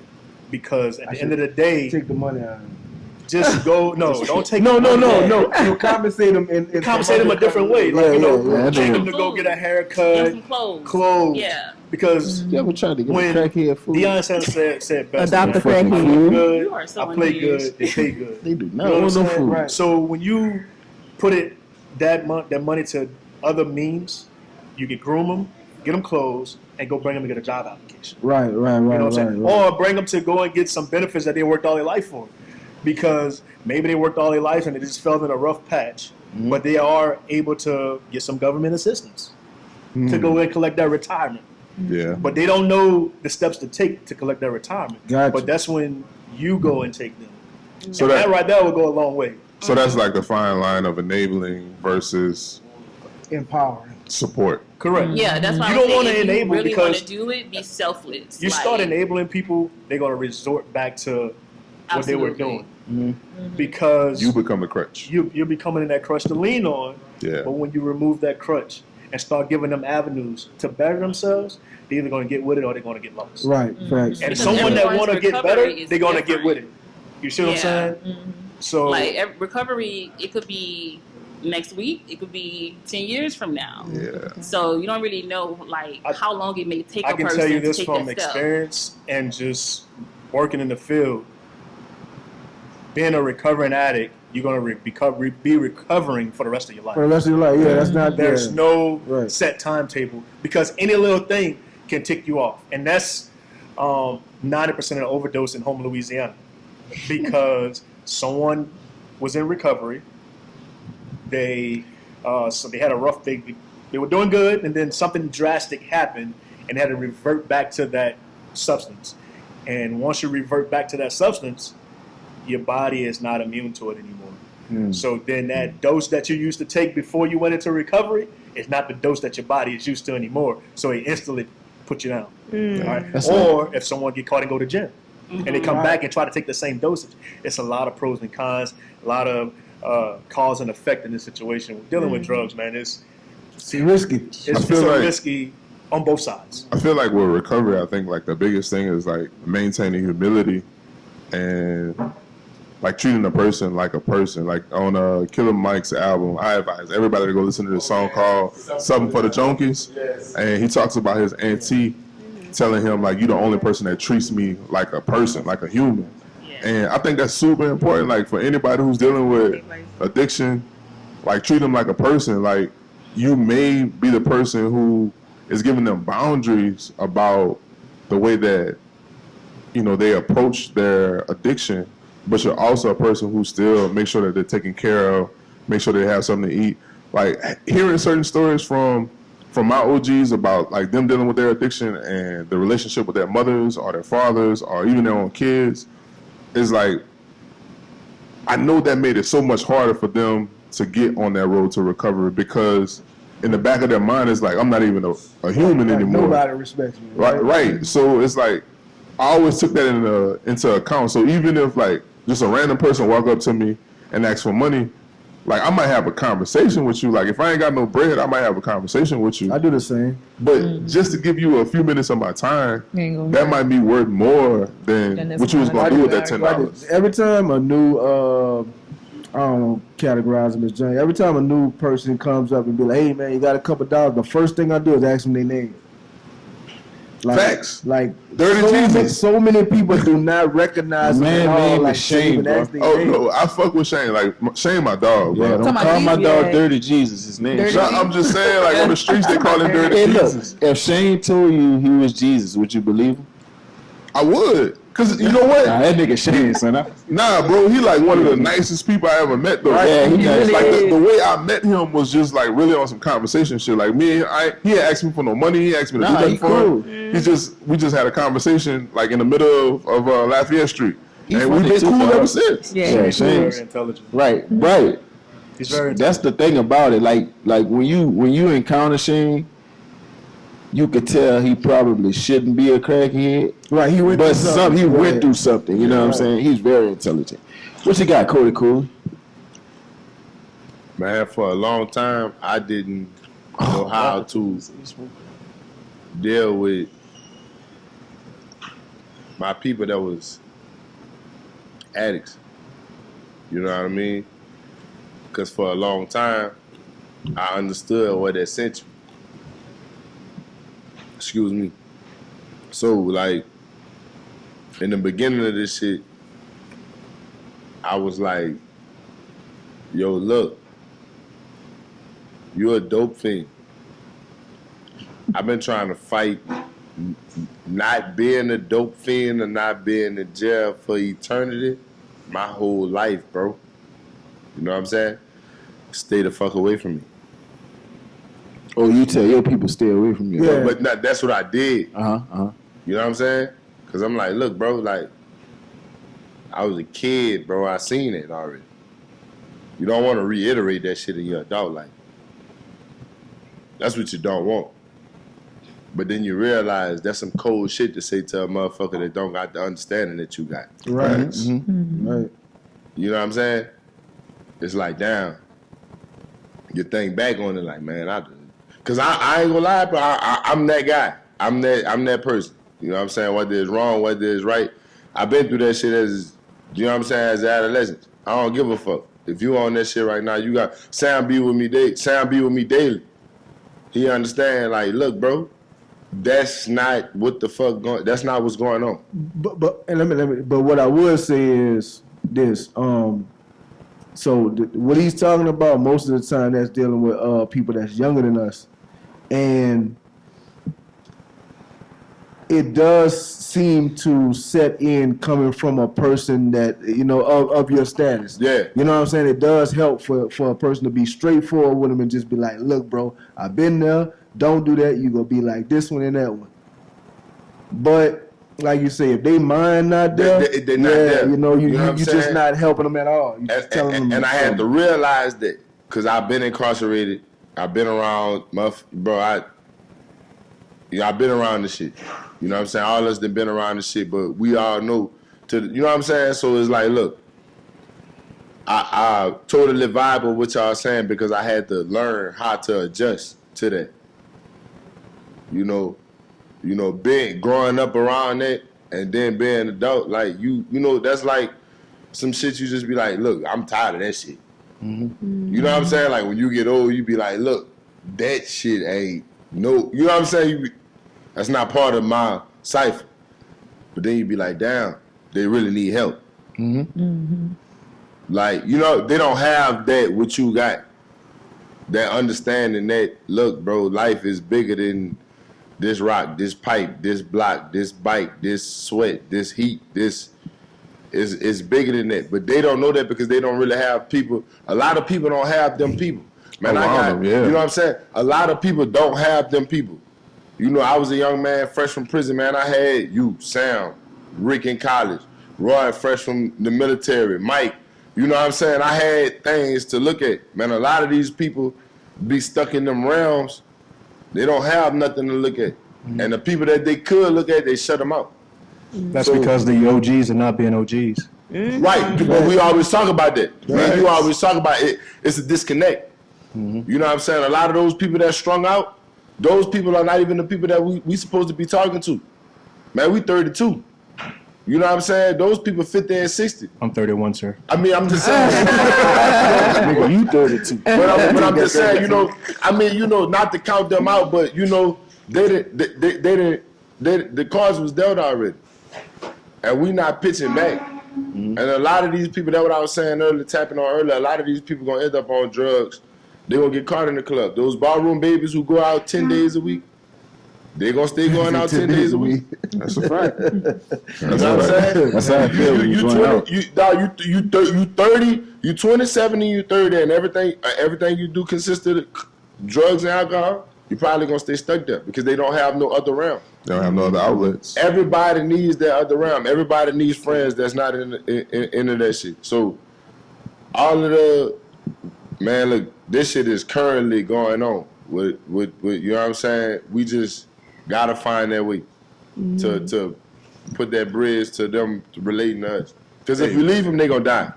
because at the end of the day, Take the money out of it. just go. No, don't take. No, the no, money. no, no. You compensate them in Compensate them a different way. Like, yeah, take them yeah. to go get a Give haircut, them clothes. clothes. Yeah. Because You ever tried to get when a crackhead food? Deion said best. Adopt a Fucking crackhead. I food. look good. You are so I play unhinged. good. They pay good. They do You not know what want I'm no saying? food. Right. So when you put that money to other means, you can groom them, get them clothes, and go bring them to get a job application. Right, right, You right, know what I'm right, saying? right. Or bring them to go and get some benefits that they worked all their life for. Because maybe they worked all their life and they just fell in a rough patch, but they are able to get some government assistance to go and collect their retirement. Yeah. But they don't know the steps to take to collect their retirement. Gotcha. But that's when you go and take them. So And that that right there will go a long way. so that's like the fine line of enabling versus Empowering. support. Correct. Yeah, that's why You I'm don't saying wanna if you enable really want because to do it, be selfless. You Like, start enabling people, they're going to resort back to what they were Absolutely. doing. Because You become the crutch. you're becoming that crutch to lean on. Yeah. But when you remove that crutch and start giving them avenues to better themselves, they're either going to get with it or they're going to get lost. Right, facts. And Because someone that everyone's want to get recovery better, is they're going to get different. with it. You see what I'm Yeah. saying? So like recovery, it could be next week, it could be 10 years from now. Yeah. So you don't really know like how long it may take I a can person tell you to this take from that step. experience and just working in the field. Being a recovering addict, you're gonna be recovering for the rest of your life. For the rest of your life, yeah, that's not. There's yeah. no Right. set timetable because any little thing can tick you off, and that's 90% of the overdose in home Louisiana because someone was in recovery. They had a rough day. They were doing good, and then something drastic happened, and they had to revert back to that substance. And once you revert back to that substance, your body is not immune to it anymore. So then that dose that you used to take before you went into recovery is not the dose that your body is used to anymore. So it instantly put you down. All right? Or if someone get caught and go to gym and they come back and try to take the same dosage, it's a lot of pros and cons, a lot of cause and effect in this situation. Dealing with drugs, man, it's risky. It's risky on both sides. I feel like with recovery, I think like the biggest thing is like maintaining humility and like treating a person like a person. Like on Killer Mike's album, I advise everybody to go listen to this song called "Something for the Junkies," and he talks about his auntie telling him like, "You the only person that treats me like a person, like a human." And I think that's super important. Like for anybody who's dealing with addiction, like treat them like a person. Like you may be the person who is giving them boundaries about the way that they approach their addiction. But you're also a person who still make sure that they're taken care of, make sure they have something to eat. Like hearing certain stories from my OGs about like them dealing with their addiction and the relationship with their mothers or their fathers or even their own kids is like, I know that made it so much harder for them to get on that road to recovery because in the back of their mind it's like, I'm not even a human anymore. Nobody respects me. Right. So it's like, I always took that into account. So even if like just a random person walk up to me and ask for money, like I might have a conversation with you. Like if I ain't got no bread, I might have a conversation with you. I do the same. But just to give you a few minutes of my time, that might be worth more than what you was gonna do with that $10. Every time a new I don't categorize them as junk. Every time a new person comes up and be like, "Hey man, you got a couple dollars?" The first thing I do is ask them their name. Like, facts. Like Dirty so many people do not recognize man them at all. name Like is Shane, bro. No, I fuck with Shane. Like Shane, my dog, bro. Yeah, don't call my dog Dirty Jesus. His name. I'm just saying, like on the streets they call him Dirty Hey, look, Jesus. if Shane told you he was Jesus, would you believe him? I would. Cause you know what? Nah, that nigga Shane, son. Nah, bro, he like one of the nicest people I ever met, though. Right? Yeah, he really like is. the way I met him was just like really on some conversation shit. Like he had asked me for no money. He asked me to do that for him. We just had a conversation like in the middle of Lafayette Street, and we've been cool ever since. Yeah, Shane. Very intelligent. Right. He's very. That's the thing about it. Like when you encounter Shane, you could tell he probably shouldn't be a crackhead. Right, he went through something. You know what I'm saying? He's very intelligent. What you got, Cody Cool? Man, for a long time, I didn't know how to deal with my people that was addicts. You know what I mean? Because for a long time, I understood what that sent you. Excuse me. So, like, in the beginning of this shit, I was like, yo, look, you a dope fiend. I've been trying to fight not being a dope fiend or not being in jail for eternity my whole life, bro. You know what I'm saying? Stay the fuck away from me. Oh, you tell your people stay away from you. Yeah. But that's what I did. You know what I'm saying? Because I'm like, look, bro, like, I was a kid, bro. I seen it already. You don't want to reiterate that shit in your adult life. That's what you don't want. But then you realize that's some cold shit to say to a motherfucker that don't got the understanding that you got. Right. Right. You know what I'm saying? It's like, damn. You think back on it like, man, because I ain't gonna lie, bro. I'm that guy. I'm that person. You know what I'm saying? Whether it's wrong, whether it's right. I've been through that shit as, you know what I'm saying, as an adolescent. I don't give a fuck. If you on that shit right now, you got Sam be with me daily. He understand, like, look, bro, that's not what the fuck going. That's not what's going on. But what I would say is this. What he's talking about most of the time, that's dealing with people that's younger than us, and it does seem to set in coming from a person that, of your status. Yeah. You know what I'm saying? It does help for a person to be straightforward with them and just be like, look, bro, I've been there. Don't do that. You're going to be like this one and that one. But like you say, if they mind not there, they're not there. You just not helping them at all. You just telling them. And I had to realize that because I've been incarcerated. I've been around, I've been around the shit. You know what I'm saying? All of us that been around the shit, but we all know you know what I'm saying? So it's like, look, I totally vibe with what y'all saying because I had to learn how to adjust to that. Being growing up around it and then being an adult, like that's like some shit you just be like, look, I'm tired of that shit. Mm-hmm. You know what I'm saying? Like when you get old, you be like, look, that shit ain't no, you know what I'm saying? That's not part of my cipher. But then you be like, damn, they really need help. Mm-hmm. Mm-hmm. Like, they don't have that what you got. That understanding that, look, bro, life is bigger than this rock, this pipe, this block, this bike, this sweat, this heat, this is bigger than that. But they don't know that because they don't really have people. A lot of people don't have them people. Man, you know what I'm saying? A lot of people don't have them people. I was a young man, fresh from prison, man. I had you, Sam, Rick in college, Roy, fresh from the military, Mike. You know what I'm saying? I had things to look at. Man, a lot of these people be stuck in them realms. They don't have nothing to look at. Mm-hmm. And the people that they could look at, they shut them out. That's because the OGs are not being OGs. Mm-hmm. Right, but we always talk about that. Right. Man, you always talk about it. It's a disconnect. Mm-hmm. You know what I'm saying? A lot of those people that strung out, those people are not even the people that we supposed to be talking to. Man, we 32. You know what I'm saying? Those people 50 and 60. I'm 31, sir. I mean, I'm just saying. Nigga, you 32. But I'm just saying, not to count them out, but, the cards was dealt already. And we not pitching back. Mm-hmm. And a lot of these people, that's what I was saying earlier, tapping on earlier, a lot of these people going to end up on drugs. They're going to get caught in the club. Those barroom babies who go out 10 days a week, they're going to stay going out 10 days a week. That's a fact. You know what I'm saying? That's how I feel. You 30, you 27 and you 30, and everything you do consists of drugs and alcohol, you're probably going to stay stuck there because they don't have no other realm. They don't have no other outlets. Everybody needs that other realm. Everybody needs friends that's not into that shit. So all of the, man, look, this shit is currently going on with you know what I'm saying? We just gotta find that way to put that bridge to them relating to us. Because if we leave them, they gonna die.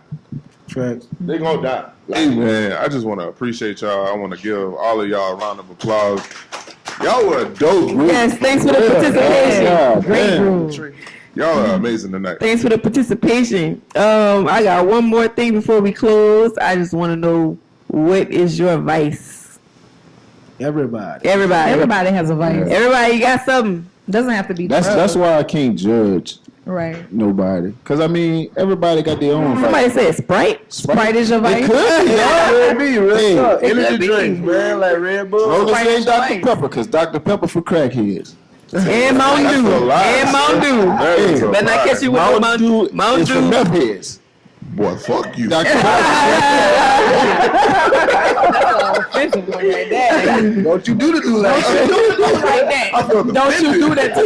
Facts. They gonna die. Hey man, I just want to appreciate y'all. I want to give all of y'all a round of applause. Y'all were a dope group. Yes, thanks for the participation. Great group. Y'all are amazing tonight. Thanks for the participation. I got one more thing before we close. I just want to know, what is your vice? Everybody has a vice. Everybody, you got something. Doesn't have to be. That's why I can't judge. Right. Nobody. Because, everybody got their own vice. Somebody said Sprite. Sprite is your vice? It could. It could be. Real talk. It Energy could be. drinks, man, like Red Bull. No, this ain't Dr. Pepper, because Dr. Pepper for crackheads. And Mountain Dew. And Mountain Dew. Better not catch you with no Mountain Dew. Mountain It's for Dew. meth heads. Boy, fuck you. Dr. Don't you do the do like that. Don't you do that to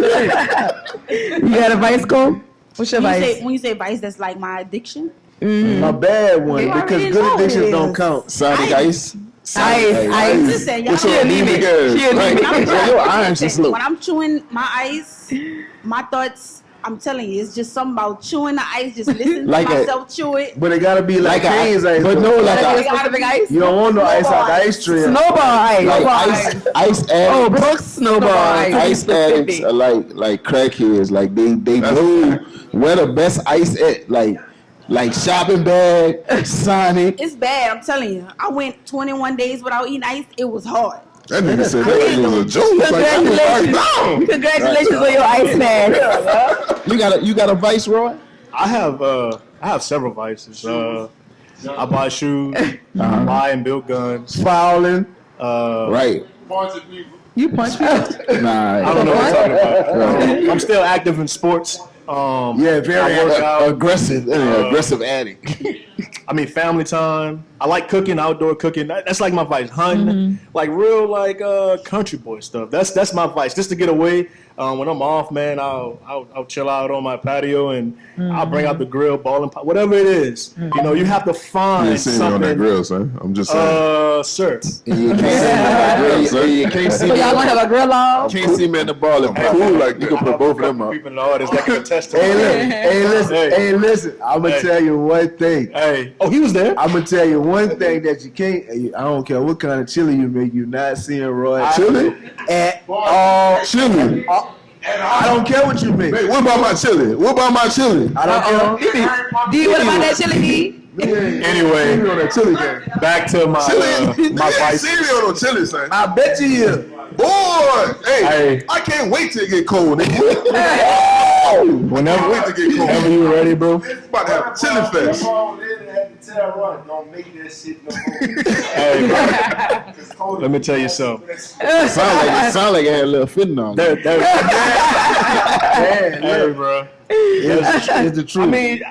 them. You got a vice code? What's your vice? When you say vice, that's like my addiction. My bad one, You because already good know addictions it don't is. count. Sonic Ice. Ice. Listen, y'all She'll leave it. She'll leave it. Your irons just look. When I'm chewing my ice, my thoughts, I'm telling you, it's just something about chewing the ice, just listening Like to a- myself chew it. But it gotta be like Kane's ice. But no, like Like a, specific ice? you don't want no ice out the ice tray. Snowball ice. like ice Oh, addicts. Brooks Snowball ice. Ice addicts are like crackheads. Like they know where the best ice at. Like Like shopping bag, Sonic. It's bad. I'm telling you. I went 21 days without eating ice. It was hard. That nigga said that was a joke. Congratulations on your ice man. You got a vice, Roy? I have several vices. I buy shoes, I buy and build guns. Fouling. Right. You punch people? Nah. I don't know what I'm talking about. I'm still active in sports. Very I work out. aggressive addict. I mean, family time. I like cooking, outdoor cooking. That's like my vice. Hunting, like real country boy stuff. That's my vice. Just to get away. When I'm off, man, I'll chill out on my patio and I'll bring out the grill, ball and pot, whatever it is. You know, you have to find You ain't seen me something. on that grill, son. I'm just saying. Sir. You can't see So y'all gonna have a grill off? Can't see me in the ball and Cool, like you can put both of them up. People in the audience that can attest to Hey, listen. I'm gonna tell you one thing. Hey, he was there. I'm gonna tell you one thing that you can't. I don't care what kind of chili you make. You not seeing Roy Chili? at all. Chili. I don't care what you make. Hey, what about my chili? What about my chili? I don't care. D, what about that chili, D? Anyway, on that chili game. back to my My vice. see me on no chili, son. I bet you is. Boy, hey, I can't wait till it get cold. Nigga. Whenever you ready, bro. About to have a chili fest. Don't make that shit no more. Hey, let me tell you something. Sound like I had a little fitting on. Hey, bro. It's the truth. I mean,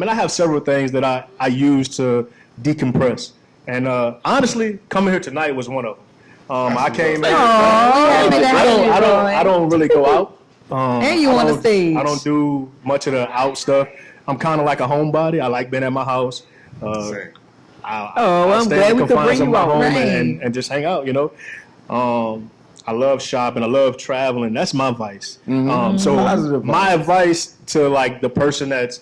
I have several things that I use to decompress. And honestly, coming here tonight was one of them. I came in. I don't really go out. And you on the stage. I don't do much of the out stuff. I'm kind of like a homebody. I like being at my house. I'm glad we could bring you out, right? and just hang out, you know. I love shopping. I love traveling. That's my vice. So my advice to like the person that's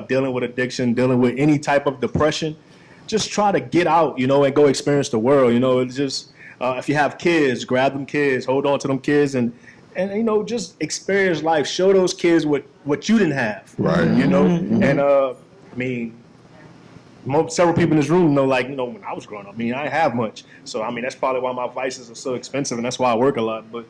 dealing with addiction, dealing with any type of depression, just try to get out, you know, and go experience the world. You know, it's just if you have kids, grab them kids, hold on to them kids, and you know, just experience life. Show those kids what you didn't have. Right. You know, and I mean, several people in this room know, like, you know, when I was growing up, I mean, I didn't have much. So, I mean, that's probably why my vices are so expensive, and that's why I work a lot. But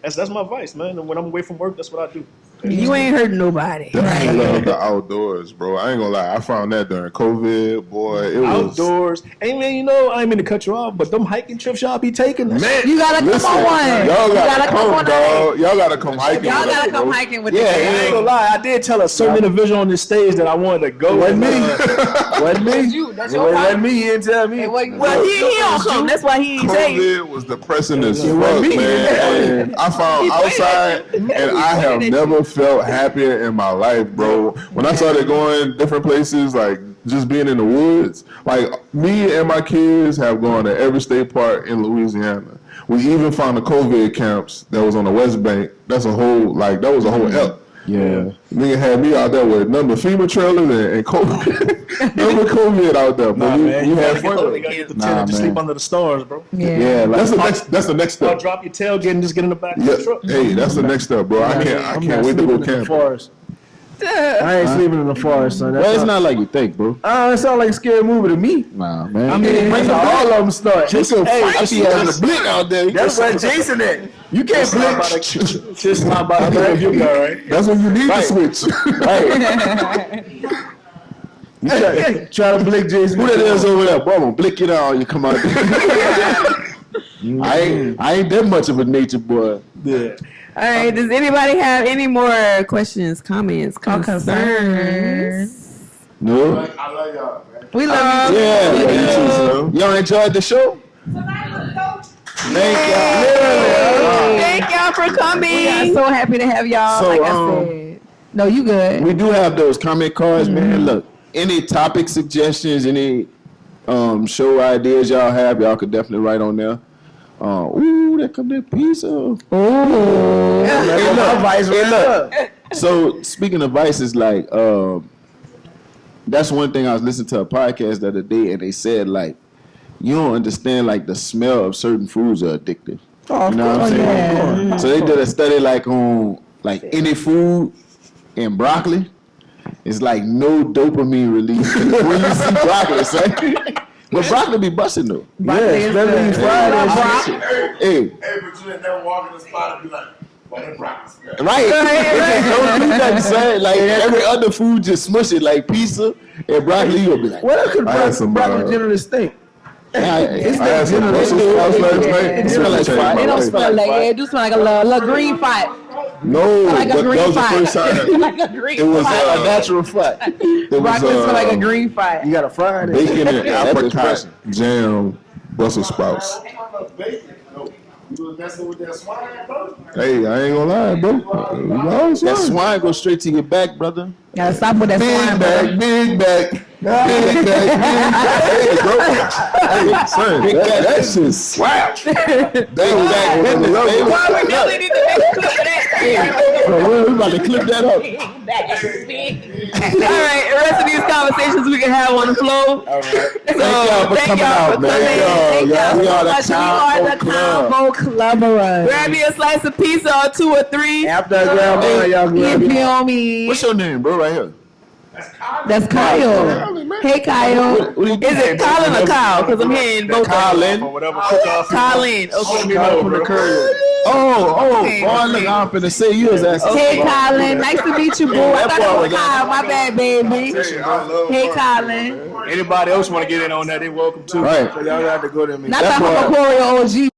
that's my vice, man. And when I'm away from work, that's what I do. You ain't hurting nobody. I love the outdoors, bro. I ain't gonna lie. I found that during COVID, boy. It was outdoors. Hey, man, you know, I ain't mean to cut you off, but them hiking trips y'all be taking, man. You gotta come on one. Y'all gotta come, dog. Y'all gotta come hiking. Y'all gotta come hiking with I us. ain't gonna lie. I did tell a certain individual on this stage that I wanted to go. Wasn't me. That's you. That's your Wasn't me. You didn't tell me. Well, he don't come. That's why he ain't tell you. COVID was depressing as fuck, man. And I found outside, and I have never felt happier in my life, bro. When I started going different places, like just being in the woods, like me and my kids have gone to every state park in Louisiana. We even found the COVID camps that was on the West Bank. That's a whole, like, that was a whole L. Yeah. Nigga had me out there with number FEMA trailers and COVID. Number COVID out there, bro. You had gotta fun. get the tent and just sleep under the stars, bro. Yeah, like, That's the next Or step. drop your tailgate and just get in the back of the truck. Hey, that's the next step, bro. I can't wait to go camping. I ain't sleeping in the forest, son. well, it's not like you think, bro. It sounds like a scary movie to me. Nah, man. I mean, that's how all of them start. I see having a blick out there. That's where Jason at. You can't blink. Just not about to you go, right? That's when you need the switch. Try to blink Jason. Who that is over there? Bro, I'm gonna blick it out. You come out. I ain't that much of a nature boy. Yeah. All right. Does anybody have any more questions, comments, concerns? No. I love y'all, man. We love you. Yeah. Y'all enjoyed the show? Thank y'all. Thank y'all for coming. We are so happy to have y'all. So, like I said. No, you good. We do have those comment cards, man. Look, any topic suggestions, any show ideas y'all have, y'all could definitely write on there. Ooh, there come that pizza. So speaking of vices, like that's one thing I was listening to a podcast the other day, and they said like you don't understand like the smell of certain foods are addictive. You know what I'm saying? So they did a study like on like any food and broccoli. it's like no dopamine release when you see broccoli, son. But broccoli be busting though. Yeah, especially fried and shit. Hey, Hey, but you ain't never walk in the spot and be like, well, that broccoli smell. right? Don't do nothing, son. Like every other food, just smush it like pizza and broccoli. You'll be like, What could I had some, broccoli generally stink? I had some Brussels sprouts last night. It smell like fire. It don't smell like it. It do smell like a little green fight. No, Like a but green that was the fight. first time. Like a green It was fight. A natural fat. it was Broccoli smell like a green fight. You gotta fry it. bacon and That's apricot jam Brussels sprouts. Bacon. No, you was messing with that swine, bro. Hey, I ain't gonna lie, bro. That swine goes straight to your back, brother. Gotta stop with that swine, bro. Big back, big back. Hey, bro. Hey, son, that shit's wow. Big back. Why we really need to make a clip of that? Bro, we about to clip that up. All right, the rest of these conversations we can have on the floor. All right. So, Thank y'all for coming out, man. Thank y'all We so are the much. We are the Convo Club. Convo Clubberers. grab me a slice of pizza or 2 or 3. After I grab mine, y'all grab You it. feel me? What's your name, bro? Right here. That's Kyle. Hey, Kyle. What do you Is it Colin or Kyle? Because I'm hearing both. Colin. Or whatever cook-off. Colin. Okay. Colin from the courier. Oh, Okay. boy, look, I'm finna say you was asking. Hey, Colin. Nice to meet you, boo. I thought it was Kyle. My bad, baby. Hey, Colin. Anybody else want to get in on that? They welcome to. Right. So y'all got to go to me. Not that I'm a Choreo OG.